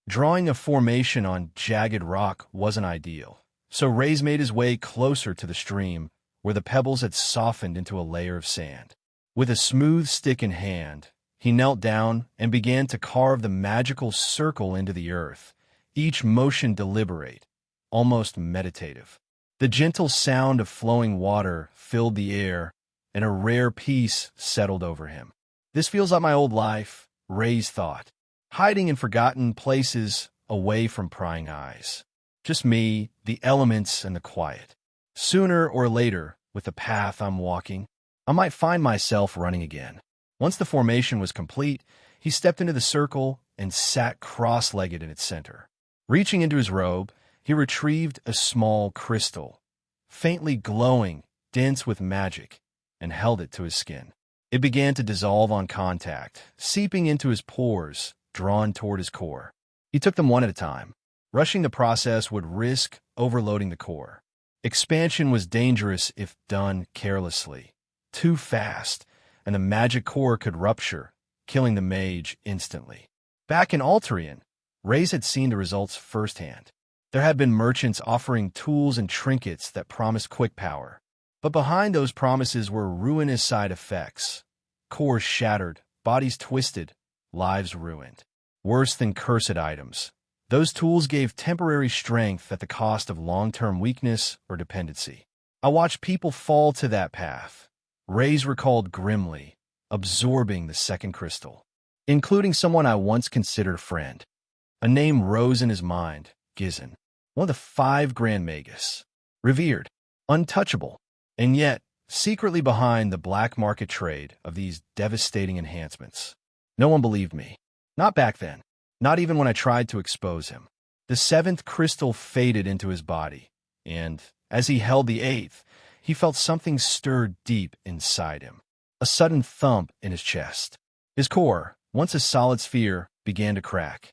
Drawing a formation on jagged rock wasn't ideal, so Raze made his way closer to the stream, where the pebbles had softened into a layer of sand. With a smooth stick in hand, he knelt down and began to carve the magical circle into the earth, each motion deliberate, almost meditative. The gentle sound of flowing water filled the air, and a rare peace settled over him. This feels like my old life, Raze thought, hiding in forgotten places away from prying eyes. Just me, the elements, and the quiet. Sooner or later, with the path I'm walking, I might find myself running again. Once the formation was complete, he stepped into the circle and sat cross-legged in its center. Reaching into his robe, he retrieved a small crystal, faintly glowing, dense with magic, and held it to his skin. It began to dissolve on contact, seeping into his pores, drawn toward his core. He took them one at a time. Rushing the process would risk overloading the core. Expansion was dangerous if done carelessly. Too fast, and the magic core could rupture, killing the mage instantly. Back in Alterian, Raze had seen the results firsthand. There had been merchants offering tools and trinkets that promised quick power. But behind those promises were ruinous side effects. Cores shattered, bodies twisted, lives ruined. Worse than cursed items, those tools gave temporary strength at the cost of long-term weakness or dependency. I watched people fall to that path. Raze recalled grimly, absorbing the second crystal, including someone I once considered a friend. A name rose in his mind, Gizon, one of the 5 Grand Magus. Revered, untouchable, and yet secretly behind the black market trade of these devastating enhancements. No one believed me. Not back then. Not even when I tried to expose him. The 7th crystal faded into his body, and, as he held the 8th, he felt something stir deep inside him. A sudden thump in his chest. His core, once a solid sphere, began to crack.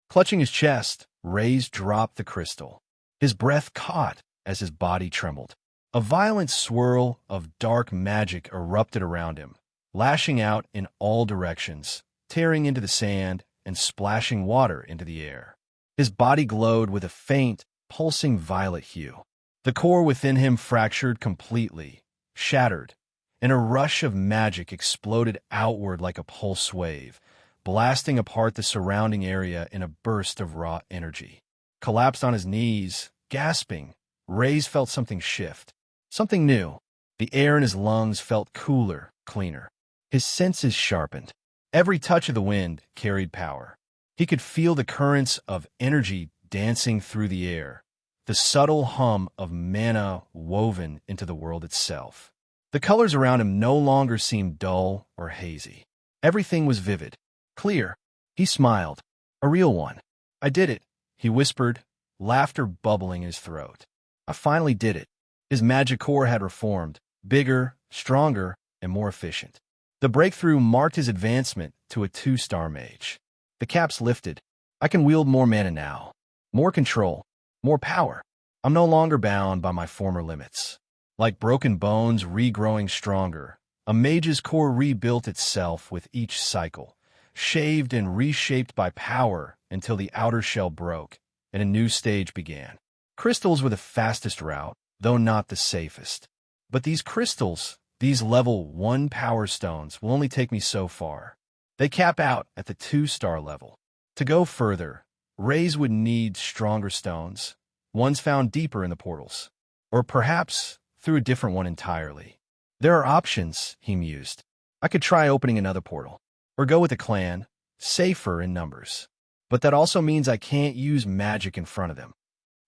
Clutching his chest, Raze dropped the crystal. His breath caught as his body trembled. A violent swirl of dark magic erupted around him, lashing out in all directions, tearing into the sand and splashing water into the air. His body glowed with a faint, pulsing violet hue. The core within him fractured completely, shattered, and a rush of magic exploded outward like a pulse wave, blasting apart the surrounding area in a burst of raw energy. Collapsed on his knees, gasping, Raze felt something shift. Something new. The air in his lungs felt cooler, cleaner. His senses sharpened. Every touch of the wind carried power. He could feel the currents of energy dancing through the air, the subtle hum of mana woven into the world itself. The colors around him no longer seemed dull or hazy. Everything was vivid, clear. He smiled. A real one. I did it, he whispered, laughter bubbling in his throat. I finally did it. His magic core had reformed, bigger, stronger, and more efficient. The breakthrough marked his advancement to a 2-star mage. The caps lifted. I can wield more mana now. More control. More power. I'm no longer bound by my former limits. Like broken bones regrowing stronger, a mage's core rebuilt itself with each cycle, shaved and reshaped by power until the outer shell broke and a new stage began. Crystals were the fastest route, though not the safest. But these crystals, these level 1 power stones, will only take me so far. They cap out at the 2-star level. To go further, Raze would need stronger stones, ones found deeper in the portals. Or perhaps through a different one entirely. There are options, he mused. I could try opening another portal. Or go with a clan, safer in numbers. But that also means I can't use magic in front of them.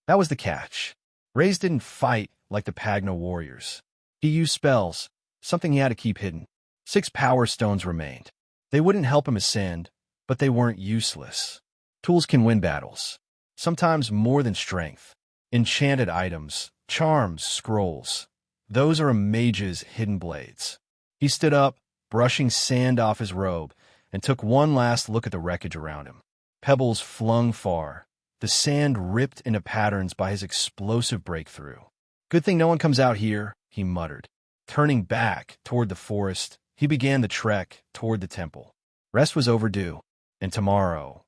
That was the catch. Raze didn't fight like the Pagno warriors. He used spells, something he had to keep hidden. 6 power stones remained. They wouldn't help him ascend, but they weren't useless. Tools can win battles, sometimes more than strength. Enchanted items, charms, scrolls. Those are a mage's hidden blades. He stood up, brushing sand off his robe, and took one last look at the wreckage around him. Pebbles flung far, the sand ripped into patterns by his explosive breakthrough. Good thing no one comes out here, he muttered. Turning back toward the forest, he began the trek toward the temple. Rest was overdue, and tomorrow,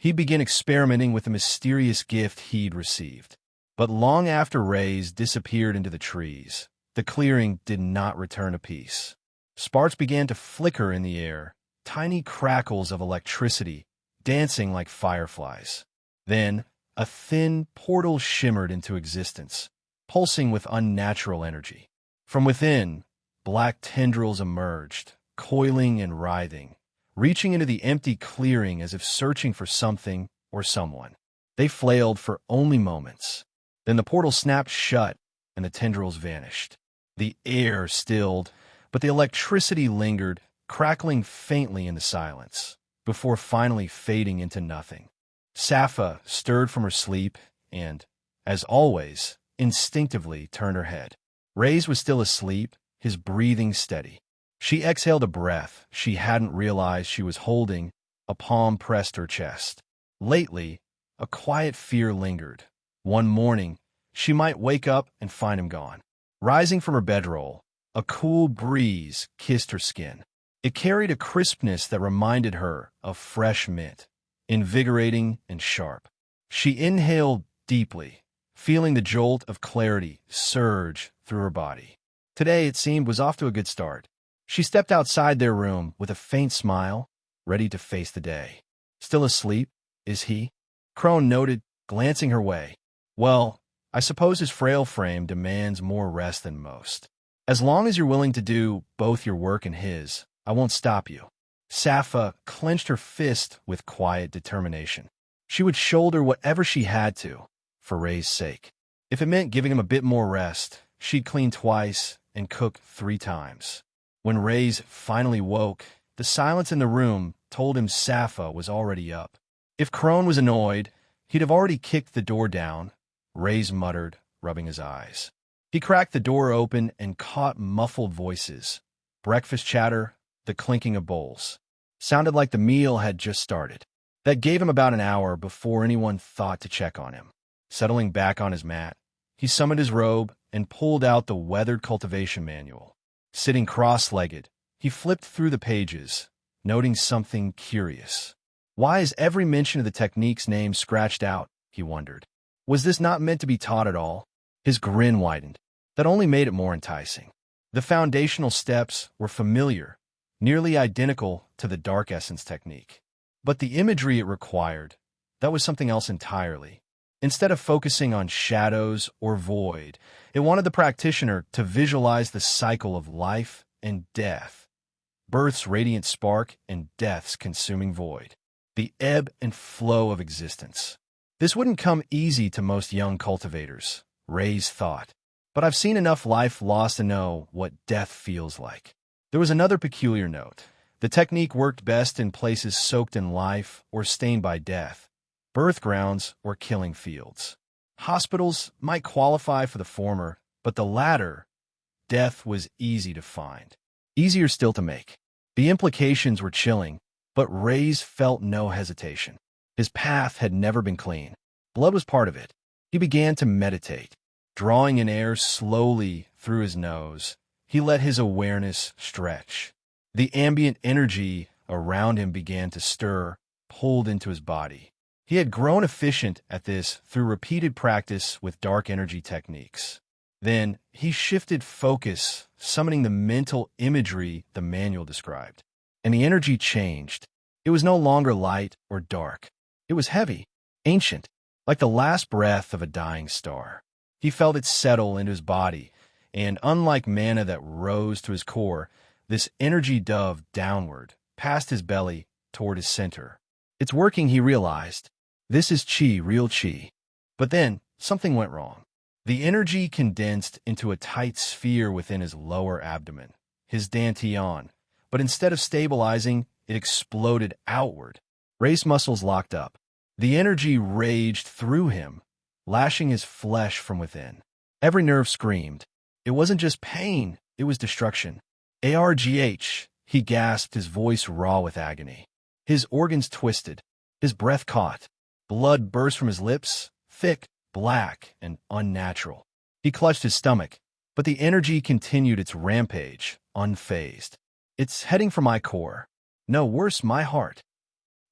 He began experimenting with the mysterious gift he'd received. But long after Raze disappeared into the trees, the clearing did not return a piece. Sparks began to flicker in the air, tiny crackles of electricity dancing like fireflies. Then, a thin portal shimmered into existence, pulsing with unnatural energy. From within, black tendrils emerged, coiling and writhing, reaching into the empty clearing as if searching for something or someone. They flailed for only moments. Then the portal snapped shut, and the tendrils vanished. The air stilled, but the electricity lingered, crackling faintly in the silence, before finally fading into nothing. Sappha stirred from her sleep and, as always, instinctively turned her head. Raze was still asleep, his breathing steady. She exhaled a breath she hadn't realized she was holding, a palm pressed her chest. Lately, a quiet fear lingered. One morning, she might wake up and find him gone. Rising from her bedroll, a cool breeze kissed her skin. It carried a crispness that reminded her of fresh mint, invigorating and sharp. She inhaled deeply, feeling the jolt of clarity surge through her body. Today, it seemed, was off to a good start. She stepped outside their room with a faint smile, ready to face the day. Still asleep, is he? Crone noted, glancing her way. Well, I suppose his frail frame demands more rest than most. As long as you're willing to do both your work and his, I won't stop you. Sappha clenched her fist with quiet determination. She would shoulder whatever she had to, for Raze's sake. If it meant giving him a bit more rest, she'd clean twice and cook 3 times. When Raze finally woke, the silence in the room told him Sappha was already up. If Crone was annoyed, he'd have already kicked the door down, Raze muttered, rubbing his eyes. He cracked the door open and caught muffled voices. Breakfast chatter, the clinking of bowls. Sounded like the meal had just started. That gave him about an hour before anyone thought to check on him. Settling back on his mat, he summoned his robe and pulled out the weathered Cultivation manual. Sitting cross-legged, he flipped through the pages, noting something curious. Why is every mention of the technique's name scratched out, he wondered. Was this not meant to be taught at all? His grin widened. That only made it more enticing. The foundational steps were familiar, nearly identical to the Dark Essence technique. But the imagery it required, that was something else entirely. Instead of focusing on shadows or void, it wanted the practitioner to visualize the cycle of life and death, birth's radiant spark and death's consuming void, the ebb and flow of existence. This wouldn't come easy to most young cultivators, Raze thought, but I've seen enough life lost to know what death feels like. There was another peculiar note. The technique worked best in places soaked in life or stained by death, birth grounds or killing fields. Hospitals might qualify for the former, but the latter, death, was easy to find. Easier still to make. The implications were chilling, but Raze felt no hesitation. His path had never been clean. Blood was part of it. He began to meditate. Drawing in air slowly through his nose, he let his awareness stretch. The ambient energy around him began to stir, pulled into his body. He had grown efficient at this through repeated practice with dark energy techniques. Then he shifted focus, summoning the mental imagery the manual described. And the energy changed. It was no longer light or dark. It was heavy, ancient, like the last breath of a dying star. He felt it settle into his body, and unlike mana that rose to his core, this energy dove downward, past his belly, toward his center. It's working, he realized. This is chi, real chi. But then, something went wrong. The energy condensed into a tight sphere within his lower abdomen, his dantian, but instead of stabilizing, it exploded outward. Raze muscles locked up. The energy raged through him, lashing his flesh from within. Every nerve screamed. It wasn't just pain, it was destruction. ARGH, he gasped, his voice raw with agony. His organs twisted. His breath caught. Blood burst from his lips, thick, black, and unnatural. He clutched his stomach, but the energy continued its rampage, unfazed. It's heading for my core. No, worse, my heart.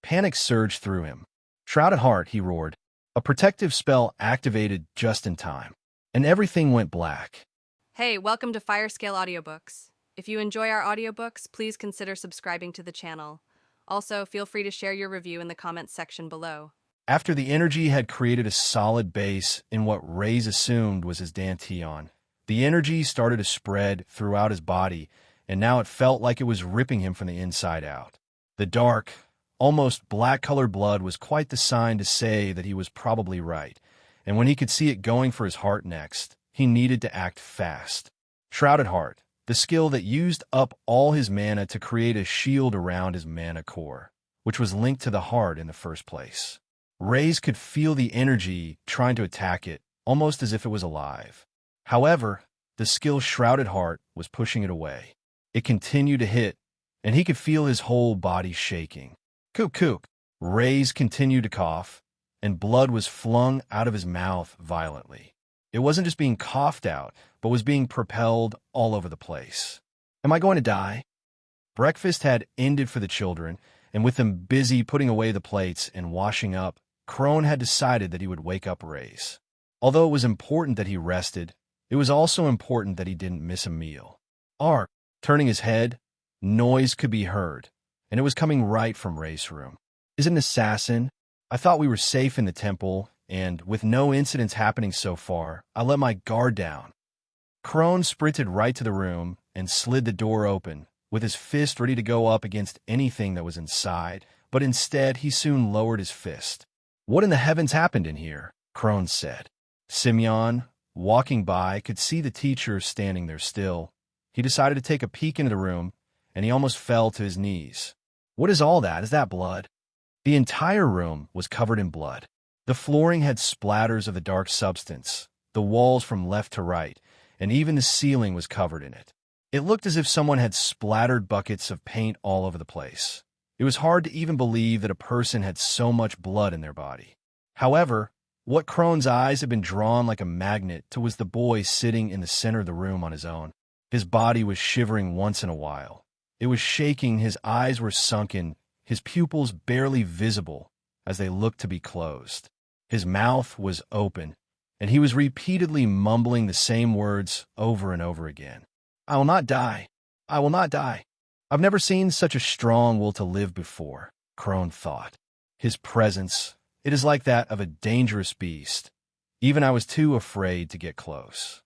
Panic surged through him. Shrouded Heart, he roared. A protective spell activated just in time, and everything went black. Hey, welcome to Firescale Audiobooks. If you enjoy our audiobooks, please consider subscribing to the channel. Also, feel free to share your review in the comments section below. After the energy had created a solid base in what Raze assumed was his dantian, the energy started to spread throughout his body, and now it felt like it was ripping him from the inside out. The dark, almost black-colored blood was quite the sign to say that he was probably right, and when he could see it going for his heart next, he needed to act fast. Shrouded Heart, the skill that used up all his mana to create a shield around his mana core, which was linked to the heart in the first place. Raze could feel the energy trying to attack it, almost as if it was alive. However, the skill Shrouded Heart was pushing it away. It continued to hit, and he could feel his whole body shaking. Kook kook. Raze continued to cough, and blood was flung out of his mouth violently. It wasn't just being coughed out, but was being propelled all over the place. Am I going to die? Breakfast had ended for the children, and with them busy putting away the plates and washing up, Crone had decided that he would wake up Raze. Although it was important that he rested, it was also important that he didn't miss a meal. Ark, turning his head, noise could be heard, and it was coming right from Raze's room. Is it an assassin? I thought we were safe in the temple, and with no incidents happening so far, I let my guard down. Crone sprinted right to the room and slid the door open, with his fist ready to go up against anything that was inside, but instead he soon lowered his fist. What in the heavens happened in here? Crone said. Simeon, walking by, could see the teacher standing there still. He decided to take a peek into the room, and he almost fell to his knees. What is all that? Is that blood? The entire room was covered in blood. The flooring had splatters of the dark substance, the walls from left to right, and even the ceiling was covered in it. It looked as if someone had splattered buckets of paint all over the place. It was hard to even believe that a person had so much blood in their body. However, what Crone's eyes had been drawn like a magnet to was the boy sitting in the center of the room on his own. His body was shivering once in a while. It was shaking, his eyes were sunken, his pupils barely visible as they looked to be closed. His mouth was open, and he was repeatedly mumbling the same words over and over again. I will not die. I will not die. I've never seen such a strong will to live before, Crone thought. His presence, it is like that of a dangerous beast. Even I was too afraid to get close.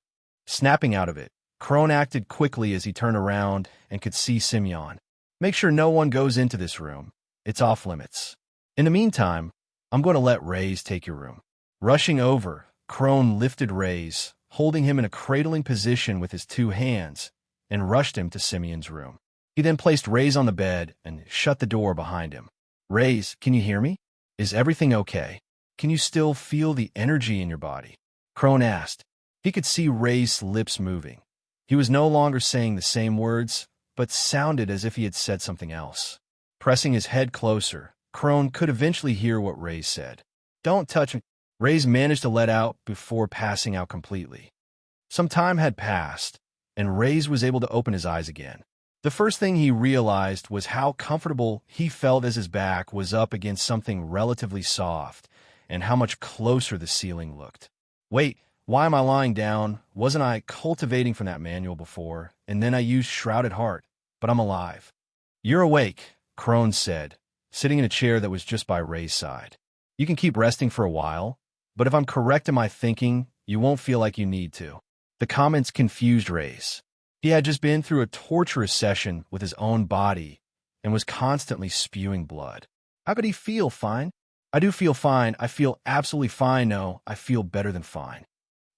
Snapping out of it, Crone acted quickly as he turned around and could see Simeon. Make sure no one goes into this room. It's off limits. In the meantime, I'm going to let Raze take your room. Rushing over, Crone lifted Raze, holding him in a cradling position with his two hands, and rushed him to Simeon's room. He then placed Raze on the bed and shut the door behind him. Raze, can you hear me? Is everything okay? Can you still feel the energy in your body? Crone asked. He could see Raze's lips moving. He was no longer saying the same words, but sounded as if he had said something else. Pressing his head closer, Crone could eventually hear what Raze said. Don't touch me. Raze managed to let out before passing out completely. Some time had passed, and Raze was able to open his eyes again. The first thing he realized was how comfortable he felt as his back was up against something relatively soft, and how much closer the ceiling looked. Wait, why am I lying down? Wasn't I cultivating from that manual before, and then I used Shrouded Heart, but I'm alive. You're awake, Crone said, sitting in a chair that was just by Raze's side. You can keep resting for a while, but if I'm correct in my thinking, you won't feel like you need to. The comments confused Raze. He had just been through a torturous session with his own body and was constantly spewing blood. How could he feel fine? I do feel fine. I feel absolutely fine. No, I feel better than fine.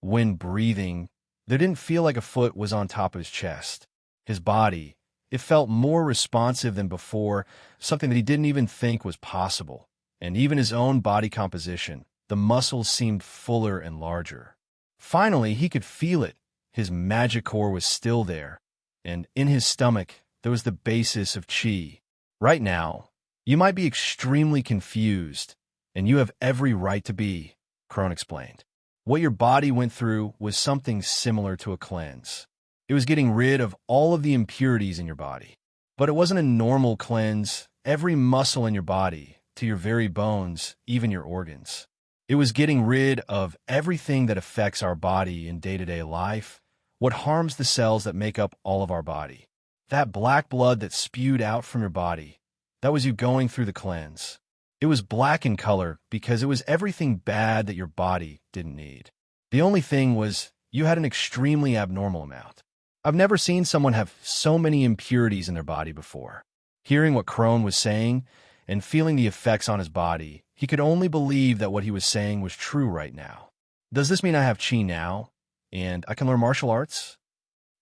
When breathing, there didn't feel like a foot was on top of his chest. His body, it felt more responsive than before, something that he didn't even think was possible. And even his own body composition, the muscles seemed fuller and larger. Finally, he could feel it. His magic core was still there, and in his stomach, there was the basis of chi. Right now, you might be extremely confused, and you have every right to be, Crone explained. What your body went through was something similar to a cleanse. It was getting rid of all of the impurities in your body. But it wasn't a normal cleanse. Every muscle in your body, to your very bones, even your organs. It was getting rid of everything that affects our body in day-to-day life, what harms the cells that make up all of our body. That black blood that spewed out from your body, that was you going through the cleanse. It was black in color because it was everything bad that your body didn't need. The only thing was you had an extremely abnormal amount. I've never seen someone have so many impurities in their body before. Hearing what Crone was saying and feeling the effects on his body, he could only believe that what he was saying was true right now. Does this mean I have chi now, and I can learn martial arts?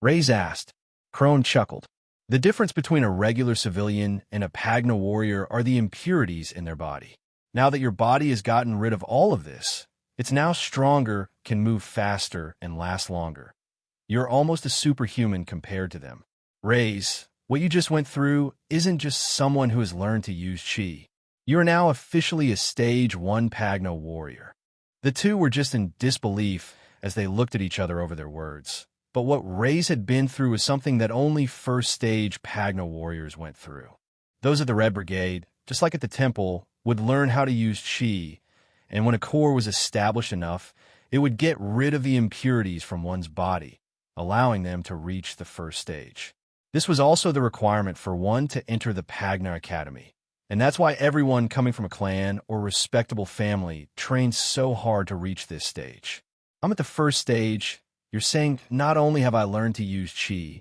Raze asked. Crone chuckled. The difference between a regular civilian and a Pagna warrior are the impurities in their body. Now that your body has gotten rid of all of this, it's now stronger, can move faster, and last longer. You're almost a superhuman compared to them. Raze, what you just went through isn't just someone who has learned to use chi. You are now officially a Stage 1 Pagna warrior. The two were just in disbelief as they looked at each other over their words. But what Raze had been through was something that only first-stage Pagna warriors went through. Those of the Red Brigade, just like at the temple, would learn how to use chi, and when a core was established enough, it would get rid of the impurities from one's body, allowing them to reach the first stage. This was also the requirement for one to enter the Pagna Academy, and that's why everyone coming from a clan or respectable family trains so hard to reach this stage. I'm at the first stage. You're saying not only have I learned to use chi,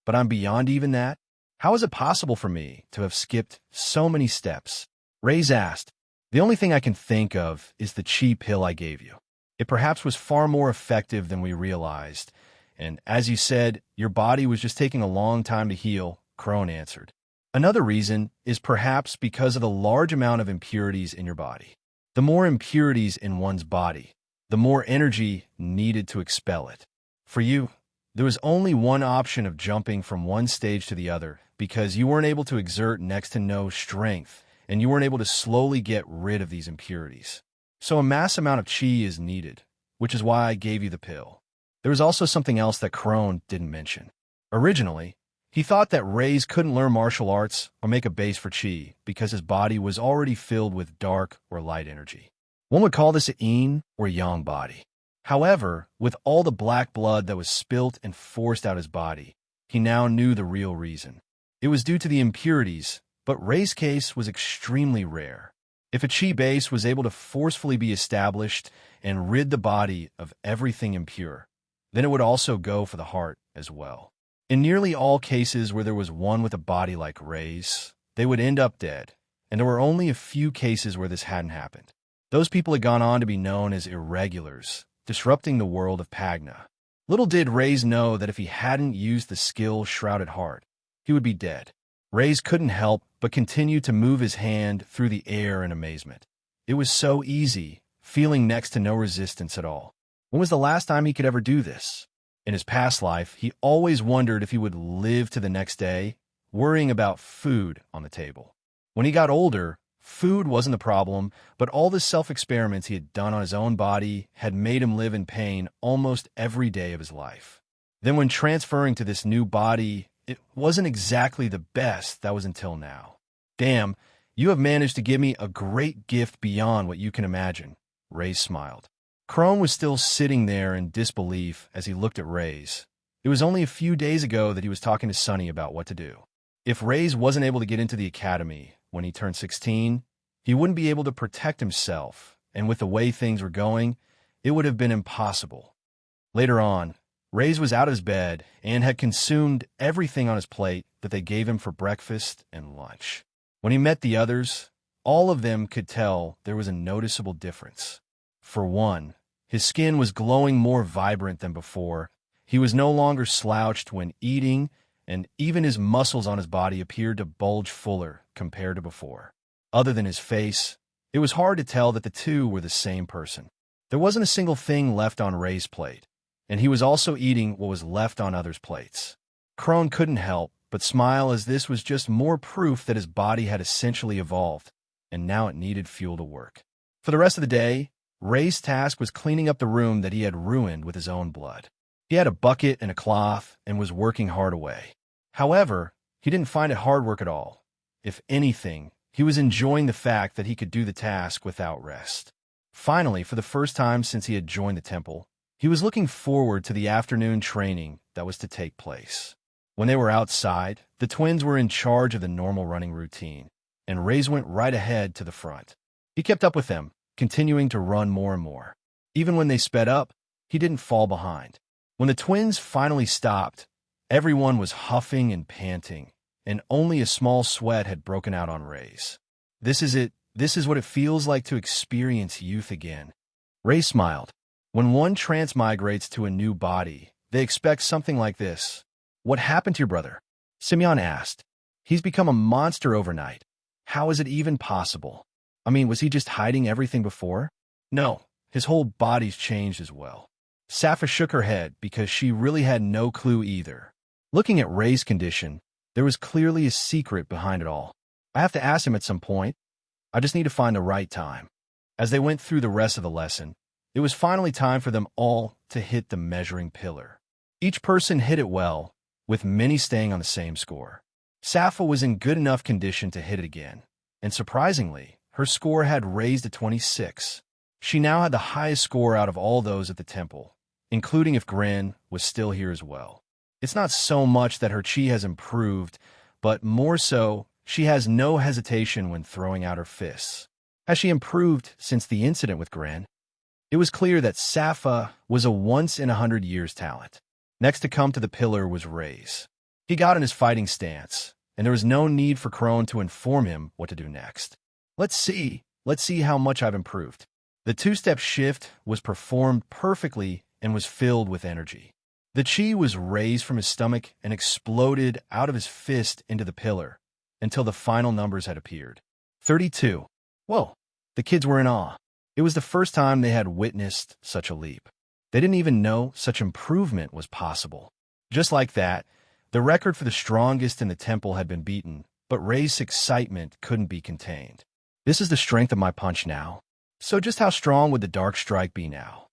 but I'm beyond even that? How is it possible for me to have skipped so many steps? Raze asked. The only thing I can think of is the chi pill I gave you. It perhaps was far more effective than we realized, and as you said, your body was just taking a long time to heal, Crone answered. Another reason is perhaps because of the large amount of impurities in your body. The more impurities in one's body, the more energy needed to expel it. For you, there was only one option of jumping from one stage to the other because you weren't able to exert next to no strength, and you weren't able to slowly get rid of these impurities. So a mass amount of chi is needed, which is why I gave you the pill. There was also something else that Crone didn't mention. Originally, he thought that Raze couldn't learn martial arts or make a base for chi because his body was already filled with dark or light energy. One would call this a yin or yang body. However, with all the black blood that was spilt and forced out his body, he now knew the real reason. It was due to the impurities, but Raze's case was extremely rare. If a chi base was able to forcefully be established and rid the body of everything impure, then it would also go for the heart as well. In nearly all cases where there was one with a body like Raze, they would end up dead, and there were only a few cases where this hadn't happened. Those people had gone on to be known as irregulars, disrupting the world of Pagna. Little did Raze know that if he hadn't used the skill-shrouded heart, he would be dead. Raze couldn't help but continue to move his hand through the air in amazement. It was so easy, feeling next to no resistance at all. When was the last time he could ever do this? In his past life, he always wondered if he would live to the next day, worrying about food on the table. When he got older, food wasn't the problem, but all the self-experiments he had done on his own body had made him live in pain almost every day of his life. Then when transferring to this new body, it wasn't exactly the best that was until now. Damn, you have managed to give me a great gift beyond what you can imagine, Raze smiled. Crone was still sitting there in disbelief as he looked at Raze. It was only a few days ago that he was talking to Sunny about what to do. If Raze wasn't able to get into the academy when he turned 16, he wouldn't be able to protect himself, and with the way things were going, it would have been impossible. Later on, Raze was out of his bed and had consumed everything on his plate that they gave him for breakfast and lunch. When he met the others, all of them could tell there was a noticeable difference. For one, his skin was glowing more vibrant than before. He was no longer slouched when eating, and even his muscles on his body appeared to bulge fuller compared to before. Other than his face, it was hard to tell that the two were the same person. There wasn't a single thing left on Raze's plate, and he was also eating what was left on others' plates. Crone couldn't help but smile as this was just more proof that his body had essentially evolved, and now it needed fuel to work. For the rest of the day, Raze's task was cleaning up the room that he had ruined with his own blood. He had a bucket and a cloth and was working hard away. However, he didn't find it hard work at all. If anything, He was enjoying the fact that he could do the task without rest. Finally, for the first time since he had joined the temple, he was looking forward to the afternoon training that was to take place. When they were outside, the twins were in charge of the normal running routine, and Raze went right ahead to the front. He kept up with them, continuing to run more and more. Even when they sped up, he didn't fall behind. When the twins finally stopped, everyone was huffing and panting, and only a small sweat had broken out on Raze. This is it. This is what it feels like to experience youth again. Raze smiled. When one transmigrates to a new body, they expect something like this. What happened to your brother? Simeon asked. He's become a monster overnight. How is it even possible? I mean, was he just hiding everything before? No, his whole body's changed as well. Safa shook her head because she really had no clue either. Looking at Raze's condition, there was clearly a secret behind it all. I have to ask him at some point. I just need to find the right time. As they went through the rest of the lesson, it was finally time for them all to hit the measuring pillar. Each person hit it well, with many staying on the same score. Safa was in good enough condition to hit it again, and surprisingly, her score had raised to 26. She now had the highest score out of all those at the temple, including if Grin was still here as well. It's not so much that her chi has improved, but more so, she has no hesitation when throwing out her fists. Has she improved since the incident with Grin? It was clear that Safa was a once-in-100-years talent. Next to come to the pillar was Raze. He got in his fighting stance, and there was no need for Crone to inform him what to do next. Let's see how much I've improved. The two-step shift was performed perfectly and was filled with energy. The chi was raised from his stomach and exploded out of his fist into the pillar until the final numbers had appeared. 32. Whoa, the kids were in awe. It was the first time they had witnessed such a leap. They didn't even know such improvement was possible. Just like that, the record for the strongest in the temple had been beaten, but Raze's excitement couldn't be contained. This is the strength of my punch now. So just how strong would the dark strike be now?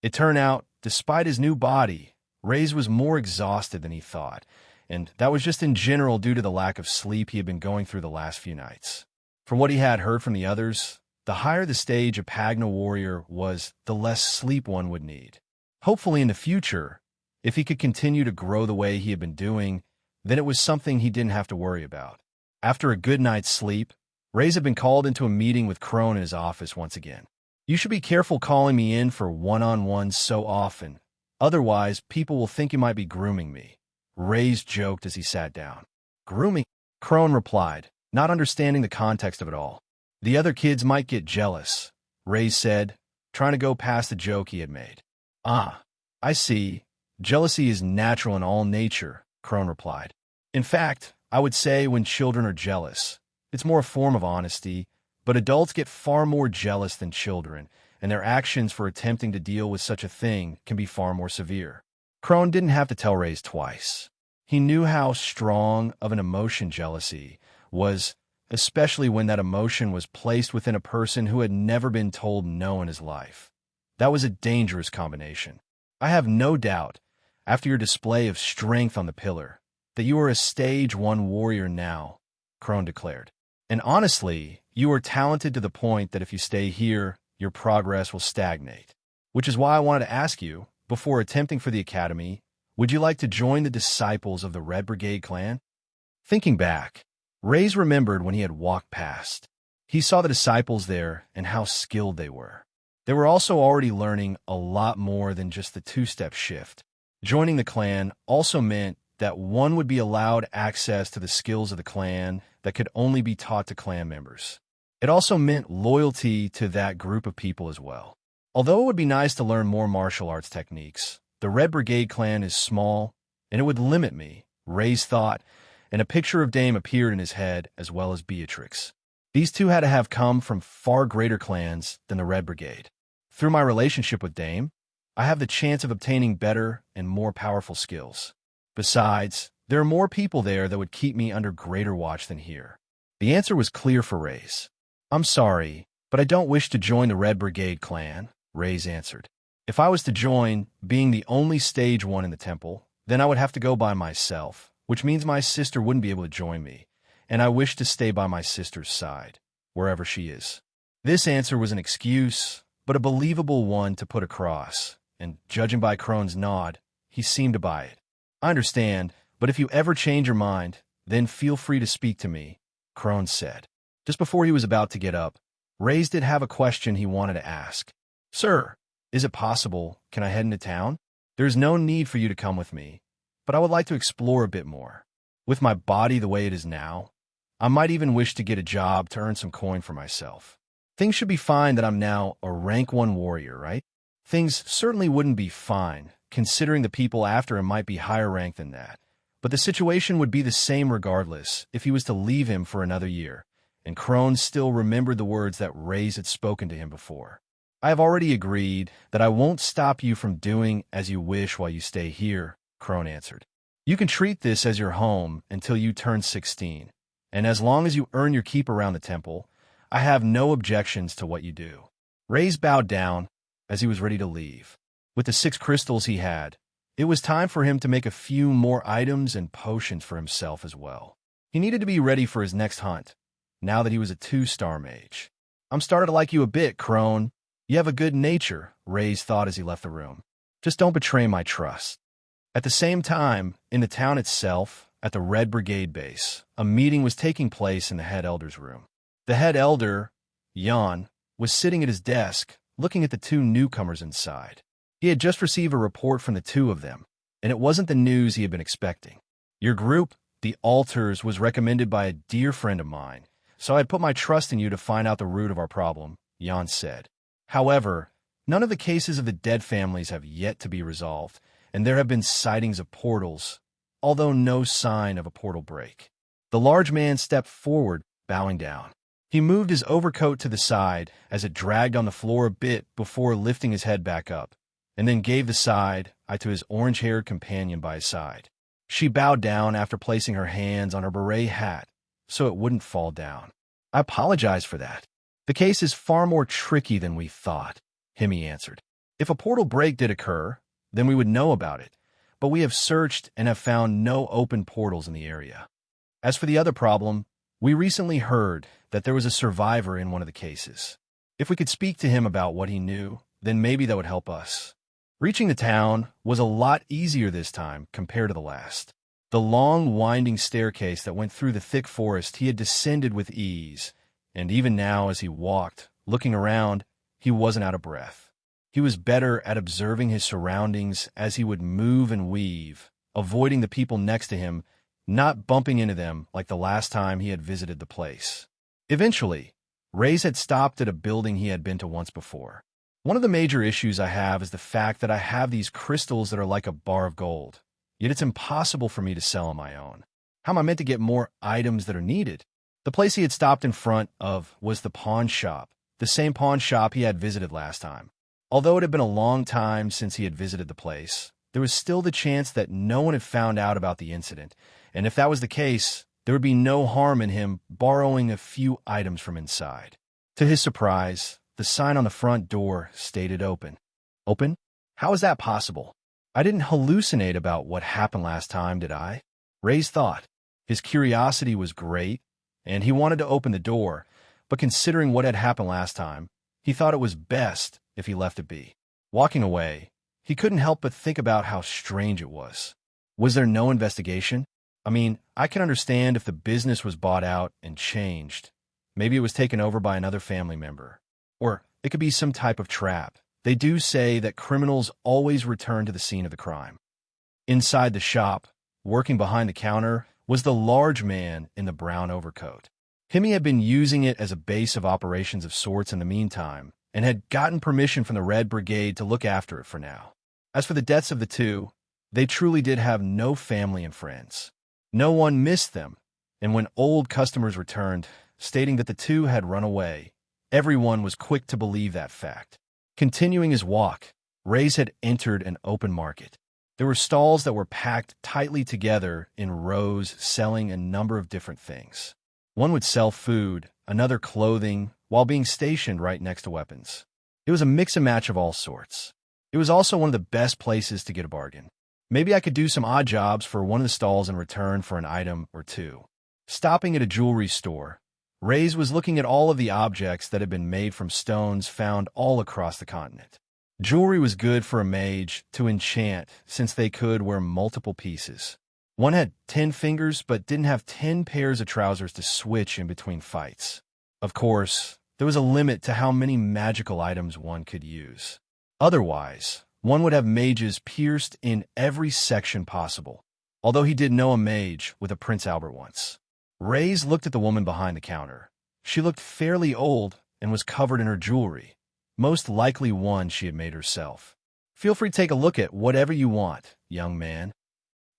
It turned out, despite his new body, Raze was more exhausted than he thought, and that was just in general due to the lack of sleep he had been going through the last few nights. From what he had heard from the others, the higher the stage a Pagna warrior was, the less sleep one would need. Hopefully in the future, if he could continue to grow the way he had been doing, then it was something he didn't have to worry about. After a good night's sleep, Raze had been called into a meeting with Crone in his office once again. You should be careful calling me in for one-on-ones so often. Otherwise, people will think you might be grooming me. Raze joked as he sat down. Grooming? Crone replied, not understanding the context of it all. The other kids might get jealous, Raze said, trying to go past the joke he had made. Ah, I see. Jealousy is natural in all nature, Crone replied. In fact, I would say when children are jealous, it's more a form of honesty, but adults get far more jealous than children, and their actions for attempting to deal with such a thing can be far more severe. Crone didn't have to tell Raze twice. He knew how strong of an emotion jealousy was, especially when that emotion was placed within a person who had never been told no in his life. That was a dangerous combination. I have no doubt, after your display of strength on the pillar, that you are a stage 1 warrior now, Crone declared. And honestly, you are talented to the point that if you stay here, your progress will stagnate. Which is why I wanted to ask you, before attempting for the academy, would you like to join the disciples of the Red Brigade clan? Thinking back, Raze remembered when he had walked past. He saw the disciples there and how skilled they were. They were also already learning a lot more than just the two-step shift. Joining the clan also meant that one would be allowed access to the skills of the clan that could only be taught to clan members. It also meant loyalty to that group of people as well. Although it would be nice to learn more martial arts techniques, the Red Brigade clan is small, and it would limit me, Raze thought, and a picture of Dame appeared in his head as well as Beatrix. These two had to have come from far greater clans than the Red Brigade. Through my relationship with Dame, I have the chance of obtaining better and more powerful skills. Besides, there are more people there that would keep me under greater watch than here. The answer was clear for Raze. I'm sorry, but I don't wish to join the Red Brigade clan, Raze answered. If I was to join, being the only stage 1 in the temple, then I would have to go by myself, which means my sister wouldn't be able to join me, and I wish to stay by my sister's side, wherever she is." This answer was an excuse, but a believable one to put across, and judging by Crone's nod, he seemed to buy it. "I understand, but if you ever change your mind, then feel free to speak to me," Crone said. Just before he was about to get up, Raze did have a question he wanted to ask. "Sir, is it possible, can I head into town? There's no need for you to come with me, but I would like to explore a bit more. With my body the way it is now, I might even wish to get a job to earn some coin for myself. Things should be fine that I'm now a rank 1 warrior, right? Things certainly wouldn't be fine, considering the people after him might be higher rank than that. But the situation would be the same regardless if he was to leave him for another year, and Crone still remembered the words that Raze had spoken to him before. "I have already agreed that I won't stop you from doing as you wish while you stay here," Crone answered. "You can treat this as your home until you turn 16, and as long as you earn your keep around the temple, I have no objections to what you do." Raze bowed down as he was ready to leave. With the 6 crystals he had, it was time for him to make a few more items and potions for himself as well. He needed to be ready for his next hunt, now that he was a 2-star mage. "I'm starting to like you a bit, Crone. You have a good nature," Raze thought as he left the room. "Just don't betray my trust." At the same time, in the town itself, at the Red Brigade base, a meeting was taking place in the head elder's room. The head elder, Jan, was sitting at his desk, looking at the 2 newcomers inside. He had just received a report from the 2 of them, and it wasn't the news he had been expecting. "Your group, the Altars, was recommended by a dear friend of mine, so I had put my trust in you to find out the root of our problem," Jan said. "However, none of the cases of the dead families have yet to be resolved, and there have been sightings of portals, although no sign of a portal break." The large man stepped forward, bowing down. He moved his overcoat to the side as it dragged on the floor a bit before lifting his head back up, and then gave the side eye to his orange-haired companion by his side. She bowed down after placing her hands on her beret hat so it wouldn't fall down. "I apologize for that. The case is far more tricky than we thought," Himi answered. "If a portal break did occur, then we would know about it, but we have searched and have found no open portals in the area. As for the other problem, we recently heard that there was a survivor in one of the cases. If we could speak to him about what he knew, then maybe that would help us." Reaching the town was a lot easier this time compared to the last. The long, winding staircase that went through the thick forest he had descended with ease, and even now as he walked, looking around, he wasn't out of breath. He was better at observing his surroundings as he would move and weave, avoiding the people next to him, not bumping into them like the last time he had visited the place. Eventually, Raze had stopped at a building he had been to once before. "One of the major issues I have is the fact that I have these crystals that are like a bar of gold, yet it's impossible for me to sell on my own. How am I meant to get more items that are needed?" The place he had stopped in front of was the pawn shop, the same pawn shop he had visited last time. Although it had been a long time since he had visited the place, there was still the chance that no one had found out about the incident, and if that was the case, there would be no harm in him borrowing a few items from inside. To his surprise, the sign on the front door stated open. Open? How is that possible? I didn't hallucinate about what happened last time, did I? Raze thought. His curiosity was great, and he wanted to open the door, but considering what had happened last time, he thought it was best if he left it be. Walking away, he couldn't help but think about how strange it was. Was there no investigation? I mean, I can understand if the business was bought out and changed. Maybe it was taken over by another family member. Or it could be some type of trap. They do say that criminals always return to the scene of the crime. Inside the shop, working behind the counter, was the large man in the brown overcoat. Himi had been using it as a base of operations of sorts in the meantime, and had gotten permission from the Red Brigade to look after it for now. As for the deaths of the 2, they truly did have no family and friends. No one missed them, and when old customers returned, stating that the 2 had run away, everyone was quick to believe that fact. Continuing his walk, Raze had entered an open market. There were stalls that were packed tightly together in rows selling a number of different things. One would sell food, another clothing, while being stationed right next to weapons. It was a mix and match of all sorts. It was also one of the best places to get a bargain. Maybe I could do some odd jobs for one of the stalls in return for an item or 2. Stopping at a jewelry store, Raze was looking at all of the objects that had been made from stones found all across the continent. Jewelry was good for a mage to enchant since they could wear multiple pieces. One had 10 fingers but didn't have 10 pairs of trousers to switch in between fights. Of course, there was a limit to how many magical items one could use. Otherwise, one would have mages pierced in every section possible, although he did know a mage with a Prince Albert once. Raze looked at the woman behind the counter. She looked fairly old and was covered in her jewelry, most likely one she had made herself. "Feel free to take a look at whatever you want, young man,"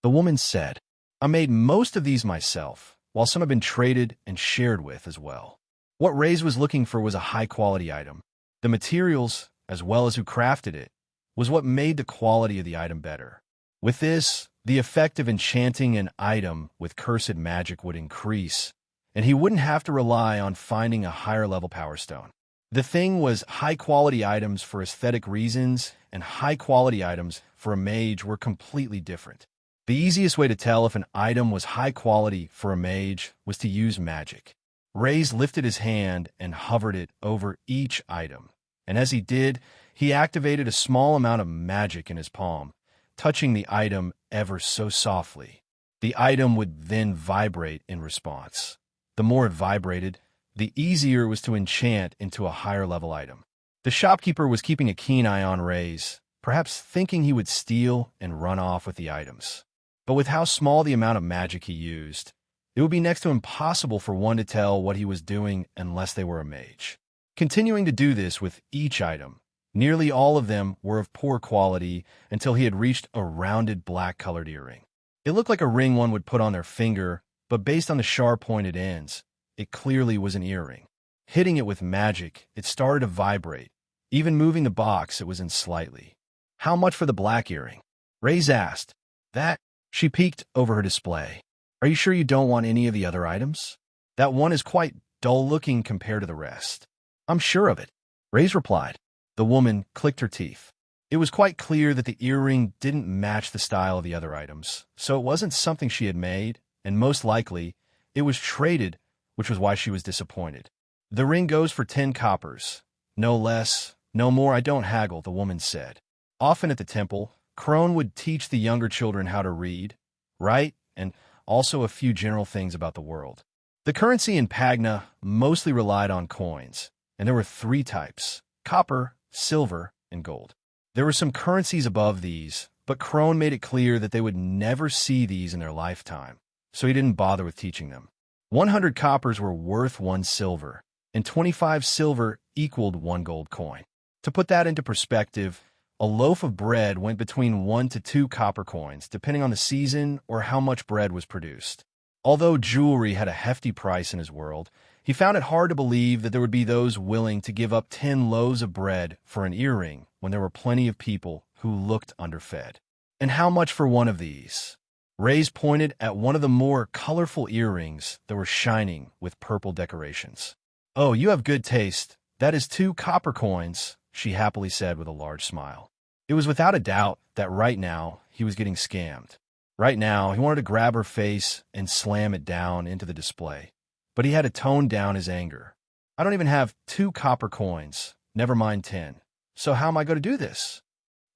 the woman said. "I made most of these myself, while some have been traded and shared with as well." What Raze was looking for was a high-quality item. The materials, as well as who crafted it, was what made the quality of the item better. With this, the effect of enchanting an item with cursed magic would increase, and he wouldn't have to rely on finding a higher-level power stone. The thing was, high-quality items for aesthetic reasons and high-quality items for a mage were completely different. The easiest way to tell if an item was high quality for a mage was to use magic. Raze lifted his hand and hovered it over each item, and as he did, he activated a small amount of magic in his palm, touching the item ever so softly. The item would then vibrate in response. The more it vibrated, the easier it was to enchant into a higher-level item. The shopkeeper was keeping a keen eye on Raze, perhaps thinking he would steal and run off with the items. But with how small the amount of magic he used, it would be next to impossible for one to tell what he was doing unless they were a mage. Continuing to do this with each item, nearly all of them were of poor quality until he had reached a rounded black-colored earring. It looked like a ring one would put on their finger, but based on the sharp-pointed ends, it clearly was an earring. Hitting it with magic, it started to vibrate, even moving the box it was in slightly. "How much for the black earring?" Raze asked. "That?" She peeked over her display. "Are you sure you don't want any of the other items? That one is quite dull-looking compared to the rest." "I'm sure of it," Raze replied. The woman clicked her teeth. It was quite clear that the earring didn't match the style of the other items, so it wasn't something she had made, and most likely, it was traded, which was why she was disappointed. "The ring goes for 10 coppers. No less, no more, I don't haggle," the woman said. Often at the temple, Crone would teach the younger children how to read, write, and also a few general things about the world. The currency in Pagna mostly relied on coins, and there were 3 types: copper, silver, and gold. There were some currencies above these, but Crone made it clear that they would never see these in their lifetime, so he didn't bother with teaching them. 100 coppers were worth 1 silver, and 25 silver equaled 1 gold coin. To put that into perspective, a loaf of bread went between 1 to 2 copper coins, depending on the season or how much bread was produced. Although jewelry had a hefty price in his world, he found it hard to believe that there would be those willing to give up 10 loaves of bread for an earring when there were plenty of people who looked underfed. "And how much for one of these?" Raze pointed at one of the more colorful earrings that were shining with purple decorations. "Oh, you have good taste. That is 2 copper coins," she happily said with a large smile. It was without a doubt that right now he was getting scammed. Right now, he wanted to grab her face and slam it down into the display. But he had to tone down his anger. "I don't even have 2 copper coins, never mind 10. So how am I going to do this?"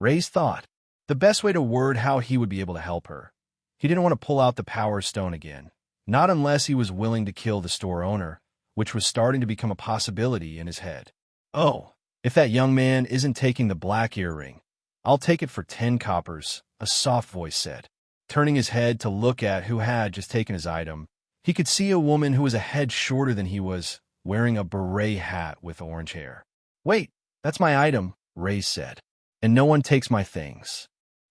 Raze thought. The best way to word how he would be able to help her. He didn't want to pull out the power stone again, not unless he was willing to kill the store owner, which was starting to become a possibility in his head. "Oh, if that young man isn't taking the black earring, I'll take it for 10 coppers, a soft voice said. Turning his head to look at who had just taken his item, he could see a woman who was a head shorter than he was, wearing a beret hat with orange hair. "Wait, that's my item," Raze said, "and no one takes my things.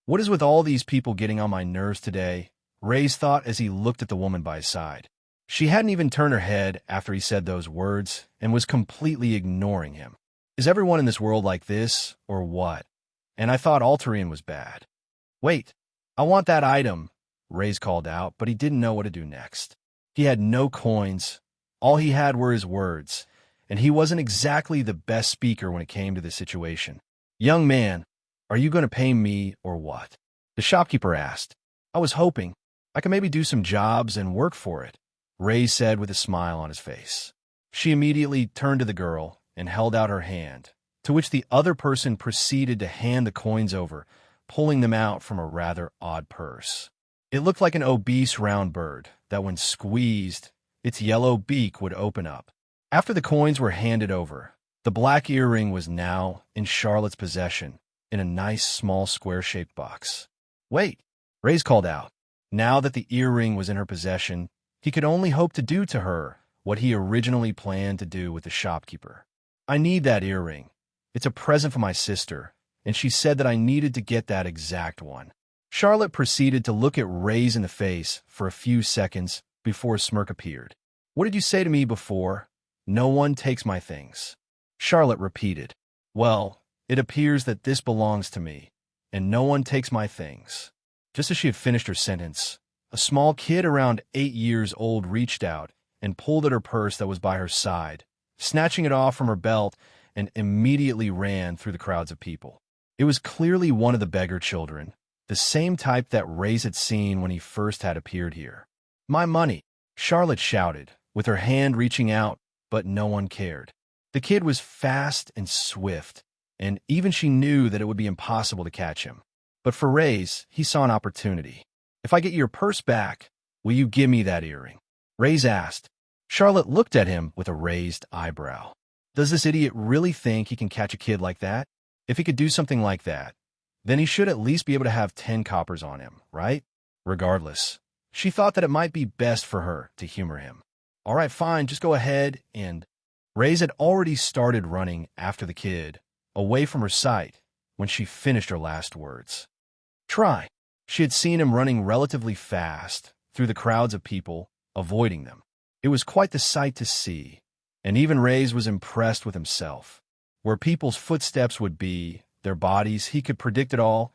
What is with all these people getting on my nerves today?" Raze thought as he looked at the woman by his side. She hadn't even turned her head after he said those words and was completely ignoring him. Is everyone in this world like this, or what? And I thought Altarian was bad. "Wait, I want that item," Raze called out, but he didn't know what to do next. He had no coins. All he had were his words, and he wasn't exactly the best speaker when it came to this situation. "Young man, are you going to pay me or what?" the shopkeeper asked. "I was hoping I could maybe do some jobs and work for it. Raze said with a smile on his face. She immediately turned to the girl and held out her hand, to which the other person proceeded to hand the coins over, pulling them out from a rather odd purse. It looked like an obese round bird that, when squeezed, its yellow beak would open up. After the coins were handed over, the black earring was now in Charlotte's possession in a nice small square-shaped box. "Wait," Raze called out. Now that the earring was in her possession, he could only hope to do to her what he originally planned to do with the shopkeeper. "I need that earring. It's a present for my sister, and she said that I needed to get that exact one." Charlotte proceeded to look at Raze in the face for a few seconds before a smirk appeared. "What did you say to me before? No one takes my things." Charlotte repeated. "Well, it appears that this belongs to me, and no one takes my things." Just as she had finished her sentence, a small kid around 8 years old reached out and pulled at her purse that was by her side, snatching it off from her belt, and immediately ran through the crowds of people. It was clearly one of the beggar children, the same type that Raze had seen when he first had appeared here. "My money!" Charlotte shouted, with her hand reaching out, but no one cared. The kid was fast and swift, and even she knew that it would be impossible to catch him. But for Raze, he saw an opportunity. "If I get your purse back, will you give me that earring?" Raze asked. Charlotte looked at him with a raised eyebrow. Does this idiot really think he can catch a kid like that? If he could do something like that, then he should at least be able to have 10 coppers on him, right? Regardless, she thought that it might be best for her to humor him. "All right, fine, just go ahead," and Raze had already started running after the kid, away from her sight, when she finished her last words. "Try." She had seen him running relatively fast through the crowds of people, avoiding them. It was quite the sight to see, and even Raze was impressed with himself. Where people's footsteps would be, their bodies, he could predict it all,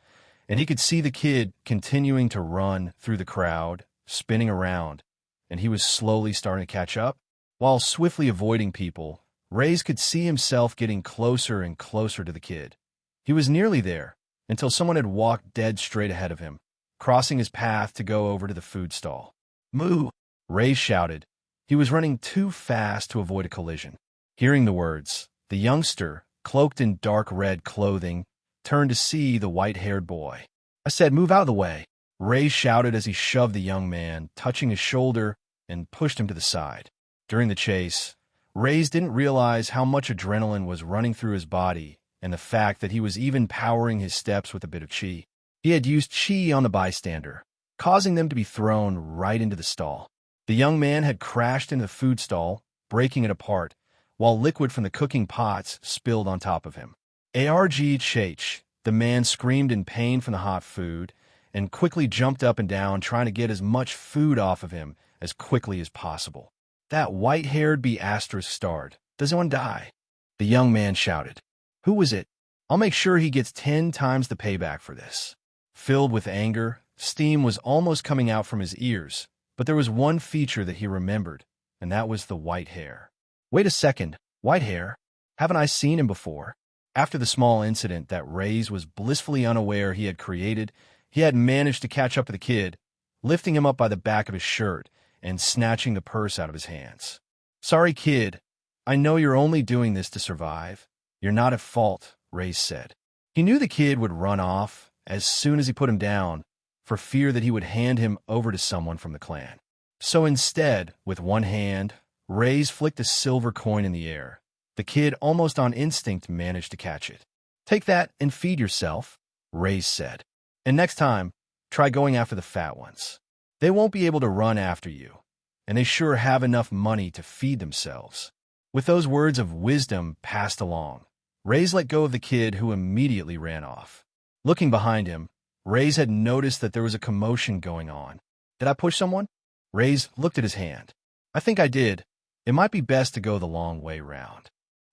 and he could see the kid continuing to run through the crowd, spinning around, and he was slowly starting to catch up. While swiftly avoiding people, Raze could see himself getting closer and closer to the kid. He was nearly there, until someone had walked dead straight ahead of him, crossing his path to go over to the food stall. "Moo!" Raze shouted. He was running too fast to avoid a collision. Hearing the words, the youngster, cloaked in dark red clothing, turned to see the white-haired boy. "I said, move out of the way!" Raze shouted as he shoved the young man, touching his shoulder, and pushed him to the side. During the chase, Raze didn't realize how much adrenaline was running through his body and the fact that he was even powering his steps with a bit of chi. He had used chi on the bystander, causing them to be thrown right into the stall. The young man had crashed into the food stall, breaking it apart, while liquid from the cooking pots spilled on top of him. "Arg Chach!" The man screamed in pain from the hot food and quickly jumped up and down, trying to get as much food off of him as quickly as possible. "That white-haired be asterisk starred. Does anyone die?" The young man shouted. "Who was it? I'll make sure he gets 10 times the payback for this." Filled with anger, steam was almost coming out from his ears, but there was one feature that he remembered, and that was the white hair. Wait a second, white hair? Haven't I seen him before? After the small incident that Raze was blissfully unaware he had created, he had managed to catch up to the kid, lifting him up by the back of his shirt and snatching the purse out of his hands. "Sorry, kid. I know you're only doing this to survive. You're not at fault," Raze said. He knew the kid would run off as soon as he put him down, for fear that he would hand him over to someone from the clan. So instead, with one hand, Raze flicked a silver coin in the air. The kid, almost on instinct, managed to catch it. "Take that and feed yourself," Raze said. "And next time, try going after the fat ones. They won't be able to run after you, and they sure have enough money to feed themselves." With those words of wisdom passed along, Raze let go of the kid, who immediately ran off. Looking behind him, Raze had noticed that there was a commotion going on. "Did I push someone?" Raze looked at his hand. "I think I did. It might be best to go the long way round."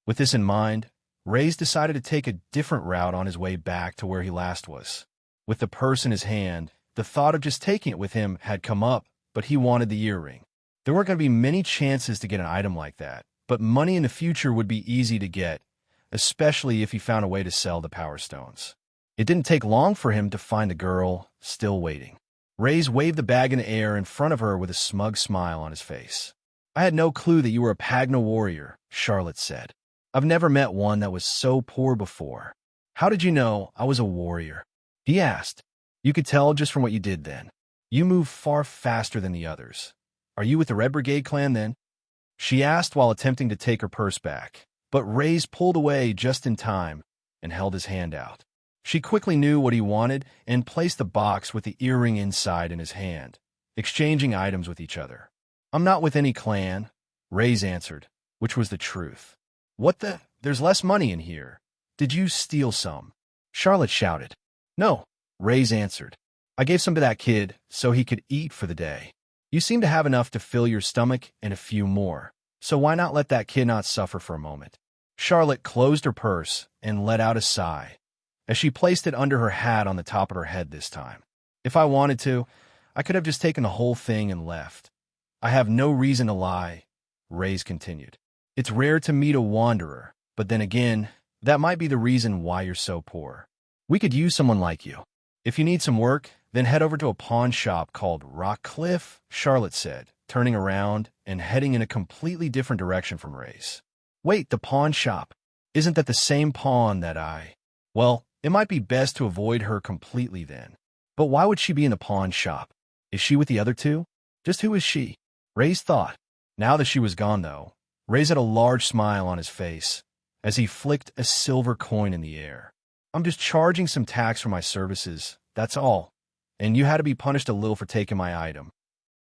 With this in mind, Raze decided to take a different route on his way back to where he last was. With the purse in his hand, the thought of just taking it with him had come up, but he wanted the earring. There weren't going to be many chances to get an item like that, but money in the future would be easy to get, especially if he found a way to sell the power stones. It didn't take long for him to find the girl still waiting. Raze waved the bag in the air in front of her with a smug smile on his face. I had no clue that you were a Pagna warrior, Charlotte said. I've never met one that was so poor before. How did you know I was a warrior? He asked. You could tell just from what you did then. You move far faster than the others. Are you with the Red Brigade clan then? She asked while attempting to take her purse back, but Raze pulled away just in time and held his hand out. She quickly knew what he wanted and placed the box with the earring inside in his hand, exchanging items with each other. I'm not with any clan, Raze answered, which was the truth. What the? There's less money in here. Did you steal some? Charlotte shouted. No, Raze answered. I gave some to that kid so he could eat for the day. You seem to have enough to fill your stomach and a few more, so why not let that kid not suffer for a moment? Charlotte closed her purse and let out a sigh, as she placed it under her hat on the top of her head this time. If I wanted to, I could have just taken the whole thing and left. I have no reason to lie, Raze continued. It's rare to meet a wanderer, but then again, that might be the reason why you're so poor. We could use someone like you. If you need some work, then head over to a pawn shop called Rockcliffe, Charlotte said, turning around and heading in a completely different direction from Raze. Wait, the pawn shop? Isn't that the same pawn that I... Well, it might be best to avoid her completely then. But why would she be in the pawn shop? Is she with the other two? Just who is she? Raze thought. Now that she was gone, though, Raze had a large smile on his face as he flicked a silver coin in the air. I'm just charging some tax for my services, that's all. And you had to be punished a little for taking my item.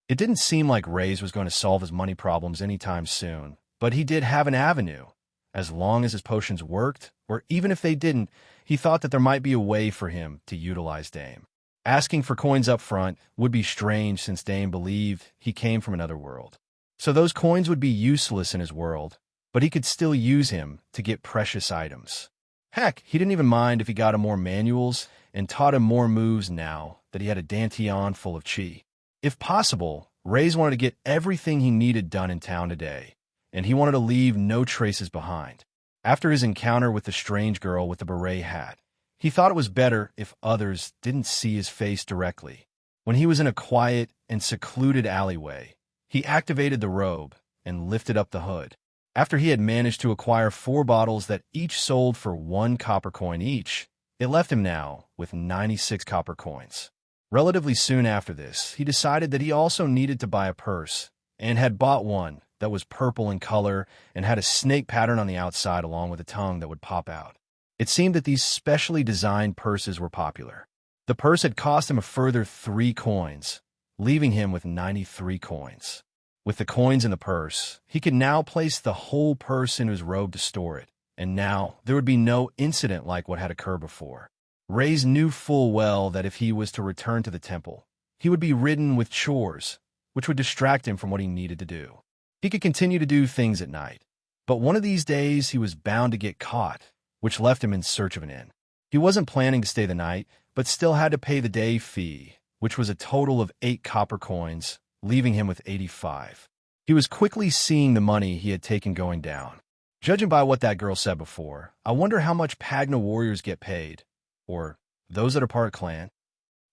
It didn't seem like Raze was going to solve his money problems anytime soon, but he did have an avenue. As long as his potions worked, or even if they didn't, he thought that there might be a way for him to utilize Dame. Asking for coins up front would be strange since Dame believed he came from another world. So those coins would be useless in his world, but he could still use him to get precious items. Heck, he didn't even mind if he got him more manuals and taught him more moves now that he had a Danteon full of chi. If possible, Raze wanted to get everything he needed done in town today, and he wanted to leave no traces behind. After his encounter with the strange girl with the beret hat, he thought it was better if others didn't see his face directly. When he was in a quiet and secluded alleyway, he activated the robe and lifted up the hood. After he had managed to acquire 4 bottles that each sold for 1 copper coin each, it left him now with 96 copper coins. Relatively soon after this, he decided that he also needed to buy a purse, and had bought one that was purple in color and had a snake pattern on the outside along with a tongue that would pop out. It seemed that these specially designed purses were popular. The purse had cost him a further 3 coins, leaving him with 93 coins. With the coins in the purse, he could now place the whole purse in his robe to store it, and now there would be no incident like what had occurred before. Raze knew full well that if he was to return to the temple, he would be ridden with chores, which would distract him from what he needed to do. He could continue to do things at night, but one of these days he was bound to get caught, which left him in search of an inn. He wasn't planning to stay the night, but still had to pay the day fee, which was a total of 8 copper coins, leaving him with 85. He was quickly seeing the money he had taken going down. Judging by what that girl said before, I wonder how much Pagna warriors get paid, or those that are part of clan.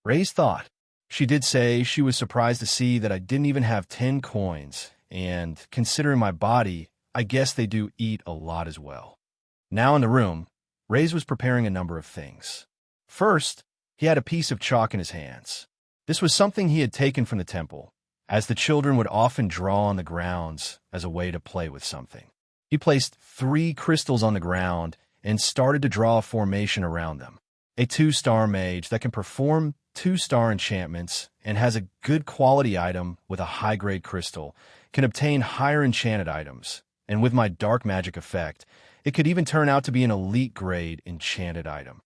Raze thought. She did say she was surprised to see that I didn't even have 10 coins, and considering my body, I guess they do eat a lot as well. Now in the room, Raze was preparing a number of things. First, he had a piece of chalk in his hands. This was something he had taken from the temple, as the children would often draw on the grounds as a way to play with something. He placed 3 crystals on the ground and started to draw a formation around them. A 2-star mage that can perform 2-star enchantments and has a good quality item with a high-grade crystal can obtain higher enchanted items, and with my dark magic effect, it could even turn out to be an elite-grade enchanted item.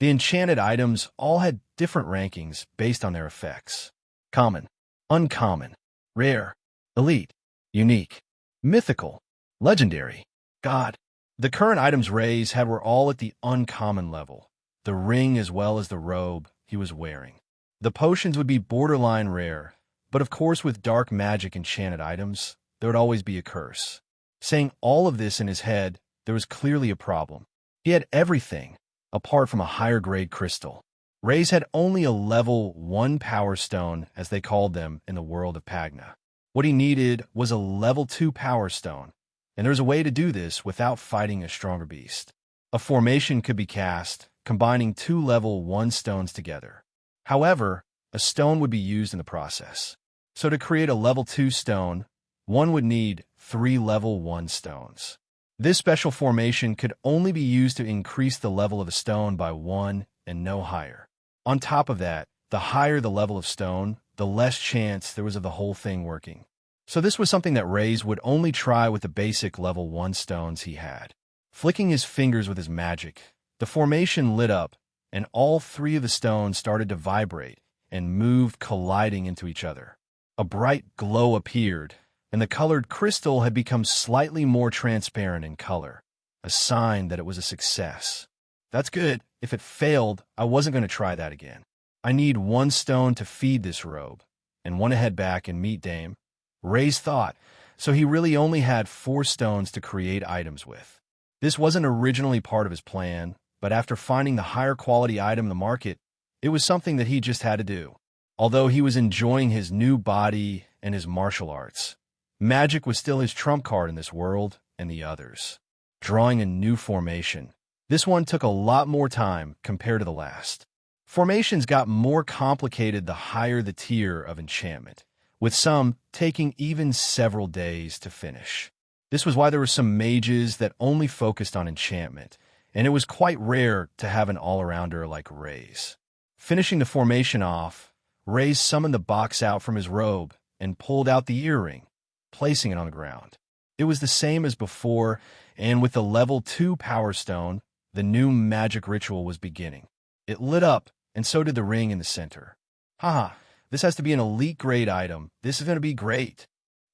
The enchanted items all had different rankings based on their effects. Common, uncommon, rare, elite, unique, mythical, legendary, god. The current items Raze had were all at the uncommon level, the ring as well as the robe he was wearing. The potions would be borderline rare, but of course with dark magic enchanted items, there would always be a curse. Saying all of this in his head, there was clearly a problem. He had everything, apart from a higher grade crystal. Raze had only a level 1 power stone, as they called them in the world of Pagna. What he needed was a level 2 power stone, and there's a way to do this without fighting a stronger beast. A formation could be cast, combining 2 level 1 stones together. However, a stone would be used in the process. So to create a level 2 stone, one would need 3 level 1 stones. This special formation could only be used to increase the level of the stone by 1 and no higher. On top of that, the higher the level of stone, the less chance there was of the whole thing working. So this was something that Raze would only try with the basic level 1 stones he had. Flicking his fingers with his magic, the formation lit up, and all 3 of the stones started to vibrate and moved, colliding into each other. A bright glow appeared, and the colored crystal had become slightly more transparent in color, a sign that it was a success. That's good. If it failed, I wasn't going to try that again. I need 1 stone to feed this robe, and want to head back and meet Dame. Raze thought, so he really only had 4 stones to create items with. This wasn't originally part of his plan, but after finding the higher quality item in the market, it was something that he just had to do. Although he was enjoying his new body and his martial arts, magic was still his trump card in this world and the others. Drawing a new formation. This one took a lot more time compared to the last. Formations got more complicated the higher the tier of enchantment, with some taking even several days to finish. This was why there were some mages that only focused on enchantment, and it was quite rare to have an all-arounder like Raze. Finishing the formation off, Raze summoned the box out from his robe and pulled out the earring, placing it on the ground. It was the same as before, and with the level 2 power stone, the new magic ritual was beginning. It lit up, and so did the ring in the center. Haha, this has to be an elite grade item. This is going to be great.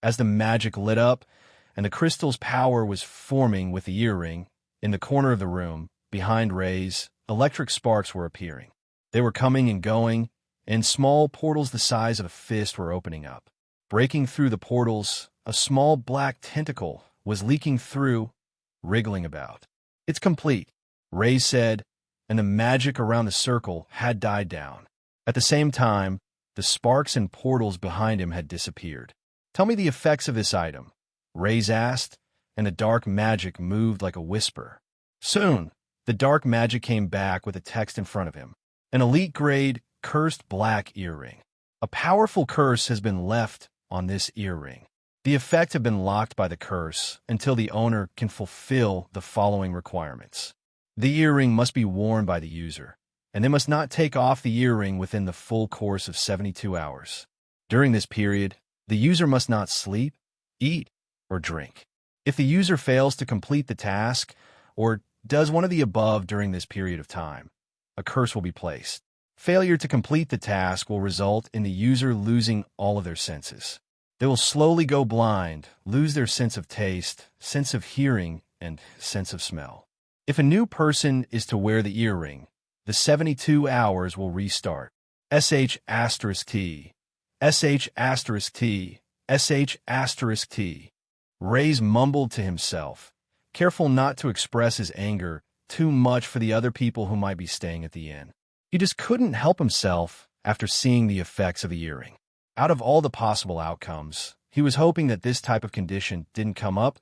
As the magic lit up, and the crystal's power was forming with the earring, in the corner of the room, behind Raze, electric sparks were appearing. They were coming and going, and small portals the size of a fist were opening up. Breaking through the portals, a small black tentacle was leaking through, wriggling about. It's complete, Raze said, and the magic around the circle had died down. At the same time, the sparks and portals behind him had disappeared. Tell me the effects of this item, Raze asked, and the dark magic moved like a whisper. Soon, the dark magic came back with a text in front of him. An elite-grade, cursed black earring. A powerful curse has been left on this earring. The effect have been locked by the curse until the owner can fulfill the following requirements. The earring must be worn by the user, and they must not take off the earring within the full course of 72 hours. During this period, the user must not sleep, eat, or drink. If the user fails to complete the task, or does one of the above during this period of time, a curse will be placed. Failure to complete the task will result in the user losing all of their senses. They will slowly go blind, lose their sense of taste, sense of hearing, and sense of smell. If a new person is to wear the earring, the 72 hours will restart. SH*T, SH*T, SH*T. Raze mumbled to himself, careful not to express his anger too much for the other people who might be staying at the inn. He just couldn't help himself after seeing the effects of the earring. Out of all the possible outcomes, he was hoping that this type of condition didn't come up,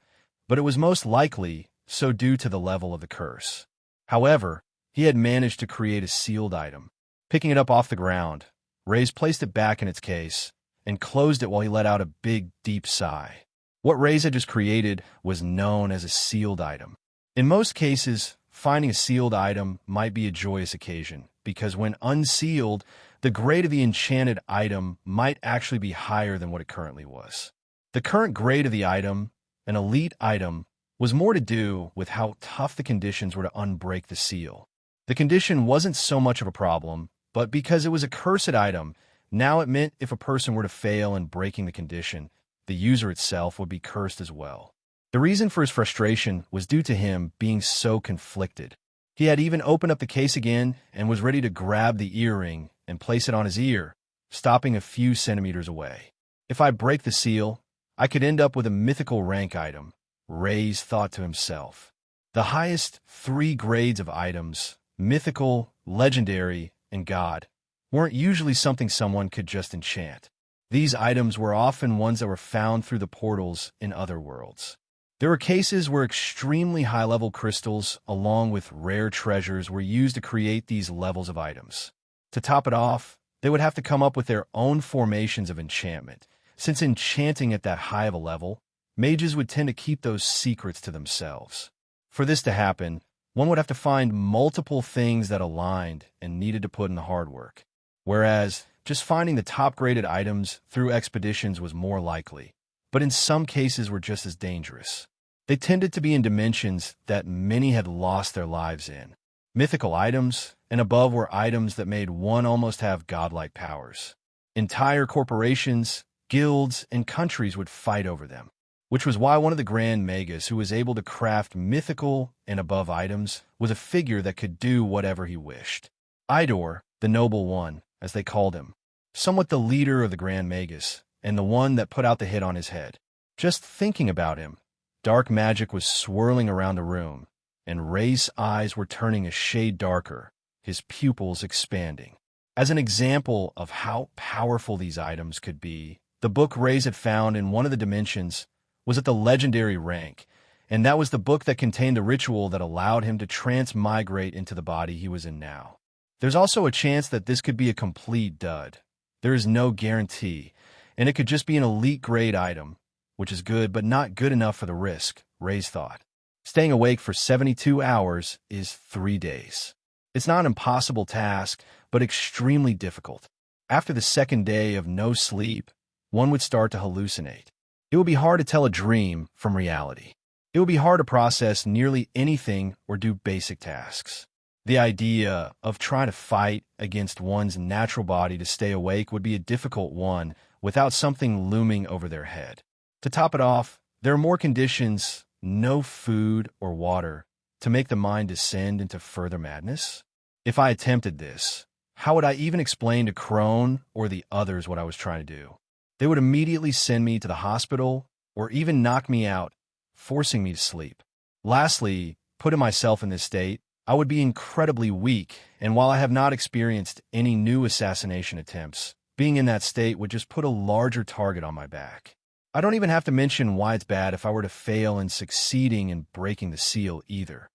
but it was most likely so due to the level of the curse. However, he had managed to create a sealed item. Picking it up off the ground, Raze placed it back in its case and closed it while he let out a big, deep sigh. What Raze had just created was known as a sealed item. In most cases, finding a sealed item might be a joyous occasion, because when unsealed, the grade of the enchanted item might actually be higher than what it currently was. The current grade of the item, an elite item, was more to do with how tough the conditions were to unbreak the seal. The condition wasn't so much of a problem, but because it was a cursed item, now it meant if a person were to fail in breaking the condition, the user itself would be cursed as well. The reason for his frustration was due to him being so conflicted. He had even opened up the case again and was ready to grab the earring and place it on his ear, stopping a few centimeters away. If I break the seal, I could end up with a mythical rank item, Raze thought to himself. The highest 3 grades of items, mythical, legendary, and God weren't usually something someone could just enchant. These items were often ones that were found through the portals in other worlds. There were cases where extremely high-level crystals, along with rare treasures, were used to create these levels of items. To top it off, they would have to come up with their own formations of enchantment. Since enchanting at that high of a level, mages would tend to keep those secrets to themselves. For this to happen, one would have to find multiple things that aligned and needed to put in the hard work. Whereas, just finding the top-graded items through expeditions was more likely, but in some cases were just as dangerous. They tended to be in dimensions that many had lost their lives in. Mythical items, and above were items that made one almost have godlike powers. Entire corporations, guilds, and countries would fight over them, which was why one of the Dark Magus who was able to craft mythical and above items was a figure that could do whatever he wished. Idor, the Noble One, as they called him, somewhat the leader of the Dark Magus, and the one that put out the hit on his head. Just thinking about him, dark magic was swirling around the room, and Raze's eyes were turning a shade darker, his pupils expanding. As an example of how powerful these items could be, the book Raze had found in one of the dimensions was at the legendary rank, and that was the book that contained the ritual that allowed him to transmigrate into the body he was in now. There's also a chance that this could be a complete dud. There is no guarantee, and it could just be an elite-grade item, which is good but not good enough for the risk, Raze thought. Staying awake for 72 hours is 3 days. It's not an impossible task, but extremely difficult. After the second day of no sleep, one would start to hallucinate. It would be hard to tell a dream from reality. It would be hard to process nearly anything or do basic tasks. The idea of trying to fight against one's natural body to stay awake would be a difficult one without something looming over their head. To top it off, there are more conditions, no food or water, to make the mind descend into further madness. If I attempted this, how would I even explain to Crone or the others what I was trying to do? They would immediately send me to the hospital or even knock me out, forcing me to sleep. Lastly, putting myself in this state, I would be incredibly weak, and while I have not experienced any new assassination attempts, being in that state would just put a larger target on my back. I don't even have to mention why it's bad if I were to fail in succeeding in breaking the seal either.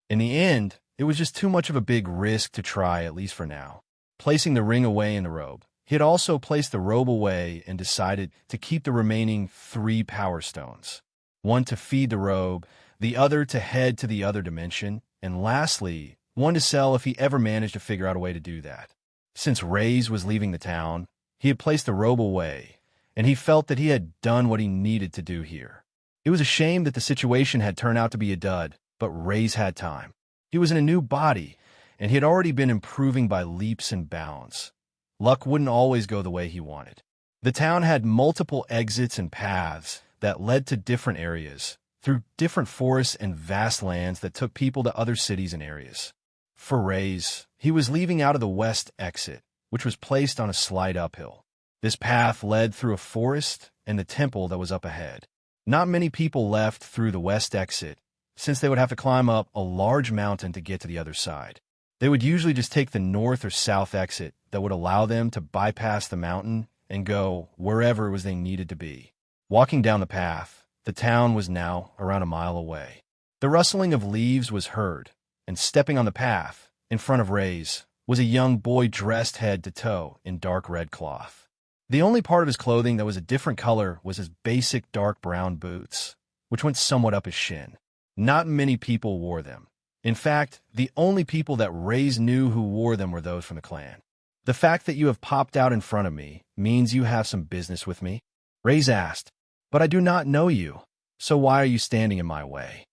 In the end, it was just too much of a big risk to try, at least for now. Placing the ring away in the robe, he had also placed the robe away and decided to keep the remaining 3 power stones. One to feed the robe, the other to head to the other dimension, and lastly, one to sell if he ever managed to figure out a way to do that. Since Raze was leaving the town, he had placed the robe away, and he felt that he had done what he needed to do here. It was a shame that the situation had turned out to be a dud, but Raze had time. He was in a new body, and he had already been improving by leaps and bounds. Luck wouldn't always go the way he wanted. The town had multiple exits and paths that led to different areas, through different forests and vast lands that took people to other cities and areas. For Raze, he was leaving out of the west exit, which was placed on a slight uphill. This path led through a forest and the temple that was up ahead. Not many people left through the west exit, since they would have to climb up a large mountain to get to the other side. They would usually just take the north or south exit that would allow them to bypass the mountain and go wherever it was they needed to be. Walking down the path, the town was now around a mile away. The rustling of leaves was heard, and stepping on the path, in front of Raze, was a young boy dressed head to toe in dark red cloth. The only part of his clothing that was a different color was his basic dark brown boots, which went somewhat up his shin. Not many people wore them. In fact, the only people that Raze knew who wore them were those from the clan. The fact that you have popped out in front of me means you have some business with me? Raze asked. But I do not know you, so why are you standing in my way?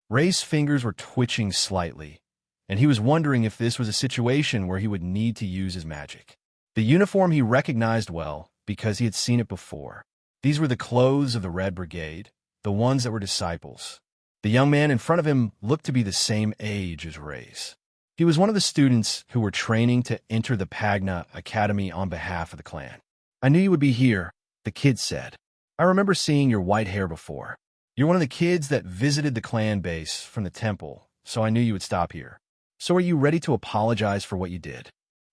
Raze's fingers were twitching slightly, and he was wondering if this was a situation where he would need to use his magic. The uniform he recognized well, because he had seen it before. These were the clothes of the Red Brigade, the ones that were disciples. The young man in front of him looked to be the same age as Raze. He was one of the students who were training to enter the Pagna Academy on behalf of the clan. I knew you would be here, the kid said. I remember seeing your white hair before. You're one of the kids that visited the clan base from the temple, so I knew you would stop here. So are you ready to apologize for what you did?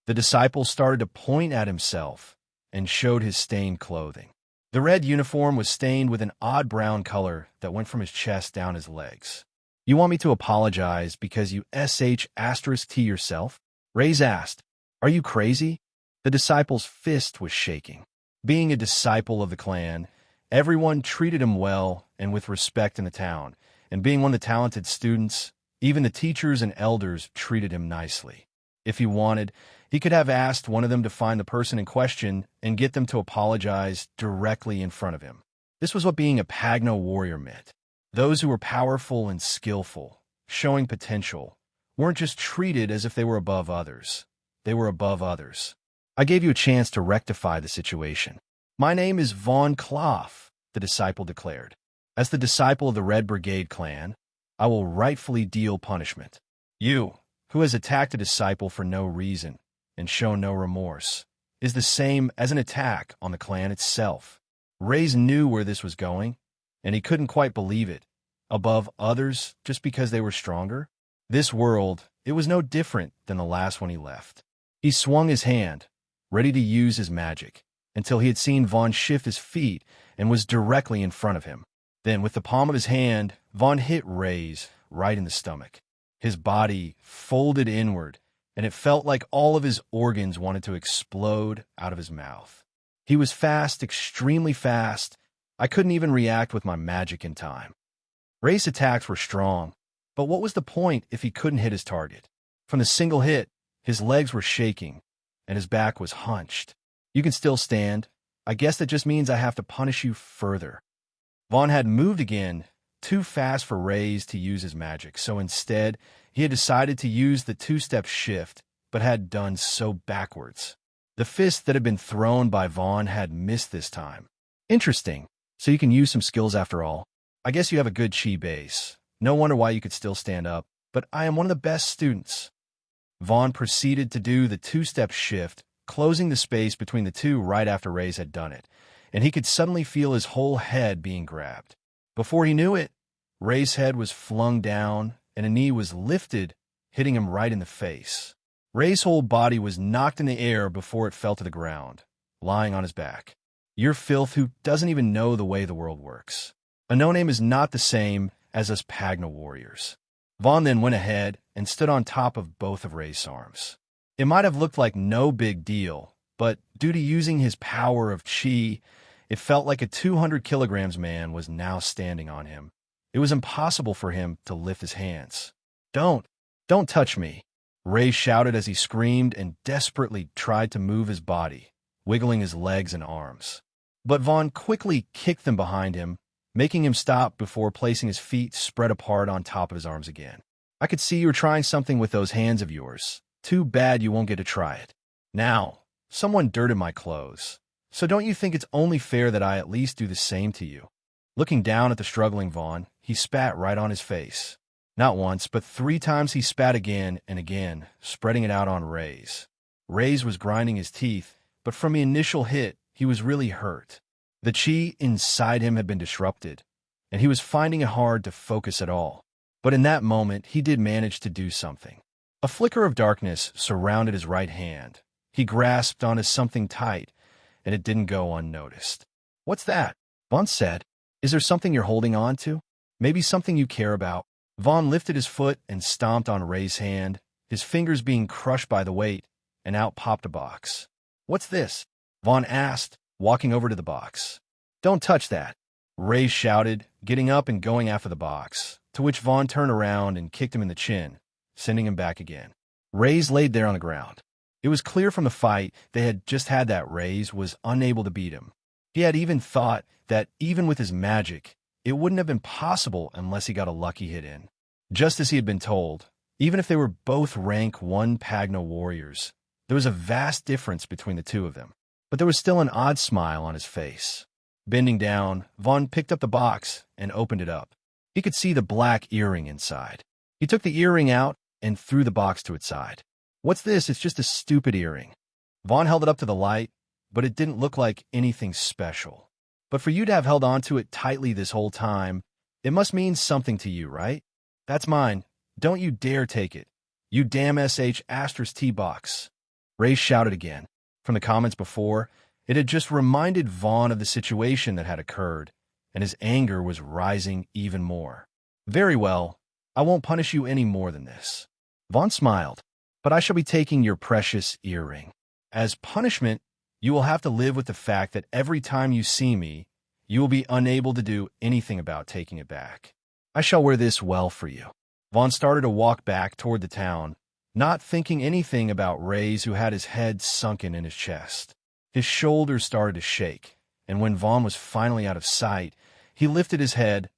The disciple started to point at himself and showed his stained clothing. The red uniform was stained with an odd brown color that went from his chest down his legs. "You want me to apologize because you sh*t yourself?" Raze asked. "Are you crazy?" The disciple's fist was shaking. Being a disciple of the clan, everyone treated him well and with respect in the town, and being one of the talented students, even the teachers and elders treated him nicely. If he wanted, he could have asked one of them to find the person in question and get them to apologize directly in front of him. This was what being a Pagno warrior meant. Those who were powerful and skillful, showing potential, weren't just treated as if they were above others. They were above others. "I gave you a chance to rectify the situation." "My name is Von Clough," the disciple declared. "As the disciple of the Red Brigade clan, I will rightfully deal punishment. You, who has attacked a disciple for no reason and shown no remorse, is the same as an attack on the clan itself." Raze knew where this was going, and he couldn't quite believe it. Above others just because they were stronger? This world, it was no different than the last one he left. He swung his hand, ready to use his magic, until he had seen Vaughn shift his feet and was directly in front of him. Then, with the palm of his hand, Vaughn hit Raze right in the stomach. His body folded inward, and it felt like all of his organs wanted to explode out of his mouth. He was fast, extremely fast. I couldn't even react with my magic in time. Raze's attacks were strong, but what was the point if he couldn't hit his target? From the single hit, his legs were shaking, and his back was hunched. "You can still stand. I guess that just means I have to punish you further." Vaughn had moved again, too fast for Raze to use his magic, so instead, he had decided to use the two-step shift, but had done so backwards. The fist that had been thrown by Vaughn had missed this time. "Interesting. So you can use some skills after all. I guess you have a good chi base. No wonder why you could still stand up, but I am one of the best students." Vaughn proceeded to do the two-step shift, closing the space between the two right after Raze had done it, and he could suddenly feel his whole head being grabbed. Before he knew it, Raze's head was flung down, and a knee was lifted, hitting him right in the face. Raze's whole body was knocked in the air before it fell to the ground, lying on his back. "You're filth who doesn't even know the way the world works. A no-name is not the same as us Pagna warriors." Vaughn then went ahead and stood on top of both of Raze's arms. It might have looked like no big deal, but due to using his power of chi, it felt like a 200 kilograms man was now standing on him. It was impossible for him to lift his hands. Don't touch me," Raze shouted as he screamed and desperately tried to move his body, wiggling his legs and arms. But Vaughn quickly kicked them behind him, making him stop before placing his feet spread apart on top of his arms again. "I could see you were trying something with those hands of yours. Too bad you won't get to try it. Now, someone dirted my clothes, so don't you think it's only fair that I at least do the same to you?" Looking down at the struggling Vaughn, he spat right on his face. Not once, but 3 times he spat again and again, spreading it out on Raze. Raze was grinding his teeth, but from the initial hit, he was really hurt. The chi inside him had been disrupted, and he was finding it hard to focus at all. But in that moment, he did manage to do something. A flicker of darkness surrounded his right hand. He grasped onto something tight, and it didn't go unnoticed. "What's that?" Vaughn said. "Is there something you're holding on to? Maybe something you care about?" Vaughn lifted his foot and stomped on Raze's hand, his fingers being crushed by the weight, and out popped a box. "What's this?" Vaughn asked, walking over to the box. "Don't touch that," Raze shouted, getting up and going after the box, to which Vaughn turned around and kicked him in the chin, sending him back again. Raze laid there on the ground. It was clear from the fight they had just had that Raze was unable to beat him. He had even thought that even with his magic, it wouldn't have been possible unless he got a lucky hit in. Just as he had been told, even if they were both rank 1 Pagna warriors, there was a vast difference between the two of them. But there was still an odd smile on his face. Bending down, Vaughn picked up the box and opened it up. He could see the black earring inside. He took the earring out and threw the box to its side. "What's this? It's just a stupid earring." Vaughn held it up to the light, but it didn't look like anything special. "But for you to have held onto it tightly this whole time, it must mean something to you, right? That's mine. Don't you dare take it. You damn sh*t box." Raze shouted again. From the comments before, it had just reminded Vaughn of the situation that had occurred, and his anger was rising even more. Very well, I won't punish you any more than this. Vaughn smiled, but I shall be taking your precious earring. As punishment, you will have to live with the fact that every time you see me, you will be unable to do anything about taking it back. I shall wear this well for you. Vaughn started to walk back toward the town, not thinking anything about Raze, who had his head sunken in his chest. His shoulders started to shake, and when Vaughn was finally out of sight, he lifted his head,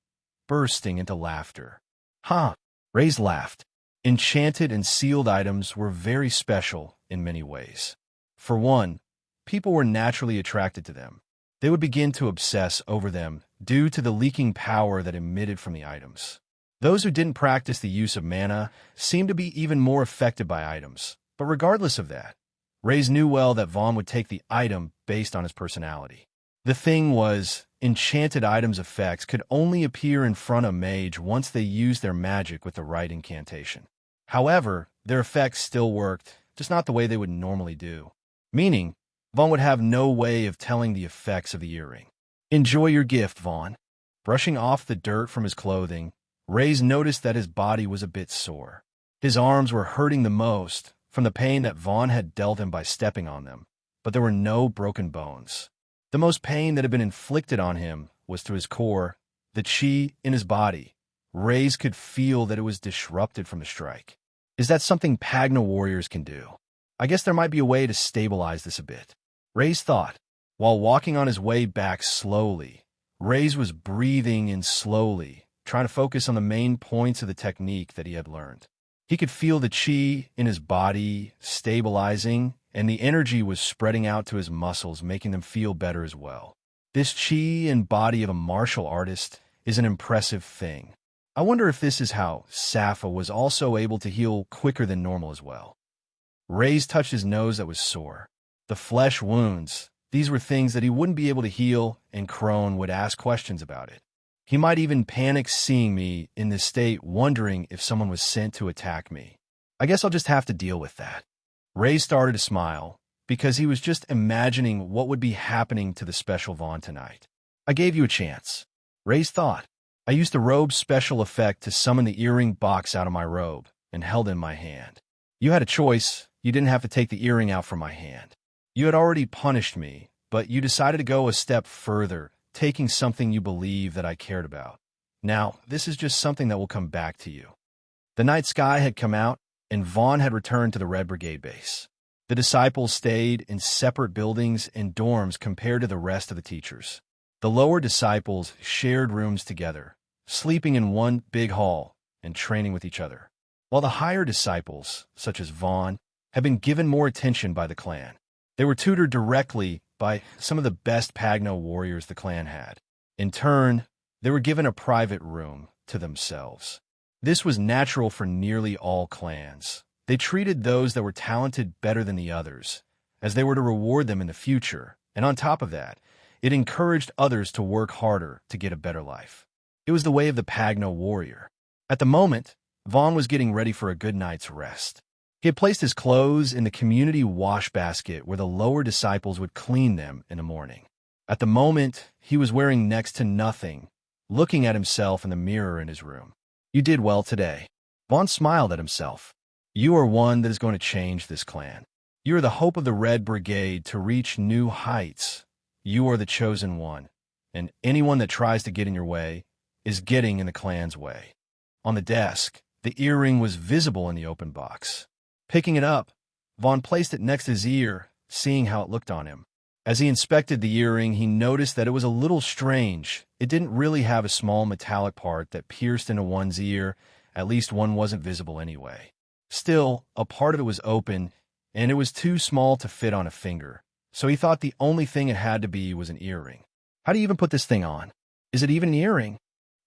bursting into laughter. Ha! Raze laughed. Enchanted and sealed items were very special in many ways. For one, people were naturally attracted to them. They would begin to obsess over them due to the leaking power that emitted from the items. Those who didn't practice the use of mana seemed to be even more affected by items, but regardless of that, Raze knew well that Vaughn would take the item based on his personality. The thing was, enchanted items' effects could only appear in front of mage once they used their magic with the right incantation. However, their effects still worked, just not the way they would normally do. Meaning, Vaughn would have no way of telling the effects of the earring. Enjoy your gift, Vaughn. Brushing off the dirt from his clothing, Raze noticed that his body was a bit sore. His arms were hurting the most from the pain that Vaughn had dealt him by stepping on them, but there were no broken bones. The most pain that had been inflicted on him was to his core, the chi in his body. Raze could feel that it was disrupted from the strike. Is that something Pagna warriors can do? I guess there might be a way to stabilize this a bit. Raze thought. While walking on his way back slowly, Raze was breathing in slowly, trying to focus on the main points of the technique that he had learned. He could feel the chi in his body stabilizing, and the energy was spreading out to his muscles, making them feel better as well. This chi and body of a martial artist is an impressive thing. I wonder if this is how Sappho was also able to heal quicker than normal as well. Raze touched his nose that was sore. The flesh wounds, these were things that he wouldn't be able to heal, and Crone would ask questions about it. He might even panic seeing me in this state, wondering if someone was sent to attack me. I guess I'll just have to deal with that. Raze started to smile, because he was just imagining what would be happening to the special Vaughn tonight. I gave you a chance. Raze thought. I used the robe's special effect to summon the earring box out of my robe, and held it in my hand. You had a choice. You didn't have to take the earring out from my hand. You had already punished me, but you decided to go a step further, taking something you believe that I cared about. Now, this is just something that will come back to you. The night sky had come out, and Vaughn had returned to the Red Brigade base. The disciples stayed in separate buildings and dorms compared to the rest of the teachers. The lower disciples shared rooms together, sleeping in one big hall and training with each other, while the higher disciples, such as Vaughn, had been given more attention by the clan. They were tutored directly by some of the best Pagna warriors the clan had. In turn, they were given a private room to themselves. This was natural for nearly all clans. They treated those that were talented better than the others, as they were to reward them in the future, and on top of that, it encouraged others to work harder to get a better life. It was the way of the Pagna warrior. At the moment, Vaughn was getting ready for a good night's rest. He had placed his clothes in the community wash basket where the lower disciples would clean them in the morning. At the moment, he was wearing next to nothing, looking at himself in the mirror in his room. You did well today. Vaughn smiled at himself. You are one that is going to change this clan. You are the hope of the Red Brigade to reach new heights. You are the chosen one, and anyone that tries to get in your way is getting in the clan's way. On the desk, the earring was visible in the open box. Picking it up, Vaughn placed it next to his ear, seeing how it looked on him. As he inspected the earring, he noticed that it was a little strange. It didn't really have a small metallic part that pierced into one's ear. At least one wasn't visible anyway. Still, a part of it was open, and it was too small to fit on a finger, so he thought the only thing it had to be was an earring. How do you even put this thing on? Is it even an earring?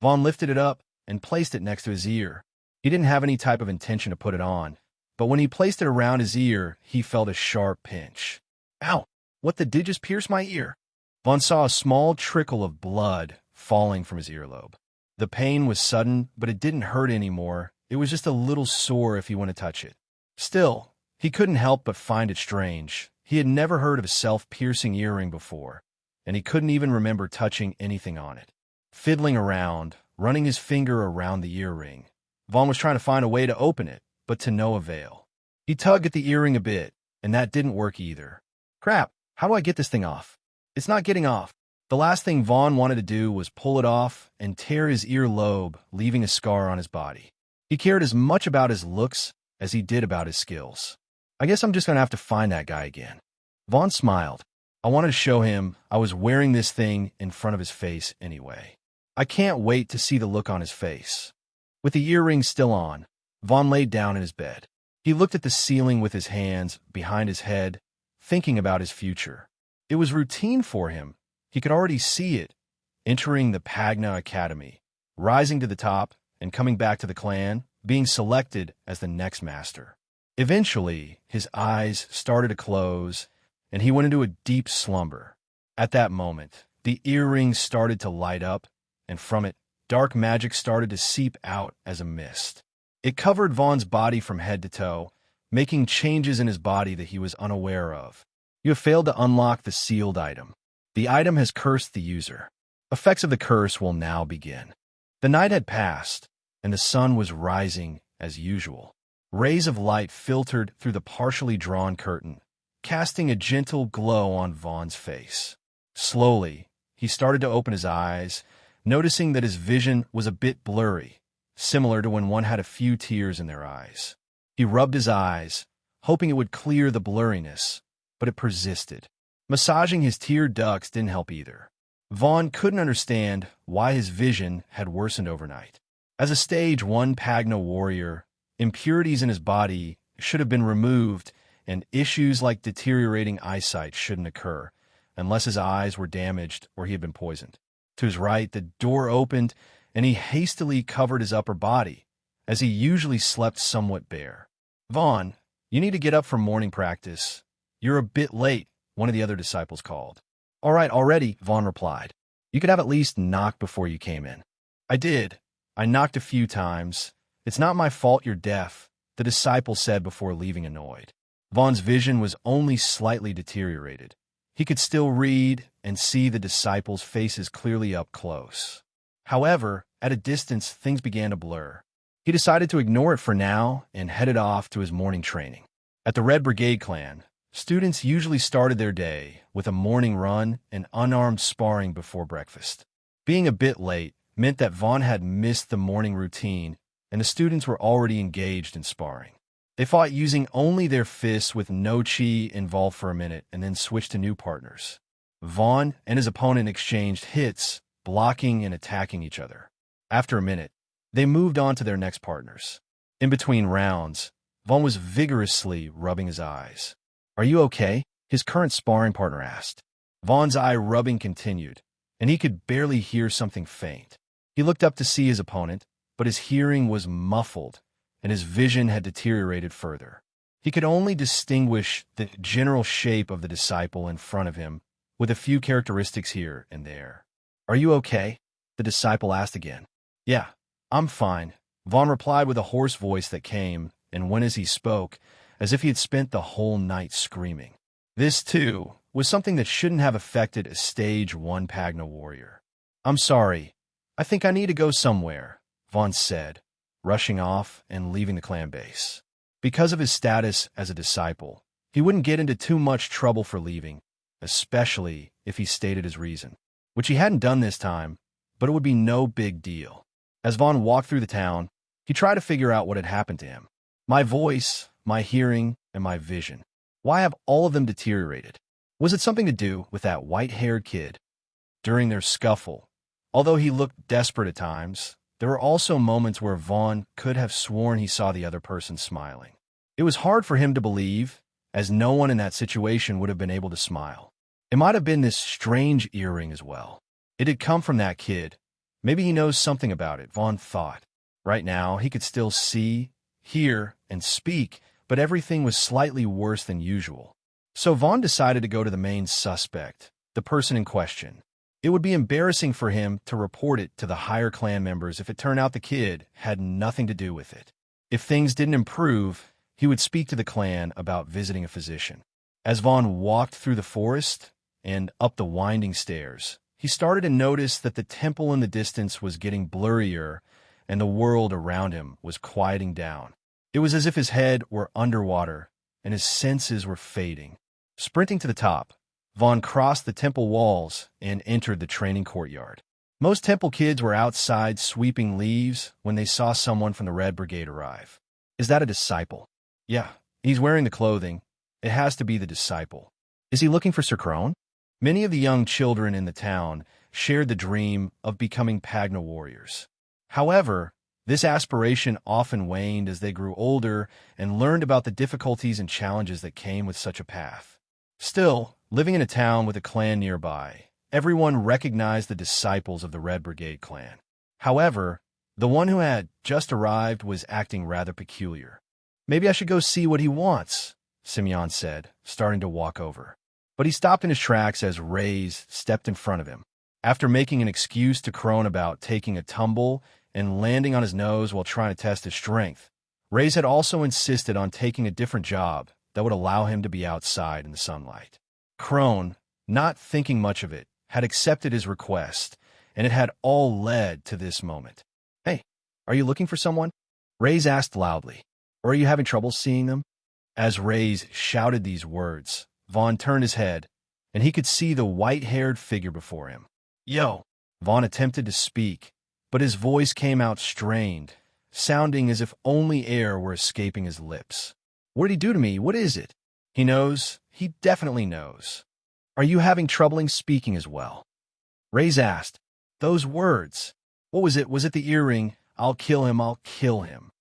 Vaughn lifted it up and placed it next to his ear. He didn't have any type of intention to put it on, but when he placed it around his ear, he felt a sharp pinch. Ow! What did just pierce my ear? Vaughn saw a small trickle of blood falling from his earlobe. The pain was sudden, but it didn't hurt anymore. It was just a little sore if he went to touch it. Still, He couldn't help but find it strange. He had never heard of a self-piercing earring before, and he couldn't even remember touching anything on it. Fiddling around, running his finger around the earring, Vaughn was trying to find a way to open it, but to no avail. He tugged at the earring a bit, and that didn't work either. Crap, how do I get this thing off? It's not getting off. The last thing Vaughn wanted to do was pull it off and tear his earlobe, leaving a scar on his body. He cared as much about his looks as he did about his skills. I guess I'm just going to have to find that guy again. Vaughn smiled. I wanted to show him I was wearing this thing in front of his face anyway. I can't wait to see the look on his face. With the earrings still on, Vaughn laid down in his bed. He looked at the ceiling with his hands behind his head, thinking about his future. It was routine for him. He could already see it, entering the Pagna Academy, rising to the top, and coming back to the clan, being selected as the next master. Eventually, his eyes started to close, and he went into a deep slumber. At that moment, the earrings started to light up, and from it, dark magic started to seep out as a mist. It covered Vaughn's body from head to toe, making changes in his body that he was unaware of. You have failed to unlock the sealed item. The item has cursed the user. Effects of the curse will now begin. The night had passed, and the sun was rising as usual. Rays of light filtered through the partially drawn curtain, casting a gentle glow on Vaughn's face. Slowly, he started to open his eyes, noticing that his vision was a bit blurry, similar to when one had a few tears in their eyes. He rubbed his eyes, hoping it would clear the blurriness, but it persisted. Massaging his tear ducts didn't help either. Vaughn couldn't understand why his vision had worsened overnight. As a Stage 1 Pagna warrior, impurities in his body should have been removed, and issues like deteriorating eyesight shouldn't occur, unless his eyes were damaged or he had been poisoned. To his right, the door opened, and he hastily covered his upper body, as he usually slept somewhat bare. Vaughn, you need to get up for morning practice. You're a bit late, one of the other disciples called. All right, already, Vaughn replied. You could have at least knocked before you came in. I did. I knocked a few times. It's not my fault you're deaf, the disciple said before leaving annoyed. Vaughn's vision was only slightly deteriorated. He could still read and see the disciples' faces clearly up close. However, at a distance, things began to blur. He decided to ignore it for now and headed off to his morning training. At the Red Brigade clan, students usually started their day with a morning run and unarmed sparring before breakfast. Being a bit late meant that Vaughn had missed the morning routine, and the students were already engaged in sparring. They fought using only their fists with no chi involved for a minute and then switched to new partners. Vaughn and his opponent exchanged hits, blocking and attacking each other. After a minute, they moved on to their next partners. In between rounds, Vaughn was vigorously rubbing his eyes. Are you okay? His current sparring partner asked. Vaughn's eye rubbing continued, and he could barely hear something faint. He looked up to see his opponent, but his hearing was muffled, and his vision had deteriorated further. He could only distinguish the general shape of the disciple in front of him, with a few characteristics here and there. Are you okay? The disciple asked again. Yeah, I'm fine, Vaughn replied with a hoarse voice that came and went as he spoke, as if he had spent the whole night screaming. This, too, was something that shouldn't have affected a Stage 1 Pagna warrior. I'm sorry. I think I need to go somewhere, Vaughn said, rushing off and leaving the clan base. Because of his status as a disciple, he wouldn't get into too much trouble for leaving, especially if he stated his reason, which he hadn't done this time, but it would be no big deal. As Vaughn walked through the town, he tried to figure out what had happened to him. My voice, my hearing, and my vision. Why have all of them deteriorated? Was it something to do with that white-haired kid? During their scuffle, although he looked desperate at times, there were also moments where Vaughn could have sworn he saw the other person smiling. It was hard for him to believe, as no one in that situation would have been able to smile. It might have been this strange earring as well. It had come from that kid. Maybe he knows something about it, Vaughn thought. Right now, he could still see, hear, and speak, but everything was slightly worse than usual. So Vaughn decided to go to the main suspect, the person in question. It would be embarrassing for him to report it to the higher clan members if it turned out the kid had nothing to do with it. If things didn't improve, he would speak to the clan about visiting a physician. As Vaughn walked through the forest and up the winding stairs, he started to notice that the temple in the distance was getting blurrier and the world around him was quieting down. It was as if his head were underwater and his senses were fading. Sprinting to the top, Vaughn crossed the temple walls and entered the training courtyard. Most temple kids were outside sweeping leaves when they saw someone from the Red Brigade arrive. Is that a disciple? Yeah, he's wearing the clothing. It has to be the disciple. Is he looking for Sir Crone? Many of the young children in the town shared the dream of becoming Pagna warriors. However, this aspiration often waned as they grew older and learned about the difficulties and challenges that came with such a path. Still, living in a town with a clan nearby, everyone recognized the disciples of the Red Brigade clan. However, the one who had just arrived was acting rather peculiar. Maybe I should go see what he wants, Simeon said, starting to walk over. But he stopped in his tracks as Raze stepped in front of him. After making an excuse to Crone about taking a tumble and landing on his nose while trying to test his strength, Raze had also insisted on taking a different job that would allow him to be outside in the sunlight. Crone, not thinking much of it, had accepted his request, and it had all led to this moment. Hey, are you looking for someone? Raze asked loudly. Or are you having trouble seeing them? As Raze shouted these words, Vaughn turned his head, and he could see the white-haired figure before him. Yo! Vaughn attempted to speak, but his voice came out strained, sounding as if only air were escaping his lips. What did he do to me? What is it? He knows. He definitely knows. Are you having trouble speaking as well? Raze asked. Those words. What was it? Was it the earring? I'll kill him. I'll kill him.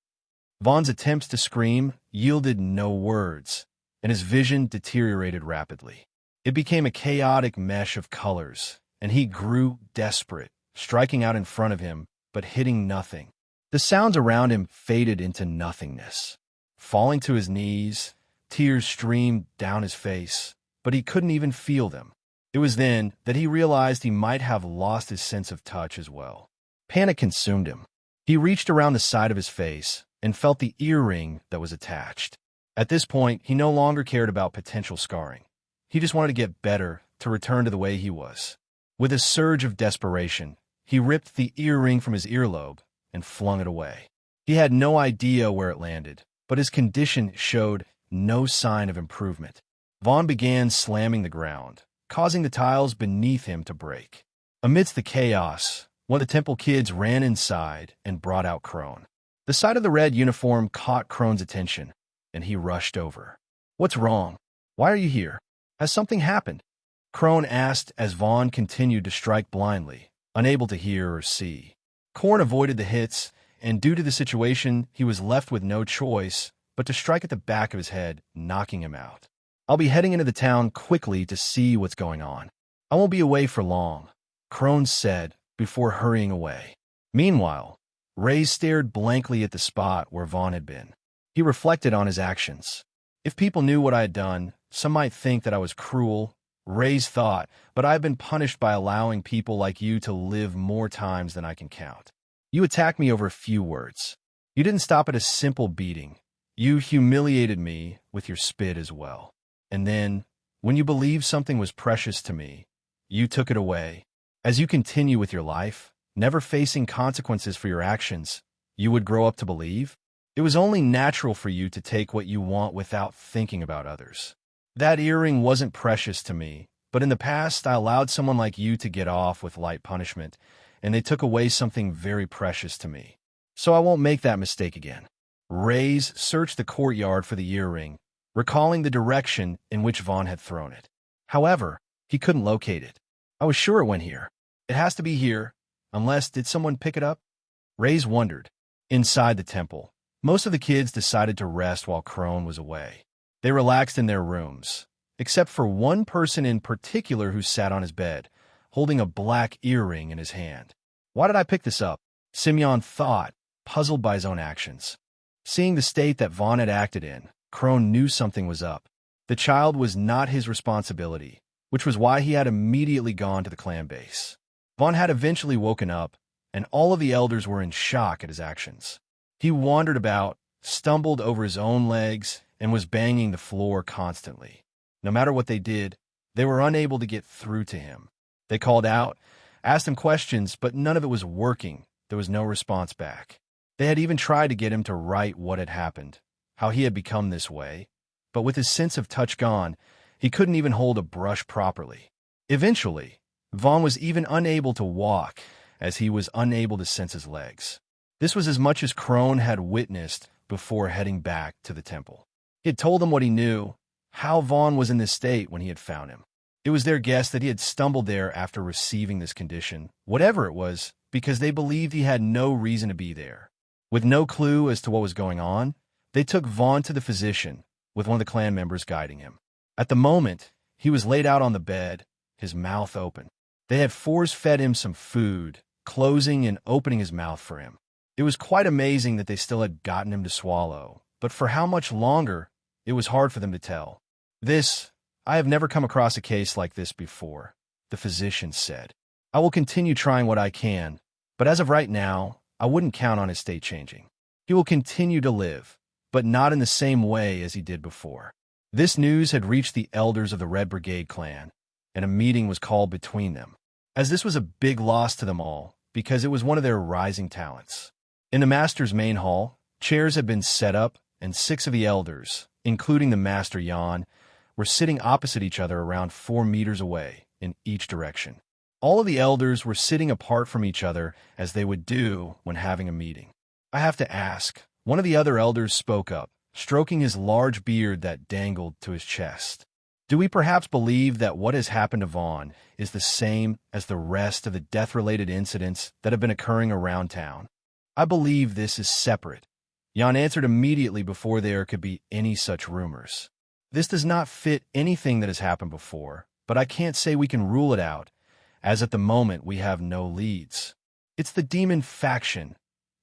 Vaughn's attempts to scream yielded no words, and his vision deteriorated rapidly. It became a chaotic mesh of colors, and he grew desperate, striking out in front of him, but hitting nothing. The sounds around him faded into nothingness. Falling to his knees, tears streamed down his face, but he couldn't even feel them. It was then that he realized he might have lost his sense of touch as well. Panic consumed him. He reached around the side of his face and felt the earring that was attached. At this point, he no longer cared about potential scarring. He just wanted to get better, to return to the way he was. With a surge of desperation, he ripped the earring from his earlobe and flung it away. He had no idea where it landed, but his condition showed no sign of improvement. Vaughn began slamming the ground, causing the tiles beneath him to break. Amidst the chaos, one of the temple kids ran inside and brought out Crone. The sight of the red uniform caught Crone's attention, and he rushed over. What's wrong? Why are you here? Has something happened? Crone asked as Vaughn continued to strike blindly, unable to hear or see. Corn avoided the hits, and due to the situation, he was left with no choice but to strike at the back of his head, knocking him out. I'll be heading into the town quickly to see what's going on. I won't be away for long, Crone said before hurrying away. Meanwhile, Raze stared blankly at the spot where Vaughn had been. He reflected on his actions. If people knew what I had done, some might think that I was cruel, Raze thought, but I have been punished by allowing people like you to live more times than I can count. You attacked me over a few words. You didn't stop at a simple beating. You humiliated me with your spit as well. And then, when you believed something was precious to me, you took it away. As you continue with your life, never facing consequences for your actions, you would grow up to believe it was only natural for you to take what you want without thinking about others. That earring wasn't precious to me, but in the past I allowed someone like you to get off with light punishment, and they took away something very precious to me. So I won't make that mistake again. Raze searched the courtyard for the earring, recalling the direction in which Vaughn had thrown it. However, he couldn't locate it. I was sure it went here. It has to be here. Unless, did someone pick it up? Raze wondered. Inside the temple, most of the kids decided to rest while Crone was away. They relaxed in their rooms, except for one person in particular who sat on his bed, holding a black earring in his hand. Why did I pick this up? Simeon thought, puzzled by his own actions. Seeing the state that Vaughn had acted in, Crone knew something was up. The child was not his responsibility, which was why he had immediately gone to the clan base. Vaughn had eventually woken up, and all of the elders were in shock at his actions. He wandered about, stumbled over his own legs, and was banging the floor constantly. No matter what they did, they were unable to get through to him. They called out, asked him questions, but none of it was working. There was no response back. They had even tried to get him to write what had happened, how he had become this way, but with his sense of touch gone, he couldn't even hold a brush properly. Eventually, Vaughn was even unable to walk, as he was unable to sense his legs. This was as much as Crone had witnessed before heading back to the temple. He had told them what he knew, how Vaughn was in this state when he had found him. It was their guess that he had stumbled there after receiving this condition, whatever it was, because they believed he had no reason to be there. With no clue as to what was going on, they took Vaughn to the physician, with one of the clan members guiding him. At the moment, he was laid out on the bed, his mouth open. They had force-fed him some food, closing and opening his mouth for him. It was quite amazing that they still had gotten him to swallow, but for how much longer, it was hard for them to tell. I have never come across a case like this before, the physician said. I will continue trying what I can, but as of right now, I wouldn't count on his state changing. He will continue to live, but not in the same way as he did before. This news had reached the elders of the Red Brigade clan, and a meeting was called between them, as this was a big loss to them all, because it was one of their rising talents. In the master's main hall, chairs had been set up, and 6 of the elders, including the master Jan, were sitting opposite each other around 4 meters away in each direction. All of the elders were sitting apart from each other as they would do when having a meeting. I have to ask, one of the other elders spoke up, stroking his large beard that dangled to his chest. Do we perhaps believe that what has happened to Vaughn is the same as the rest of the death-related incidents that have been occurring around town? I believe this is separate. Jan answered immediately before there could be any such rumors. This does not fit anything that has happened before, but I can't say we can rule it out, as at the moment we have no leads. It's the demon faction,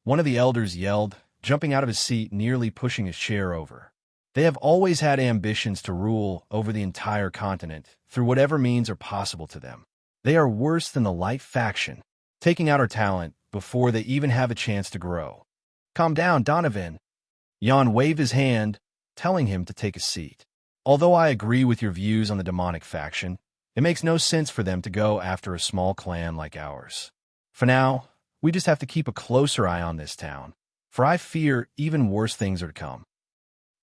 one of the elders yelled, jumping out of his seat, nearly pushing his chair over. They have always had ambitions to rule over the entire continent through whatever means are possible to them. They are worse than the light faction, taking out our talent before they even have a chance to grow. Calm down, Donovan. Jan waved his hand, telling him to take a seat. Although I agree with your views on the demonic faction, it makes no sense for them to go after a small clan like ours. For now, we just have to keep a closer eye on this town, for I fear even worse things are to come.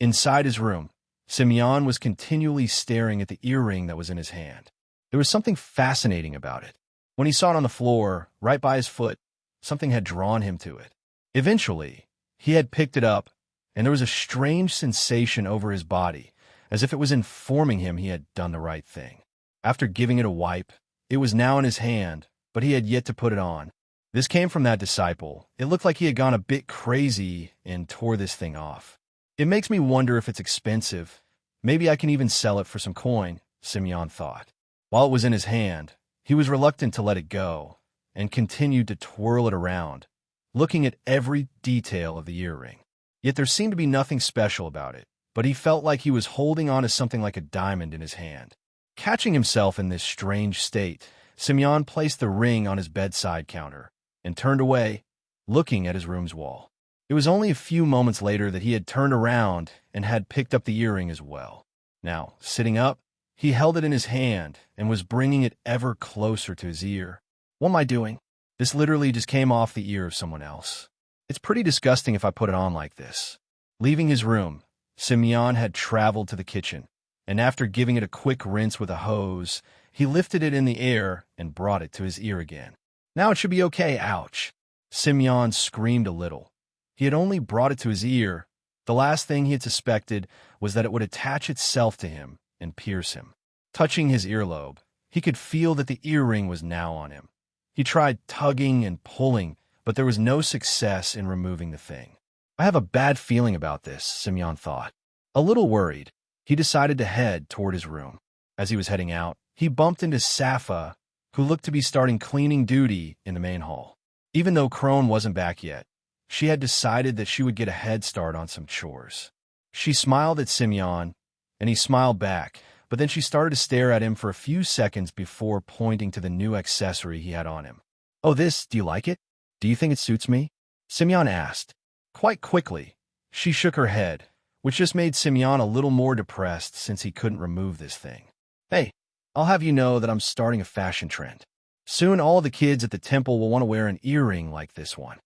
Inside his room, Simeon was continually staring at the earring that was in his hand. There was something fascinating about it. When he saw it on the floor, right by his foot, something had drawn him to it. Eventually, he had picked it up, and there was a strange sensation over his body, as if it was informing him he had done the right thing. After giving it a wipe, it was now in his hand, but he had yet to put it on. This came from that disciple. It looked like he had gone a bit crazy and tore this thing off. It makes me wonder if it's expensive. Maybe I can even sell it for some coin, Simeon thought. While it was in his hand, he was reluctant to let it go, and continued to twirl it around, looking at every detail of the earring. Yet there seemed to be nothing special about it, but he felt like he was holding on to something like a diamond in his hand. Catching himself in this strange state, Simeon placed the ring on his bedside counter and turned away, looking at his room's wall. It was only a few moments later that he had turned around and had picked up the earring as well. Now, sitting up, he held it in his hand and was bringing it ever closer to his ear. What am I doing? This literally just came off the ear of someone else. It's pretty disgusting if I put it on like this. Leaving his room, Simeon had traveled to the kitchen, and after giving it a quick rinse with a hose, he lifted it in the air and brought it to his ear again. Now it should be okay, ouch. Simeon screamed a little. He had only brought it to his ear. The last thing he had suspected was that it would attach itself to him and pierce him. Touching his earlobe, he could feel that the earring was now on him. He tried tugging and pulling, but there was no success in removing the thing. I have a bad feeling about this, Simeon thought. A little worried, he decided to head toward his room. As he was heading out, he bumped into Safa, who looked to be starting cleaning duty in the main hall. Even though Crone wasn't back yet, she had decided that she would get a head start on some chores. She smiled at Simeon, and he smiled back, but then she started to stare at him for a few seconds before pointing to the new accessory he had on him. "Oh, do you like it? Do you think it suits me?" Simeon asked. Quite quickly, She shook her head, which just made Simeon a little more depressed since he couldn't remove this thing. Hey, I'll have you know that I'm starting a fashion trend. Soon all the kids at the temple will want to wear an earring like this one.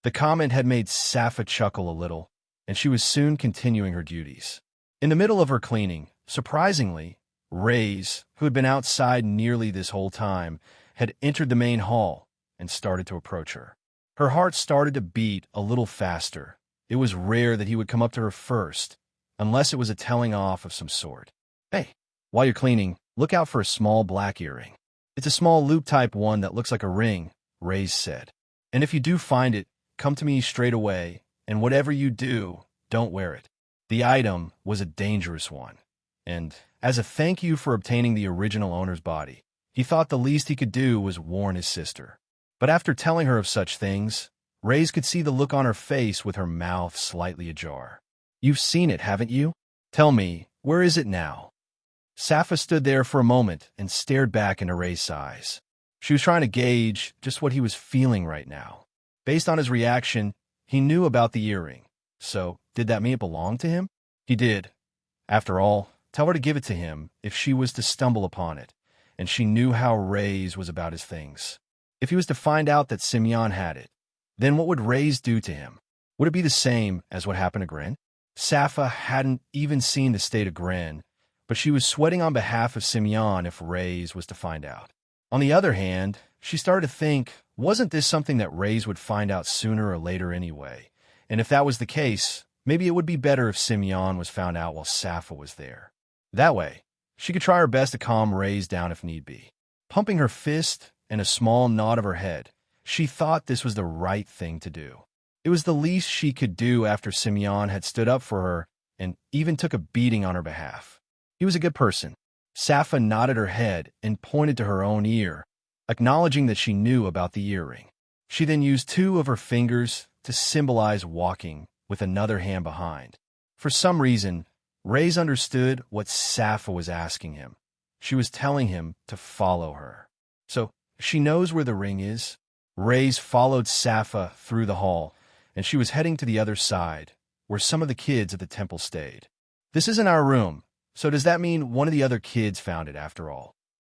The comment had made Sappha chuckle a little, and she was soon continuing her duties. In the middle of her cleaning, surprisingly, Raze, who had been outside nearly this whole time, had entered the main hall and started to approach her. Her heart started to beat a little faster. It was rare that he would come up to her first, unless it was a telling off of some sort. Hey, while you're cleaning, look out for a small black earring. It's a small loop-type one that looks like a ring, Raze said. And if you do find it, come to me straight away, and whatever you do, don't wear it. The item was a dangerous one, and as a thank you for obtaining the original owner's body, he thought the least he could do was warn his sister. But after telling her of such things, Raze could see the look on her face with her mouth slightly ajar. You've seen it, haven't you? Tell me, where is it now? Sappha stood there for a moment and stared back into Raze's eyes. She was trying to gauge just what he was feeling right now. Based on his reaction, he knew about the earring. So, did that mean it belonged to him? He did. After all, tell her to give it to him if she was to stumble upon it, and she knew how Raze was about his things. If he was to find out that Simeon had it, then what would Raze do to him? Would it be the same as what happened to Gren? Sappha hadn't even seen the state of Gren, but she was sweating on behalf of Simeon if Raze was to find out. On the other hand, she started to think, wasn't this something that Raze would find out sooner or later anyway? And if that was the case, maybe it would be better if Simeon was found out while Sappha was there. That way, she could try her best to calm Raze down if need be. Pumping her fist and a small nod of her head, she thought this was the right thing to do. It was the least she could do after Simeon had stood up for her and even took a beating on her behalf. He was a good person. Sappha nodded her head and pointed to her own ear, acknowledging that she knew about the earring. She then used two of her fingers to symbolize walking, with another hand behind. For some reason, Raze understood what Sappha was asking him. She was telling him to follow her. So, she knows where the ring is. Raze followed Sappha through the hall, and she was heading to the other side, where some of the kids at the temple stayed. This isn't our room, so does that mean one of the other kids found it after all?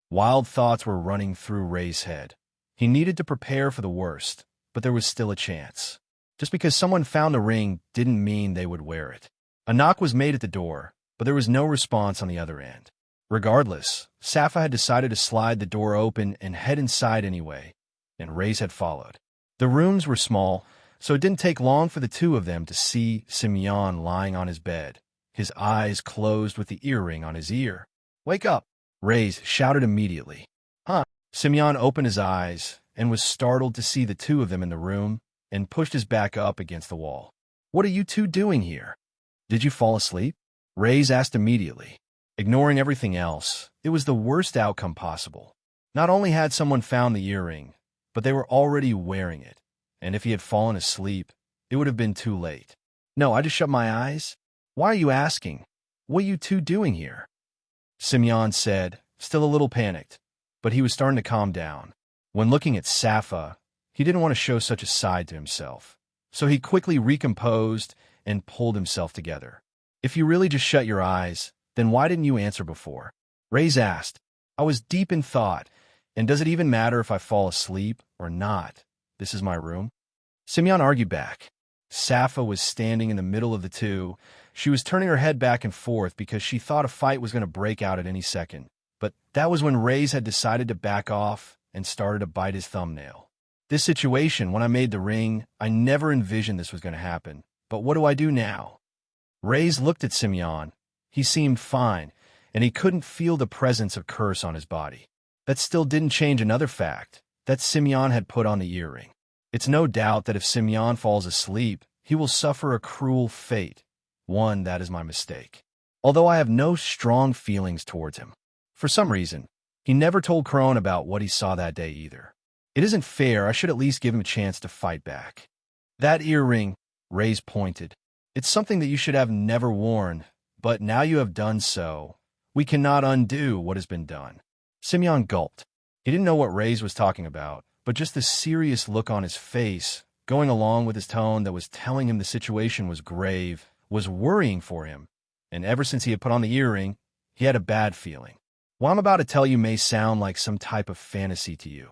Wild thoughts were running through Ray's head. He needed to prepare for the worst, but there was still a chance. Just because someone found the ring didn't mean they would wear it. A knock was made at the door, but there was no response on the other end. Regardless, Sappha had decided to slide the door open and head inside anyway, and Raze had followed. The rooms were small, so it didn't take long for the two of them to see Simeon lying on his bed, his eyes closed with the earring on his ear. "Wake up!" Raze shouted immediately. "Huh?" Simeon opened his eyes and was startled to see the two of them in the room and pushed his back up against the wall. "What are you two doing here? Did you fall asleep?" Raze asked immediately. Ignoring everything else, it was the worst outcome possible. Not only had someone found the earring, but they were already wearing it, and if he had fallen asleep, it would have been too late. "No, I just shut my eyes." "Why are you asking? What are you two doing here?" Simeon said, still a little panicked, but he was starting to calm down. When looking at Sappha, he didn't want to show such a side to himself, so he quickly recomposed and pulled himself together. "If you really just shut your eyes, then why didn't you answer before?" Raze asked. "I was deep in thought, and does it even matter if I fall asleep or not? This is my room." Simeon argued back. Sappha was standing in the middle of the two. She was turning her head back and forth because she thought a fight was going to break out at any second. But that was when Raze had decided to back off and started to bite his thumbnail. "This situation, when I made the ring, I never envisioned this was going to happen. But what do I do now?" Raze looked at Simeon. He seemed fine, and he couldn't feel the presence of curse on his body. That still didn't change another fact, that Simeon had put on the earring. It's no doubt that if Simeon falls asleep, he will suffer a cruel fate. One that is my mistake. Although I have no strong feelings towards him. For some reason, he never told Crone about what he saw that day either. It isn't fair. I should at least give him a chance to fight back. "That earring," Raze pointed. "It's something that you should have never worn, but now you have done so. We cannot undo what has been done." Simeon gulped. He didn't know what Raze was talking about, but just the serious look on his face going along with his tone that was telling him the situation was grave, was worrying for him, and ever since he had put on the earring, he had a bad feeling. What I'm about to tell you may sound like some type of fantasy to you,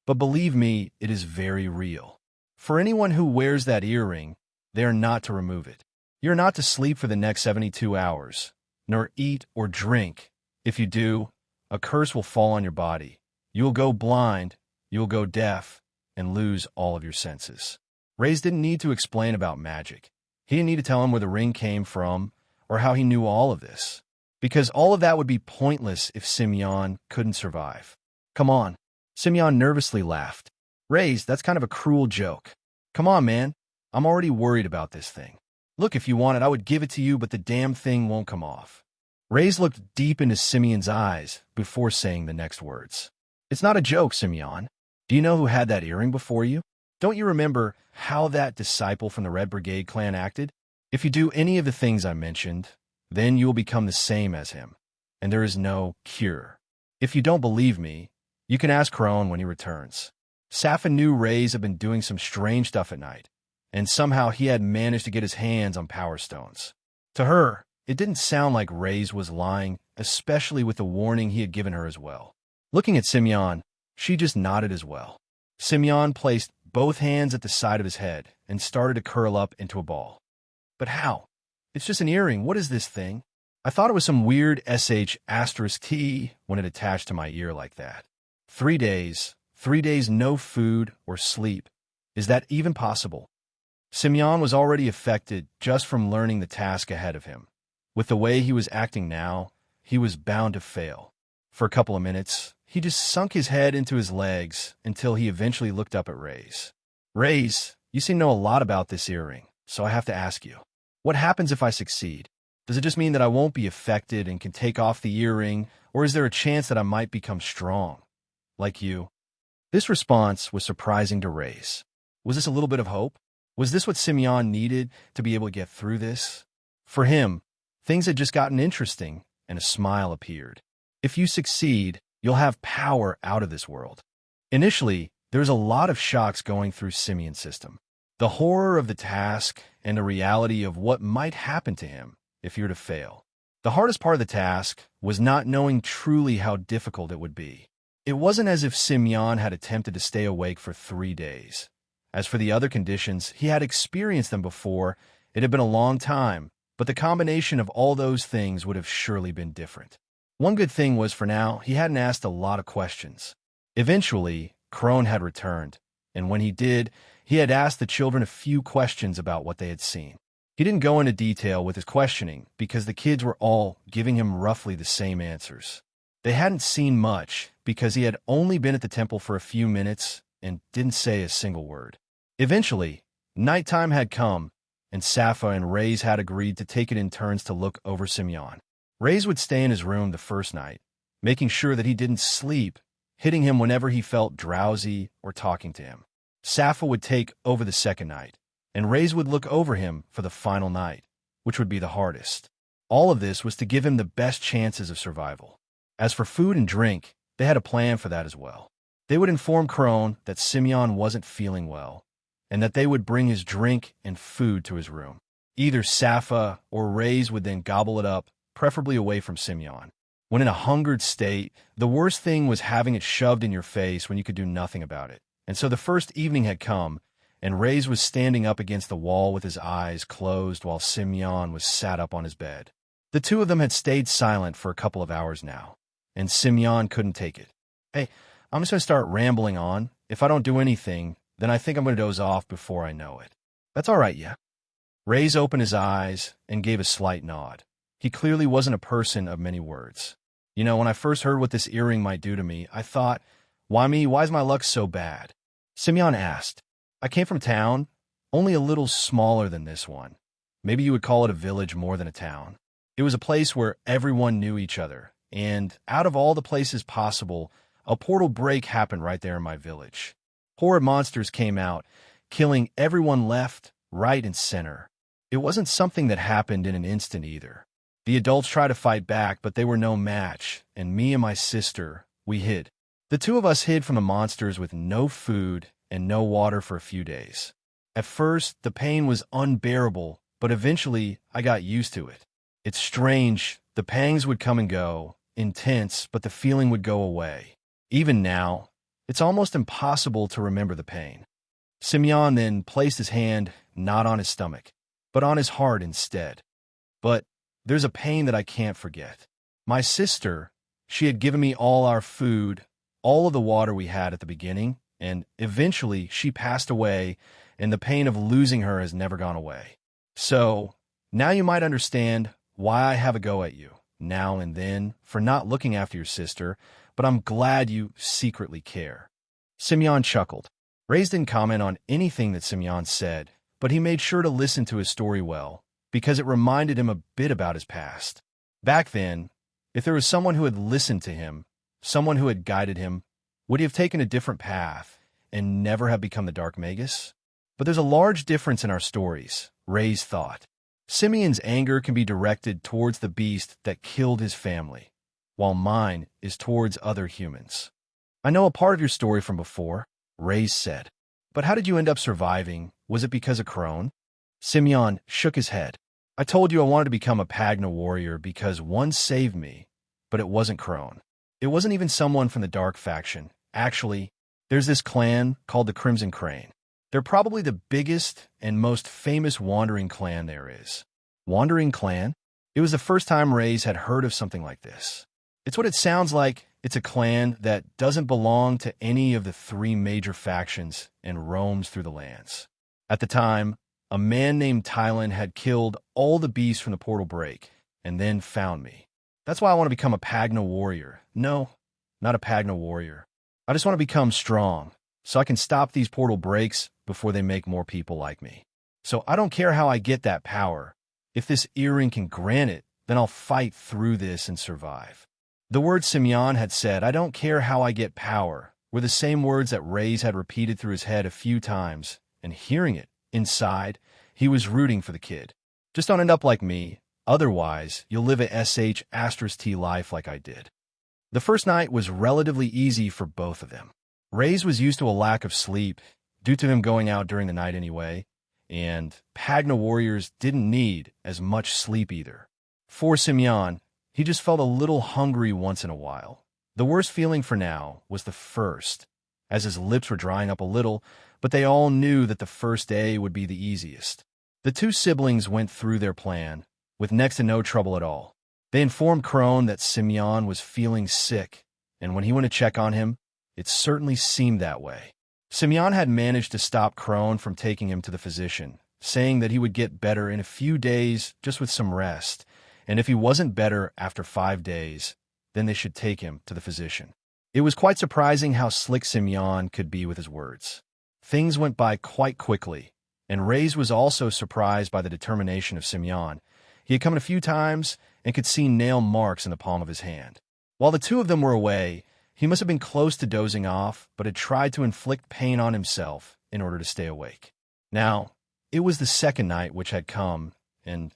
but believe me, it is very real. For anyone who wears that earring, they are not to remove it. You're not to sleep for the next 72 hours, nor eat or drink. If you do, a curse will fall on your body. You will go blind, you will go deaf, and lose all of your senses. Raze didn't need to explain about magic. He didn't need to tell him where the ring came from or how he knew all of this, because all of that would be pointless if Simeon couldn't survive. Come on. Simeon nervously laughed. Raze, that's kind of a cruel joke. Come on, man. I'm already worried about this thing. Look, if you want it, I would give it to you, but the damn thing won't come off. Raze looked deep into Simeon's eyes before saying the next words. It's not a joke, Simeon. Do you know who had that earring before you? Don't you remember how that disciple from the Red Brigade clan acted? If you do any of the things I mentioned, then you will become the same as him, and there is no cure. If you don't believe me, you can ask Crone when he returns. Sappho knew Raze had been doing some strange stuff at night, and somehow he had managed to get his hands on Power Stones. To her, it didn't sound like Raze was lying, especially with the warning he had given her as well. Looking at Simeon, she just nodded as well. Simeon placed both hands at the side of his head and started to curl up into a ball. But how? It's just an earring. What is this thing? I thought it was some weird **T when it attached to my ear like that. 3 days. 3 days no food or sleep. Is that even possible? Simeon was already affected just from learning the task ahead of him. With the way he was acting now, he was bound to fail. For a couple of minutes, he just sunk his head into his legs until he eventually looked up at Raze. Raze, you seem to know a lot about this earring, so I have to ask you. What happens if I succeed? Does it just mean that I won't be affected and can take off the earring, or is there a chance that I might become strong? Like you? This response was surprising to Raze. Was this a little bit of hope? Was this what Simeon needed to be able to get through this? For him, things had just gotten interesting, and a smile appeared. If you succeed, you'll have power out of this world. Initially, there was a lot of shocks going through Simeon's system. The horror of the task and the reality of what might happen to him if he were to fail. The hardest part of the task was not knowing truly how difficult it would be. It wasn't as if Simeon had attempted to stay awake for 3 days. As for the other conditions, he had experienced them before. It had been a long time, but the combination of all those things would have surely been different. One good thing was, for now, he hadn't asked a lot of questions. Eventually, Crone had returned, and when he did, he had asked the children a few questions about what they had seen. He didn't go into detail with his questioning because the kids were all giving him roughly the same answers. They hadn't seen much because he had only been at the temple for a few minutes and didn't say a single word. Eventually, nighttime had come, and Sappho and Raze had agreed to take it in turns to look over Simeon. Raze would stay in his room the first night, making sure that he didn't sleep, hitting him whenever he felt drowsy or talking to him. Sappho would take over the second night, and Raze would look over him for the final night, which would be the hardest. All of this was to give him the best chances of survival. As for food and drink, they had a plan for that as well. They would inform Crone that Simeon wasn't feeling well, and that they would bring his drink and food to his room. Either Sappho or Raze would then gobble it up, preferably away from Simeon. When in a hungered state, the worst thing was having it shoved in your face when you could do nothing about it. And so the first evening had come, and Raze was standing up against the wall with his eyes closed while Simeon was sat up on his bed. The two of them had stayed silent for a couple of hours now, and Simeon couldn't take it. Hey, I'm just going to start rambling on. If I don't do anything, then I think I'm going to doze off before I know it. That's all right, yeah? Raze opened his eyes and gave a slight nod. He clearly wasn't a person of many words. You know, when I first heard what this earring might do to me, I thought, why me? Why is my luck so bad? Simeon asked. I came from town, only a little smaller than this one. Maybe you would call it a village more than a town. It was a place where everyone knew each other, and out of all the places possible, a portal break happened right there in my village. Horrid monsters came out, killing everyone left, right, and center. It wasn't something that happened in an instant either. The adults tried to fight back, but they were no match, and me and my sister, we hid. The two of us hid from the monsters with no food and no water for a few days. At first, the pain was unbearable, but eventually I got used to it. It's strange, the pangs would come and go, intense, but the feeling would go away. Even now, it's almost impossible to remember the pain. Simeon then placed his hand not on his stomach, but on his heart instead. But there's a pain that I can't forget. My sister, she had given me all our food, all of the water we had at the beginning, and eventually she passed away, and the pain of losing her has never gone away. So, now you might understand why I have a go at you, now and then, for not looking after your sister, but I'm glad you secretly care. Simeon chuckled. Raze didn't comment on anything that Simeon said, but he made sure to listen to his story well, because it reminded him a bit about his past. Back then, if there was someone who had listened to him, someone who had guided him, would he have taken a different path and never have become the Dark Magus? But there's a large difference in our stories, Raze thought. Simeon's anger can be directed towards the beast that killed his family, while mine is towards other humans. I know a part of your story from before, Raze said. But how did you end up surviving? Was it because of Crone? Simeon shook his head. I told you I wanted to become a Pagna warrior because one saved me, but it wasn't Crone. It wasn't even someone from the Dark faction. Actually, there's this clan called the Crimson Crane. They're probably the biggest and most famous wandering clan there is. Wandering clan? It was the first time Raze had heard of something like this. It's what it sounds like. It's a clan that doesn't belong to any of the three major factions and roams through the lands. At the time, a man named Tylan had killed all the beasts from the portal break and then found me. That's why I want to become a Pagna warrior. No, not a Pagna warrior. I just want to become strong so I can stop these portal breaks before they make more people like me. So I don't care how I get that power. If this earring can grant it, then I'll fight through this and survive. The words Simeon had said, I don't care how I get power, were the same words that Raze had repeated through his head a few times, and hearing it, inside, he was rooting for the kid. Just don't end up like me, otherwise you'll live a *T life like I did. The first night was relatively easy for both of them. Raze was used to a lack of sleep, due to him going out during the night anyway, and Pagna warriors didn't need as much sleep either. For Simeon, he just felt a little hungry once in a while. The worst feeling for now was the first, as his lips were drying up a little, but they all knew that the first day would be the easiest. The two siblings went through their plan, with next to no trouble at all. They informed Crone that Simeon was feeling sick, and when he went to check on him, it certainly seemed that way. Simeon had managed to stop Crone from taking him to the physician, saying that he would get better in a few days just with some rest, and if he wasn't better after 5 days, then they should take him to the physician. It was quite surprising how slick Simeon could be with his words. Things went by quite quickly, and Raze was also surprised by the determination of Simeon. He had come in a few times and could see nail marks in the palm of his hand. While the two of them were away, he must have been close to dozing off, but had tried to inflict pain on himself in order to stay awake. Now, it was the second night which had come, and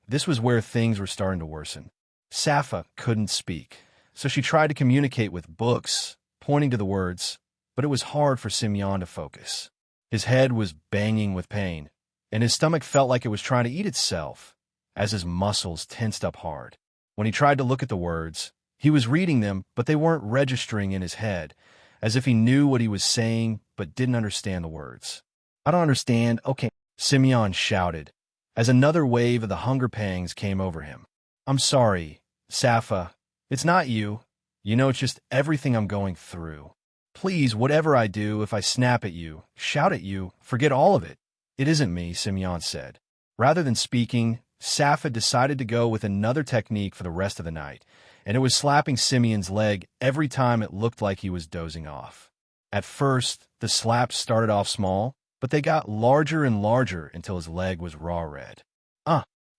this was where things were starting to worsen. Sappha couldn't speak, so she tried to communicate with books, pointing to the words, but it was hard for Simeon to focus. His head was banging with pain, and his stomach felt like it was trying to eat itself, as his muscles tensed up hard. When he tried to look at the words, he was reading them, but they weren't registering in his head, as if he knew what he was saying but didn't understand the words. I don't understand, okay, Simeon shouted, as another wave of the hunger pangs came over him. I'm sorry, Sappha. It's not you. You know, it's just everything I'm going through. Please, whatever I do, if I snap at you, shout at you, forget all of it. It isn't me, Simeon said. Rather than speaking, Sappha decided to go with another technique for the rest of the night, and it was slapping Simeon's leg every time it looked like he was dozing off. At first, the slaps started off small, but they got larger and larger until his leg was raw red.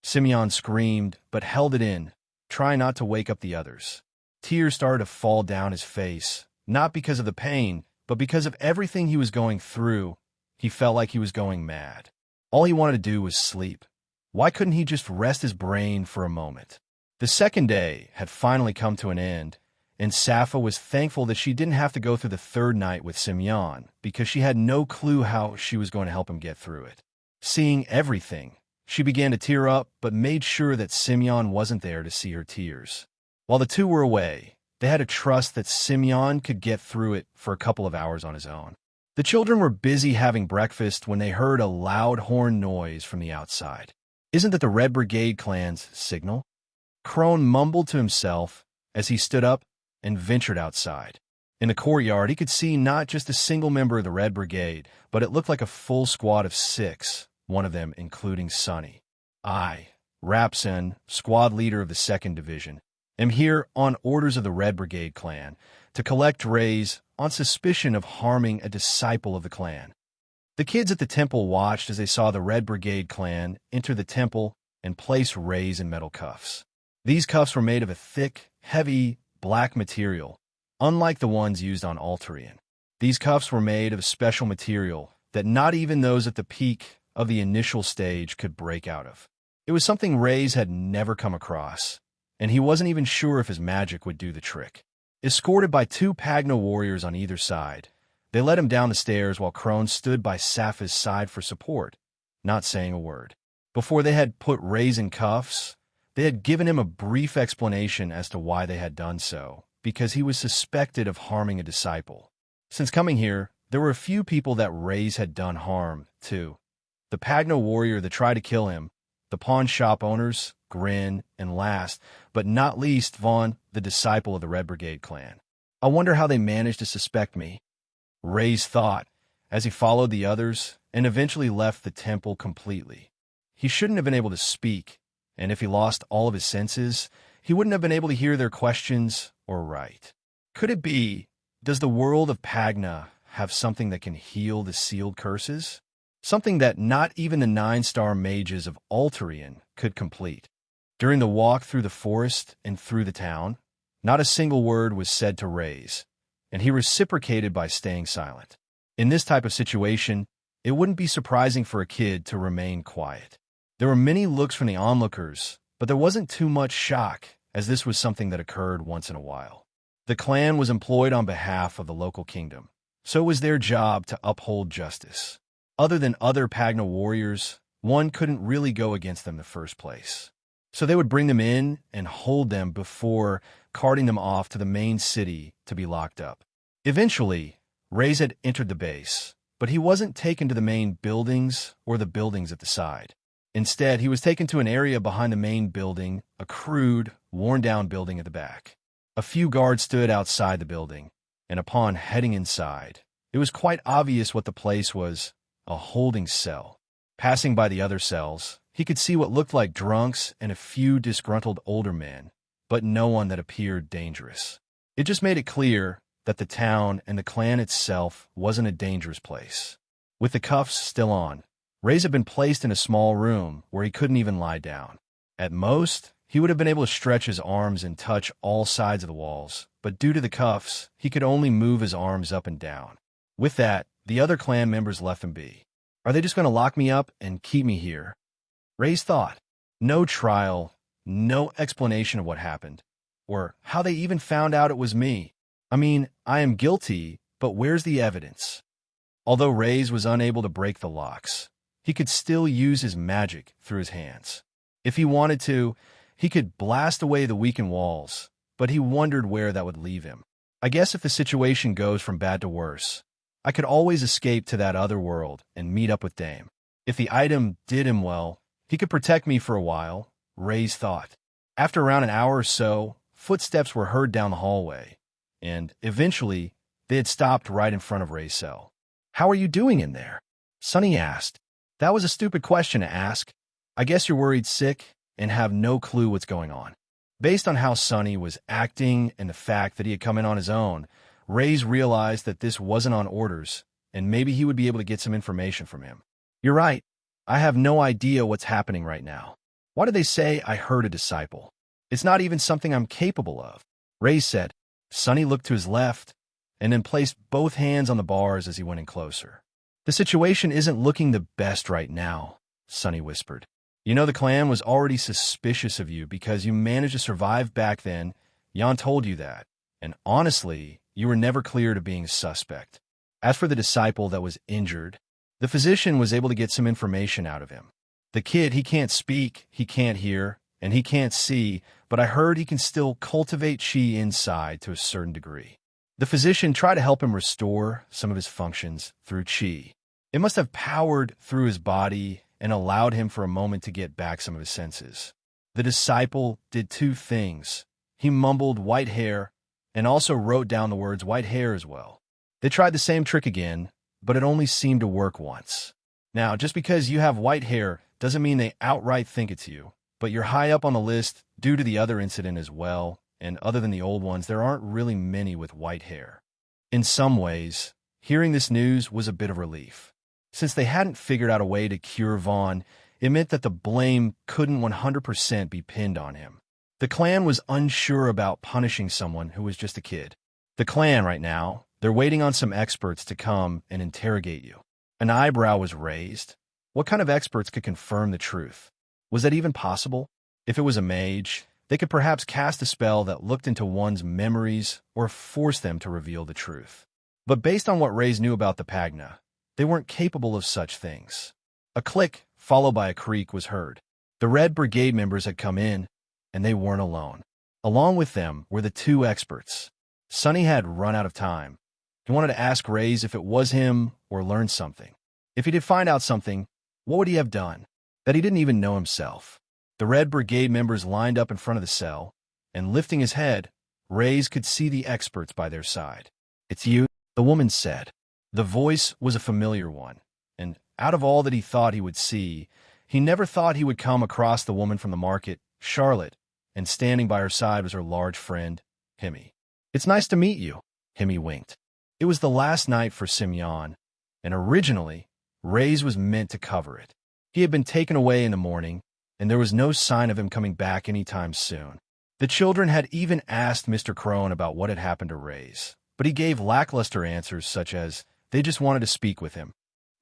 Simeon screamed, but held it in, trying not to wake up the others. Tears started to fall down his face, not because of the pain, but because of everything he was going through. He felt like he was going mad. All he wanted to do was sleep. Why couldn't he just rest his brain for a moment? The second day had finally come to an end, and Sappho was thankful that she didn't have to go through the third night with Semyon because she had no clue how she was going to help him get through it. Seeing everything, she began to tear up but made sure that Semyon wasn't there to see her tears. While the two were away, they had to trust that Semyon could get through it for a couple of hours on his own. The children were busy having breakfast when they heard a loud horn noise from the outside. Isn't that the Red Brigade clan's signal? Crone mumbled to himself as he stood up and ventured outside. In the courtyard, he could see not just a single member of the Red Brigade, but it looked like a full squad of 6, one of them including Sonny. I, Rapson, squad leader of the 2nd Division, am here on orders of the Red Brigade clan to collect Raze on suspicion of harming a disciple of the clan. The kids at the temple watched as they saw the Red Brigade clan enter the temple and place Raze in metal cuffs. These cuffs were made of a thick, heavy, black material, unlike the ones used on Altarian. These cuffs were made of a special material that not even those at the peak of the initial stage could break out of. It was something Raze had never come across, and he wasn't even sure if his magic would do the trick. Escorted by 2 Pagno warriors on either side, they led him down the stairs while Crone stood by Sappho's side for support, not saying a word. Before they had put Raze in cuffs, they had given him a brief explanation as to why they had done so, because he was suspected of harming a disciple. Since coming here, there were a few people that Raze had done harm to. The Pagno warrior that tried to kill him, the pawn shop owners, Grin, and last, but not least, Vaughn, the disciple of the Red Brigade clan. I wonder how they managed to suspect me, Raze thought, as he followed the others and eventually left the temple completely. He shouldn't have been able to speak, and if he lost all of his senses, he wouldn't have been able to hear their questions or write. Could it be, does the world of Pagna have something that can heal the sealed curses? Something that not even the 9-star mages of Altarian could complete. During the walk through the forest and through the town, not a single word was said to Raze, and he reciprocated by staying silent. In this type of situation, it wouldn't be surprising for a kid to remain quiet. There were many looks from the onlookers, but there wasn't too much shock, as this was something that occurred once in a while. The clan was employed on behalf of the local kingdom, so it was their job to uphold justice. Other than other Pagna warriors, one couldn't really go against them in the first place. So they would bring them in and hold them before carting them off to the main city to be locked up. Eventually, Raze had entered the base, but he wasn't taken to the main buildings or the buildings at the side. Instead, he was taken to an area behind the main building, a crude, worn-down building at the back. A few guards stood outside the building, and upon heading inside, it was quite obvious what the place was, a holding cell. Passing by the other cells, he could see what looked like drunks and a few disgruntled older men, but no one that appeared dangerous. It just made it clear that the town and the clan itself wasn't a dangerous place. With the cuffs still on, Raze had been placed in a small room where he couldn't even lie down. At most, he would have been able to stretch his arms and touch all sides of the walls, but due to the cuffs, he could only move his arms up and down. With that, the other clan members left him be. Are they just going to lock me up and keep me here? Raze thought. No trial, no explanation of what happened, or how they even found out it was me. I mean, I am guilty, but where's the evidence? Although Raze was unable to break the locks, he could still use his magic through his hands. If he wanted to, he could blast away the weakened walls, but he wondered where that would leave him. I guess if the situation goes from bad to worse, I could always escape to that other world and meet up with Dame. If the item did him well, he could protect me for a while, Raze thought. After around an hour or so, footsteps were heard down the hallway, and eventually they had stopped right in front of Raze's cell. How are you doing in there? Sonny asked. That was a stupid question to ask. I guess you're worried sick and have no clue what's going on. Based on how Sonny was acting and the fact that he had come in on his own, Raze realized that this wasn't on orders, and maybe he would be able to get some information from him. You're right. I have no idea what's happening right now. Why did they say I hurt a disciple? It's not even something I'm capable of, Raze said. Sonny looked to his left and then placed both hands on the bars as he went in closer. The situation isn't looking the best right now, Sonny whispered. You know the clan was already suspicious of you because you managed to survive back then. Jan told you that, and honestly, you were never cleared of being a suspect. As for the disciple that was injured, the physician was able to get some information out of him. The kid, he can't speak, he can't hear, and he can't see, but I heard he can still cultivate chi inside to a certain degree. The physician tried to help him restore some of his functions through chi. It must have powered through his body and allowed him for a moment to get back some of his senses. The disciple did two things. He mumbled white hair and also wrote down the words white hair as well. They tried the same trick again, but it only seemed to work once. Now, just because you have white hair doesn't mean they outright think it's you, but you're high up on the list due to the other incident as well, and other than the old ones, there aren't really many with white hair. In some ways, hearing this news was a bit of relief. Since they hadn't figured out a way to cure Vaughn, it meant that the blame couldn't 100% be pinned on him. The clan was unsure about punishing someone who was just a kid. The clan right now, they're waiting on some experts to come and interrogate you. An eyebrow was raised. What kind of experts could confirm the truth? Was that even possible? If it was a mage, they could perhaps cast a spell that looked into one's memories or force them to reveal the truth. But based on what Raze knew about the Pagna, they weren't capable of such things. A click, followed by a creak, was heard. The Red Brigade members had come in, and they weren't alone. Along with them were the two experts. Sonny had run out of time. He wanted to ask Raze if it was him or learn something. If he did find out something, what would he have done? That he didn't even know himself. The Red Brigade members lined up in front of the cell, and lifting his head, Raze could see the experts by their side. "It's you," the woman said. The voice was a familiar one, and out of all that he thought he would see, he never thought he would come across the woman from the market, Charlotte, and standing by her side was her large friend, Hemi. "It's nice to meet you," Hemi winked. It was the last night for Simeon, and originally, Raze was meant to cover it. He had been taken away in the morning, and there was no sign of him coming back anytime soon. The children had even asked Mr. Crone about what had happened to Raze, but he gave lackluster answers such as they just wanted to speak with him.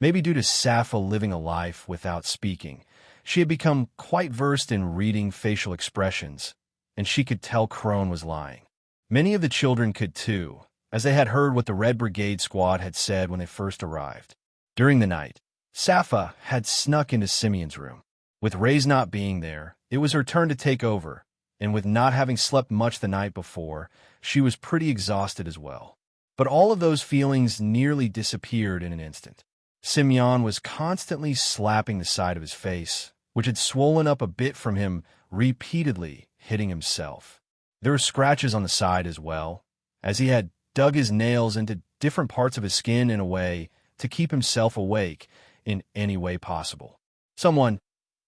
Maybe due to Sappho living a life without speaking, she had become quite versed in reading facial expressions, and she could tell Crone was lying. Many of the children could too, as they had heard what the Red Brigade squad had said when they first arrived. During the night, Sappho had snuck into Simeon's room. With Raze not being there, it was her turn to take over, and with not having slept much the night before, she was pretty exhausted as well. But all of those feelings nearly disappeared in an instant. Simeon was constantly slapping the side of his face, which had swollen up a bit from him repeatedly hitting himself. There were scratches on the side as well, as he had dug his nails into different parts of his skin in a way to keep himself awake in any way possible. "Someone,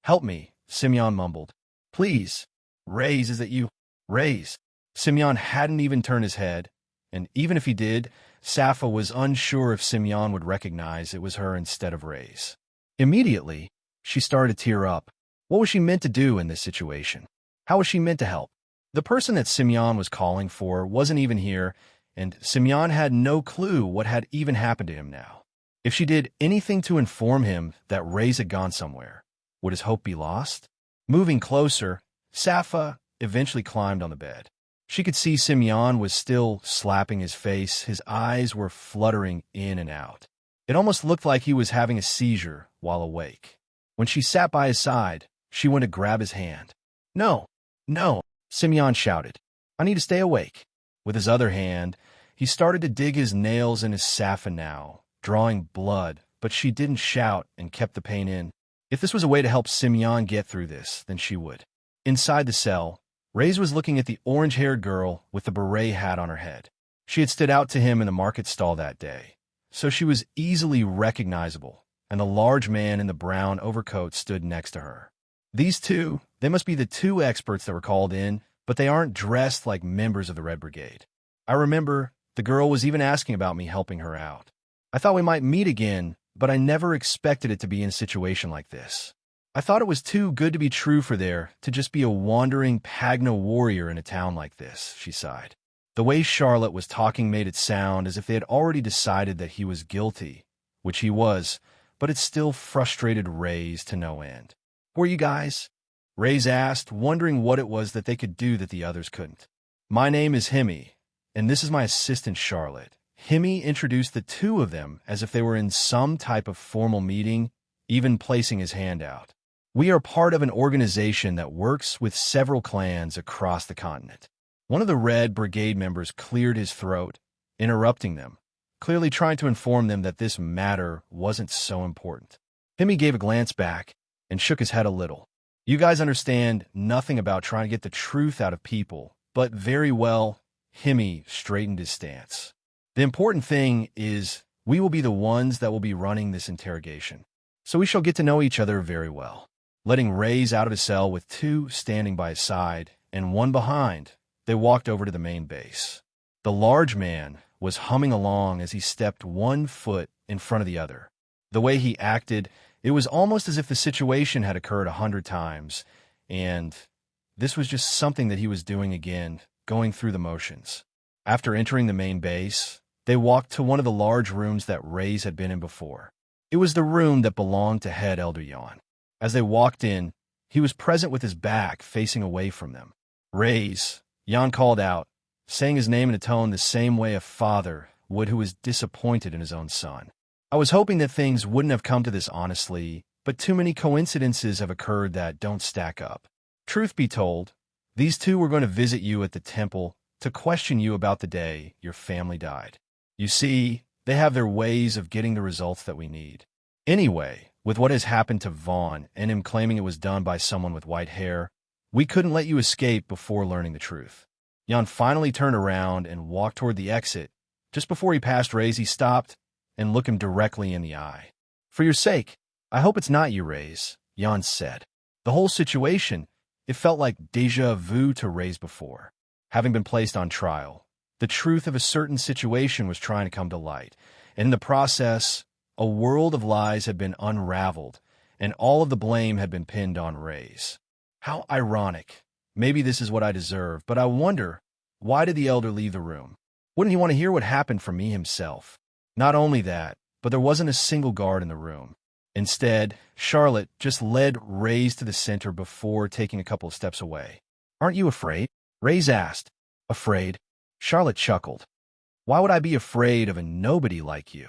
help me," Simeon mumbled. "Please. Raze, is it you? Raze." Simeon hadn't even turned his head, and even if he did, Sappho was unsure if Simeon would recognize it was her instead of Raze. Immediately, she started to tear up. What was she meant to do in this situation? How was she meant to help? The person that Simeon was calling for wasn't even here, and Simeon had no clue what had even happened to him now. If she did anything to inform him that Raze had gone somewhere, would his hope be lost? Moving closer, Sappho eventually climbed on the bed. She could see Simeon was still slapping his face. His eyes were fluttering in and out. It almost looked like he was having a seizure while awake. When she sat by his side, she went to grab his hand. "No, no," Simeon shouted. "I need to stay awake." With his other hand, he started to dig his nails in his Sappho now, drawing blood, but she didn't shout and kept the pain in. If this was a way to help Simeon get through this, then she would. Inside the cell, Raze was looking at the orange-haired girl with the beret hat on her head. She had stood out to him in the market stall that day, so she was easily recognizable, and the large man in the brown overcoat stood next to her. These two, they must be the two experts that were called in, but they aren't dressed like members of the Red Brigade. I remember the girl was even asking about me helping her out. I thought we might meet again, but I never expected it to be in a situation like this. I thought it was too good to be true for there to just be a wandering Pagna warrior in a town like this, she sighed. The way Charlotte was talking made it sound as if they had already decided that he was guilty, which he was, but it still frustrated Raze to no end. "Who are you guys?" Raze asked, wondering what it was that they could do that the others couldn't. "My name is Hemi, and this is my assistant Charlotte. Himi introduced the two of them as if they were in some type of formal meeting, even placing his hand out. We are part of an organization that works with several clans across the continent. One of the Red Brigade members cleared his throat, interrupting them, clearly trying to inform them that this matter wasn't so important. Himi gave a glance back and shook his head a little. You guys understand nothing about trying to get the truth out of people, but very well, Himi straightened his stance. The important thing is we will be the ones that will be running this interrogation, so we shall get to know each other very well. Letting Raze out of his cell with two standing by his side and one behind, they walked over to the main base. The large man was humming along as he stepped 1 foot in front of the other. The way he acted, it was almost as if the situation had occurred 100 times, and this was just something that he was doing again, going through the motions. After entering the main base, they walked to one of the large rooms that Raze had been in before. It was the room that belonged to Head Elder Yon. As they walked in, he was present with his back facing away from them. Raze, Yon called out, saying his name in a tone the same way a father would who is disappointed in his own son. I was hoping that things wouldn't have come to this honestly, but too many coincidences have occurred that don't stack up. Truth be told, these two were going to visit you at the temple to question you about the day your family died. You see, they have their ways of getting the results that we need. Anyway, with what has happened to Vaughn and him claiming it was done by someone with white hair, we couldn't let you escape before learning the truth. Jan finally turned around and walked toward the exit. Just before he passed Raze, he stopped and looked him directly in the eye. For your sake, I hope it's not you, Raze, Jan said. The whole situation, it felt like déjà vu to Raze before. Having been placed on trial, the truth of a certain situation was trying to come to light, and in the process, a world of lies had been unraveled, and all of the blame had been pinned on Raze. How ironic. Maybe this is what I deserve, but I wonder, why did the elder leave the room? Wouldn't he want to hear what happened from me himself? Not only that, but there wasn't a single guard in the room. Instead, Charlotte just led Raze to the center before taking a couple of steps away. Aren't you afraid? Raze asked. Afraid? Charlotte chuckled. Why would I be afraid of a nobody like you?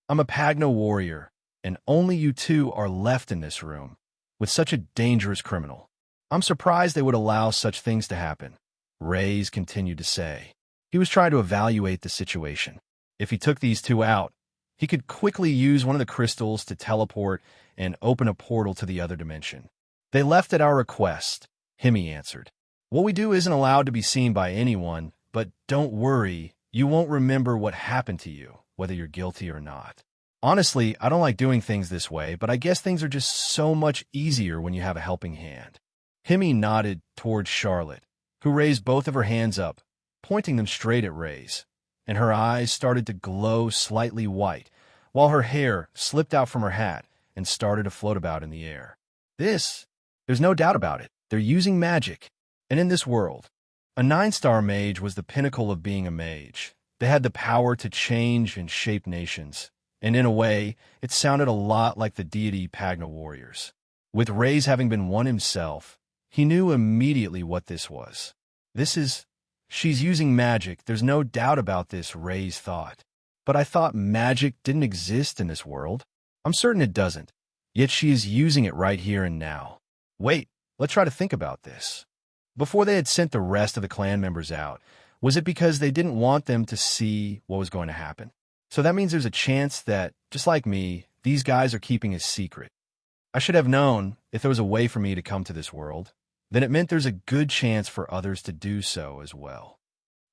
I'm a Pagno warrior, and only you two are left in this room, with such a dangerous criminal. I'm surprised they would allow such things to happen, Raze continued to say. He was trying to evaluate the situation. If he took these two out, he could quickly use one of the crystals to teleport and open a portal to the other dimension. They left at our request, Himi answered. What we do isn't allowed to be seen by anyone, but don't worry, you won't remember what happened to you, whether you're guilty or not. Honestly, I don't like doing things this way, but I guess things are just so much easier when you have a helping hand. Himi nodded towards Charlotte, who raised both of her hands up, pointing them straight at Raze, and her eyes started to glow slightly white, while her hair slipped out from her hat and started to float about in the air. There's no doubt about it, they're using magic. And in this world, a 9-star mage was the pinnacle of being a mage. They had the power to change and shape nations, and in a way, it sounded a lot like the deity Pagno warriors. With Raze having been one himself, he knew immediately what this was. She's using magic, there's no doubt about this, Raze thought. But I thought magic didn't exist in this world. I'm certain it doesn't, yet she is using it right here and now. Wait, let's try to think about this. Before they had sent the rest of the clan members out, was it because they didn't want them to see what was going to happen? So that means there's a chance that, just like me, these guys are keeping a secret. I should have known, if there was a way for me to come to this world, then it meant there's a good chance for others to do so as well.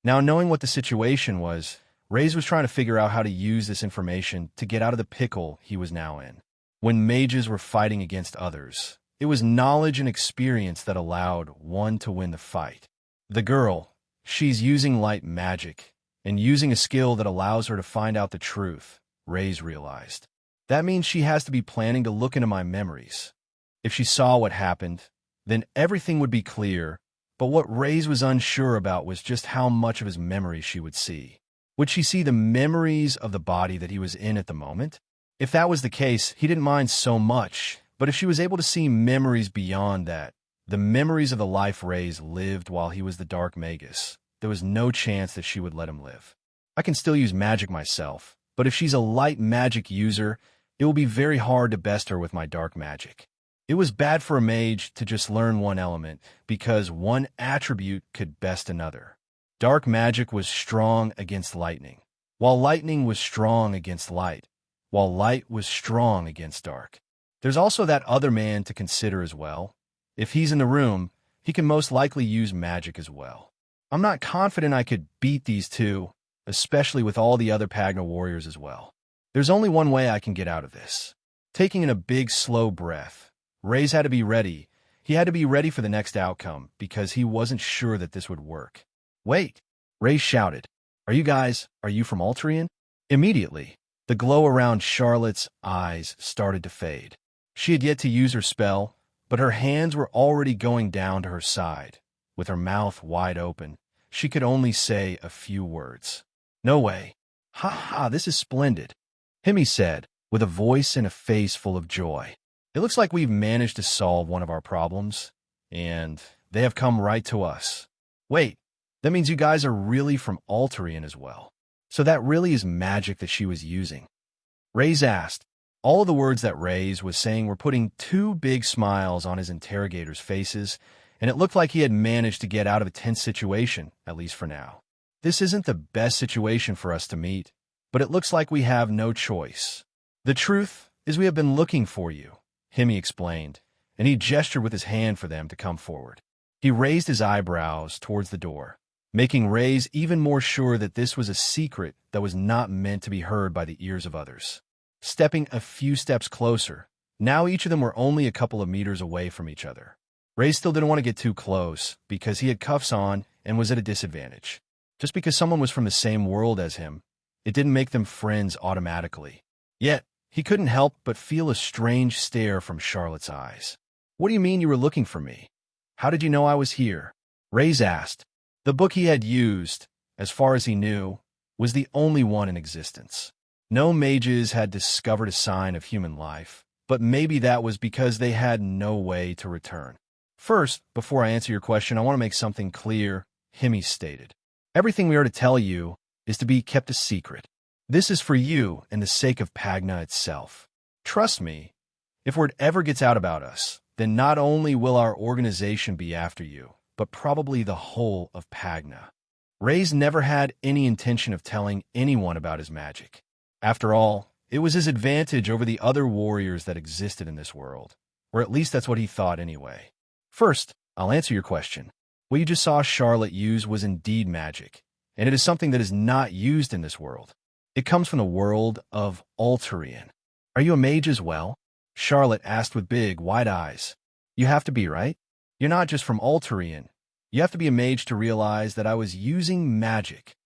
Now, knowing what the situation was, Raze was trying to figure out how to use this information to get out of the pickle he was now in. When mages were fighting against others, it was knowledge and experience that allowed one to win the fight. The girl, she's using light magic, and using a skill that allows her to find out the truth, Raze realized. That means she has to be planning to look into my memories. If she saw what happened, then everything would be clear, but what Raze was unsure about was just how much of his memories she would see. Would she see the memories of the body that he was in at the moment? If that was the case, he didn't mind so much, but if she was able to see memories beyond that, the memories of the life Raze lived while he was the Dark Magus, there was no chance that she would let him live. I can still use magic myself, but if she's a light magic user, it will be very hard to best her with my dark magic. It was bad for a mage to just learn one element, because one attribute could best another. Dark magic was strong against lightning, while lightning was strong against light, while light was strong against dark. There's also that other man to consider as well. If he's in the room, he can most likely use magic as well. I'm not confident I could beat these two, especially with all the other Pagna warriors as well. There's only one way I can get out of this. Taking in a big, slow breath, Raze had to be ready. He had to be ready for the next outcome, because he wasn't sure that this would work. Wait! Raze shouted. Are you from Altrian? Immediately, the glow around Charlotte's eyes started to fade. She had yet to use her spell, but her hands were already going down to her side. With her mouth wide open, she could only say a few words. No way. Ha ha, this is splendid, Hemi said, with a voice and a face full of joy. It looks like we've managed to solve one of our problems, and they have come right to us. Wait, that means you guys are really from Altrian as well. So that really is magic that she was using. Raze asked. All of the words that Raze was saying were putting two big smiles on his interrogators' faces, and it looked like he had managed to get out of a tense situation, at least for now. This isn't the best situation for us to meet, but it looks like we have no choice. The truth is we have been looking for you, Hemi explained, and he gestured with his hand for them to come forward. He raised his eyebrows towards the door, making Raze even more sure that this was a secret that was not meant to be heard by the ears of others. Stepping a few steps closer, now each of them were only a couple of meters away from each other. Raze still didn't want to get too close, because he had cuffs on and was at a disadvantage. Just because someone was from the same world as him, it didn't make them friends automatically. Yet, he couldn't help but feel a strange stare from Charlotte's eyes. What do you mean you were looking for me? How did you know I was here? Raze asked. The book he had used, as far as he knew, was the only one in existence. No mages had discovered a sign of human life, but maybe that was because they had no way to return. First, before I answer your question, I want to make something clear, Hemi stated. Everything we are to tell you is to be kept a secret. This is for you and the sake of Pagna itself. Trust me, if word ever gets out about us, then not only will our organization be after you, but probably the whole of Pagna. Raze never had any intention of telling anyone about his magic. After all, it was his advantage over the other warriors that existed in this world, or at least that's what he thought anyway. First, I'll answer your question. What you just saw Charlotte use was indeed magic, and it is something that is not used in this world. It comes from the world of Altrian. Are you a mage as well? Charlotte asked with big, wide eyes. You have to be, right? You're not just from Altrian. You have to be a mage to realize that I was using magic.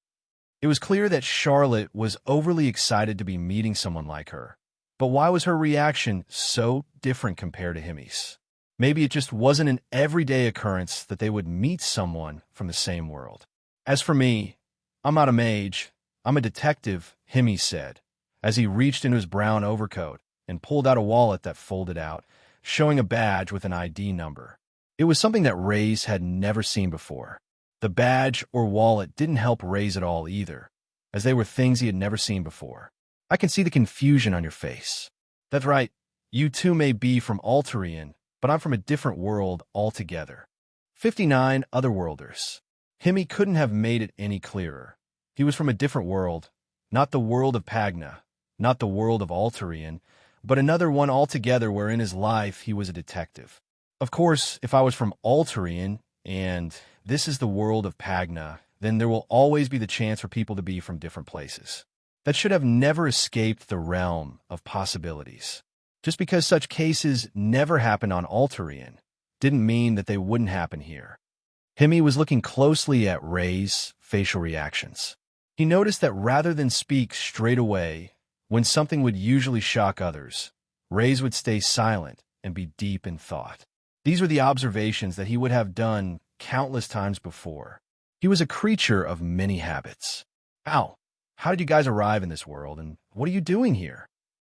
It was clear that Charlotte was overly excited to be meeting someone like her. But why was her reaction so different compared to Hemi's? Maybe it just wasn't an everyday occurrence that they would meet someone from the same world. As for me, I'm not a mage. I'm a detective, Hemi said, as he reached into his brown overcoat and pulled out a wallet that folded out, showing a badge with an ID number. It was something that Raze had never seen before. The badge or wallet didn't help Raze at all either, as they were things he had never seen before. I can see the confusion on your face. That's right, you too may be from Altrian, but I'm from a different world altogether. 59 Otherworlders. Hemi couldn't have made it any clearer. He was from a different world, not the world of Pagna, not the world of Altrian, but another one altogether where in his life he was a detective. Of course, if I was from Altrian, and this is the world of Pagna, then there will always be the chance for people to be from different places. That should have never escaped the realm of possibilities. Just because such cases never happened on Altrian didn't mean that they wouldn't happen here. Hemi was looking closely at Raze's facial reactions. He noticed that rather than speak straight away, when something would usually shock others, Raze would stay silent and be deep in thought. These were the observations that he would have done countless times before. He was a creature of many habits. How did you guys arrive in this world, and what are you doing here?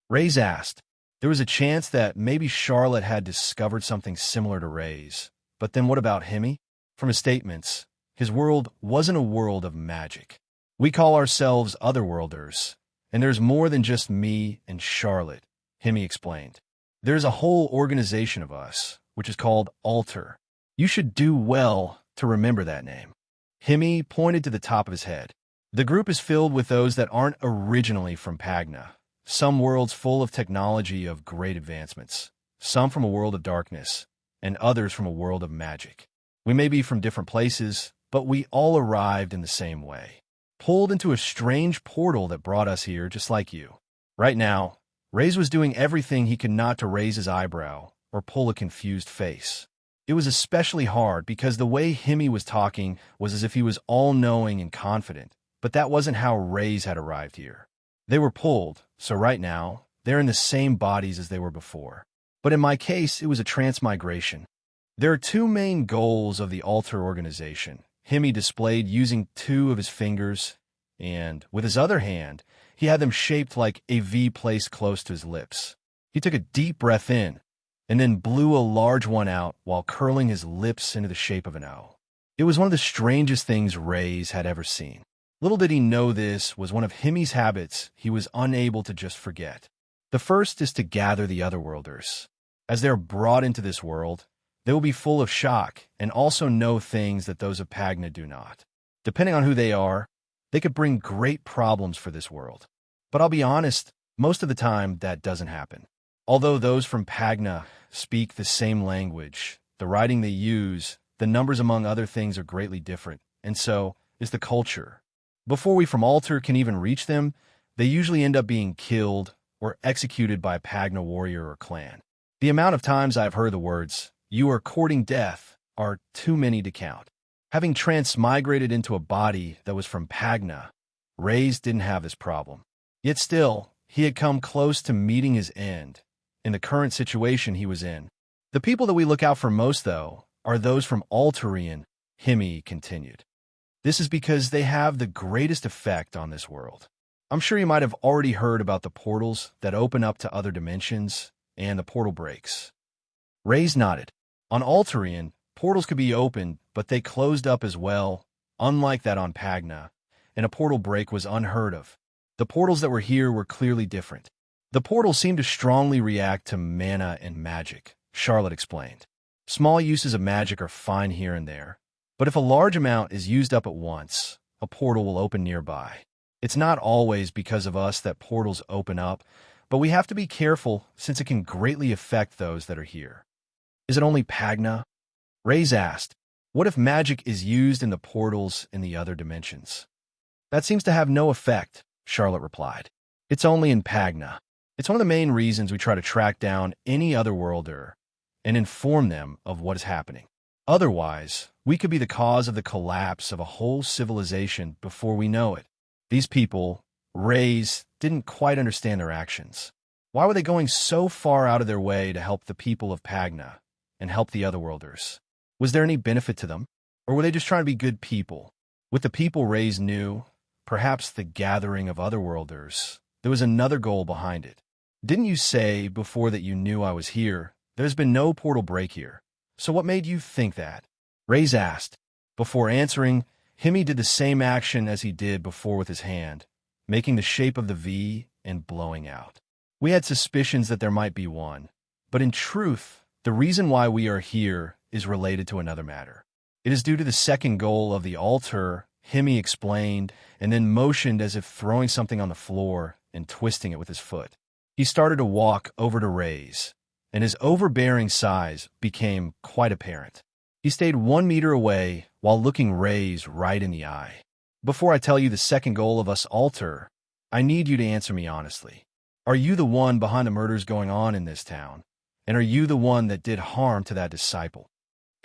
Raze asked. There was a chance that maybe Charlotte had discovered something similar to Raze. But then what about Hemi? From his statements, his world wasn't a world of magic. We call ourselves otherworlders, and there's more than just me and Charlotte, Hemi explained. There's a whole organization of us, which is called Alter. You should do well to remember that name. Hemi pointed to the top of his head. The group is filled with those that aren't originally from Pagna, some worlds full of technology of great advancements, some from a world of darkness, and others from a world of magic. We may be from different places, but we all arrived in the same way, pulled into a strange portal that brought us here just like you. Right now, Raze was doing everything he could not to raise his eyebrow or pull a confused face. It was especially hard because the way Hemi was talking was as if he was all-knowing and confident, but that wasn't how Raze had arrived here. They were pulled, so right now, they're in the same bodies as they were before. But in my case, it was a transmigration. There are two main goals of the Alter organization. Hemi displayed using two of his fingers, and with his other hand, he had them shaped like a V placed close to his lips. He took a deep breath in, and then blew a large one out while curling his lips into the shape of an O. It was one of the strangest things Raze had ever seen. Little did he know this was one of Hemi's habits he was unable to just forget. The first is to gather the otherworlders. As they are brought into this world, they will be full of shock and also know things that those of Pagna do not. Depending on who they are, they could bring great problems for this world. But I'll be honest, most of the time that doesn't happen. Although those from Pagna speak the same language, the writing they use, the numbers among other things are greatly different, and so is the culture. Before we from Alter can even reach them, they usually end up being killed or executed by a Pagna warrior or clan. The amount of times I've heard the words, "You are courting death," are too many to count. Having transmigrated into a body that was from Pagna, Raze didn't have this problem. Yet still, he had come close to meeting his end in the current situation he was in. The people that we look out for most, though, are those from Alterian, Hemi continued. This is because they have the greatest effect on this world. I'm sure you might have already heard about the portals that open up to other dimensions and the portal breaks. Raze nodded. On Alterian, portals could be opened, but they closed up as well, unlike that on Pagna, and a portal break was unheard of. The portals that were here were clearly different. The portals seemed to strongly react to mana and magic, Charlotte explained. Small uses of magic are fine here and there, but if a large amount is used up at once, a portal will open nearby. It's not always because of us that portals open up, but we have to be careful since it can greatly affect those that are here. Is it only Pagna? Raze asked. What if magic is used in the portals in the other dimensions? That seems to have no effect, Charlotte replied. It's only in Pagna. It's one of the main reasons we try to track down any otherworlder and inform them of what is happening. Otherwise, we could be the cause of the collapse of a whole civilization before we know it. These people, Raze, didn't quite understand their actions. Why were they going so far out of their way to help the people of Pagna and help the otherworlders? Was there any benefit to them? Or were they just trying to be good people? With the people Raze knew, perhaps the gathering of otherworlders, there was another goal behind it. Didn't you say before that you knew I was here? There's been no portal break here. So what made you think that? Raze asked. Before answering, Hemi did the same action as he did before with his hand, making the shape of the V and blowing out. We had suspicions that there might be one, but in truth, the reason why we are here is related to another matter. It is due to the second goal of the altar, Hemi explained, and then motioned as if throwing something on the floor and twisting it with his foot. He started to walk over to Raze, and his overbearing size became quite apparent. He stayed 1 meter away while looking Raze right in the eye. Before I tell you the second goal of us altar, I need you to answer me honestly. Are you the one behind the murders going on in this town? And are you the one that did harm to that disciple?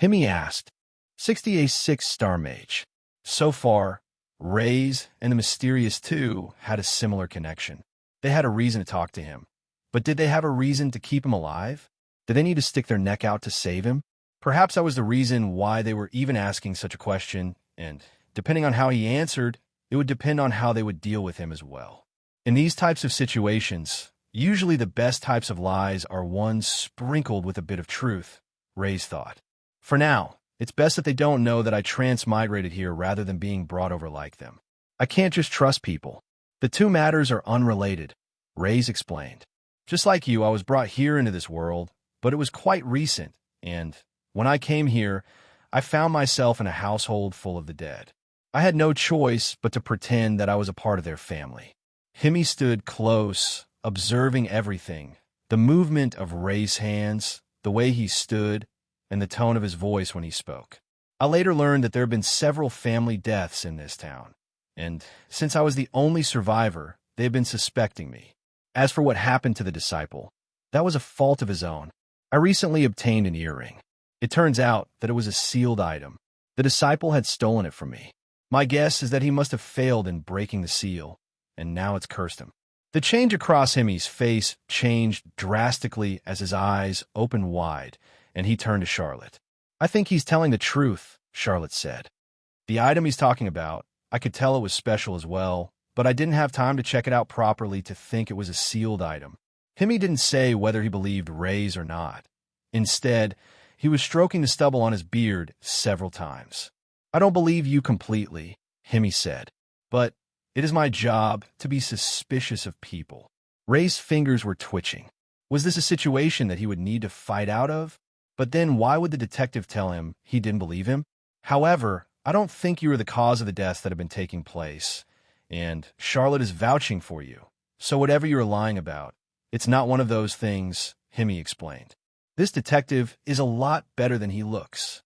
Hemi asked. 66 Star Mage. So far, Raze and the Mysterious Two had a similar connection. They had a reason to talk to him. But did they have a reason to keep him alive? Did they need to stick their neck out to save him? Perhaps that was the reason why they were even asking such a question, and depending on how he answered, it would depend on how they would deal with him as well. In these types of situations, usually the best types of lies are ones sprinkled with a bit of truth, Raze thought. For now, It's best that they don't know that I transmigrated here rather than being brought over like them. I can't just trust people. The two matters are unrelated, Raze explained. Just like you, I was brought here into this world, but it was quite recent, and when I came here, I found myself in a household full of the dead. I had no choice but to pretend that I was a part of their family. Himi stood close, observing everything, the movement of Ray's hands, the way he stood, and the tone of his voice when he spoke. I later learned that there had been several family deaths in this town, and since I was the only survivor, they had been suspecting me. As for what happened to the disciple, that was a fault of his own. I recently obtained an earring. It turns out that it was a sealed item. The disciple had stolen it from me. My guess is that he must have failed in breaking the seal, and now it's cursed him. The change across Himi's face changed drastically as his eyes opened wide, and he turned to Charlotte. I think he's telling the truth, Charlotte said. The item he's talking about, I could tell it was special as well, but I didn't have time to check it out properly to think it was a sealed item. Himi didn't say whether he believed Raze or not. Instead, he was stroking the stubble on his beard several times. I don't believe you completely, Himi said, but it is my job to be suspicious of people. Ray's fingers were twitching. Was this a situation that he would need to fight out of? But then why would the detective tell him he didn't believe him? However, I don't think you were the cause of the deaths that have been taking place, and Charlotte is vouching for you. So whatever you're lying about, it's not one of those things, Himi explained. This detective is a lot better than he looks.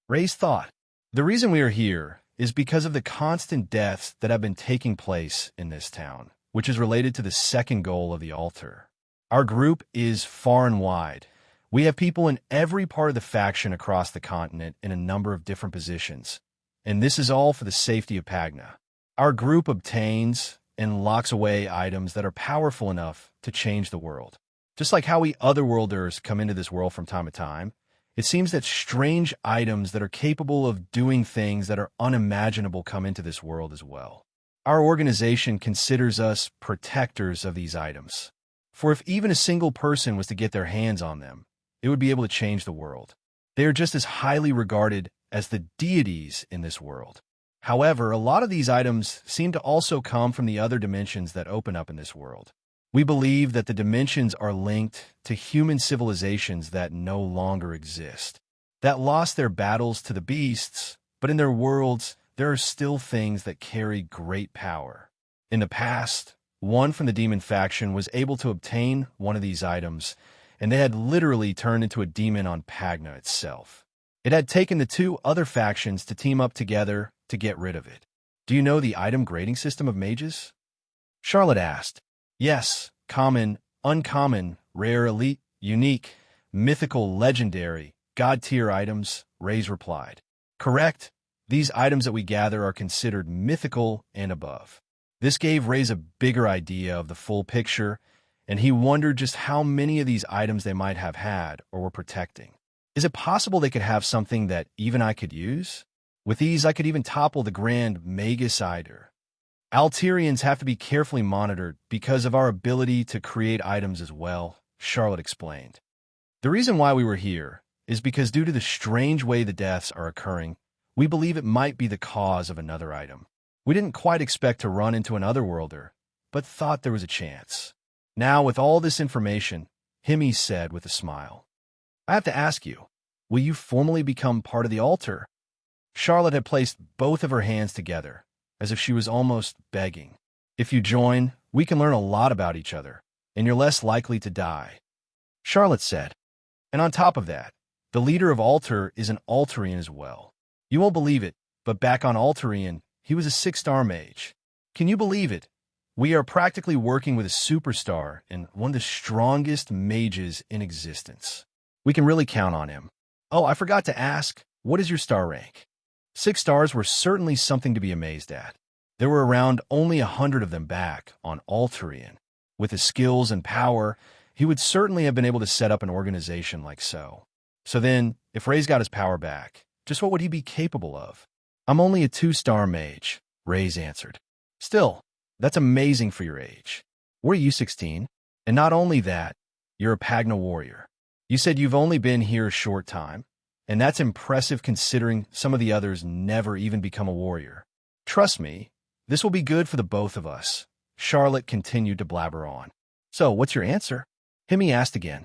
Raze thought, the reason we are here is because of the constant deaths that have been taking place in this town, which is related to the second goal of the altar. Our group is far and wide. We have people in every part of the faction across the continent in a number of different positions, and this is all for the safety of Pagna. Our group obtains and locks away items that are powerful enough to change the world. Just like how we otherworlders come into this world from time to time, it seems that strange items that are capable of doing things that are unimaginable come into this world as well. Our organization considers us protectors of these items. For if even a single person was to get their hands on them, it would be able to change the world. They are just as highly regarded as the deities in this world. However, a lot of these items seem to also come from the other dimensions that open up in this world. We believe that the dimensions are linked to human civilizations that no longer exist, that lost their battles to the beasts, but in their worlds, there are still things that carry great power. In the past, one from the demon faction was able to obtain one of these items, and they had literally turned into a demon on Pagna itself. It had taken the two other factions to team up together to get rid of it. Do you know the item grading system of mages? Charlotte asked. Yes, common, uncommon, rare, elite, unique, mythical, legendary, god-tier items, Raze replied. Correct. These items that we gather are considered mythical and above. This gave Raze a bigger idea of the full picture, and he wondered just how many of these items they might have had or were protecting. Is it possible they could have something that even I could use? With these, I could even topple the Grand Magus Eider. Alterians have to be carefully monitored because of our ability to create items as well, Charlotte explained. The reason why we were here is because due to the strange way the deaths are occurring, we believe it might be the cause of another item. We didn't quite expect to run into an otherworlder, but thought there was a chance. Now, with all this information, Himi said with a smile, I have to ask you, will you formally become part of the altar? Charlotte had placed both of her hands together, as if she was almost begging. If you join, we can learn a lot about each other, and you're less likely to die. Charlotte said. And on top of that, the leader of Altar is an Altarian as well. You won't believe it, but back on Altarian, he was a 6-star mage. Can you believe it? We are practically working with a superstar and one of the strongest mages in existence. We can really count on him. Oh, I forgot to ask, what is your star rank? 6 stars were certainly something to be amazed at. There were around only 100 of them back on Altarian. With his skills and power, he would certainly have been able to set up an organization like so. So then, if Raze got his power back, just what would he be capable of? I'm only a 2-star mage, Raze answered. Still, that's amazing for your age. Were you 16? And not only that, you're a Pagna warrior. You said you've only been here a short time, And that's impressive considering some of the others never even become a warrior. Trust me, this will be good for the both of us. Charlotte continued to blabber on. So, what's your answer? Himi asked again.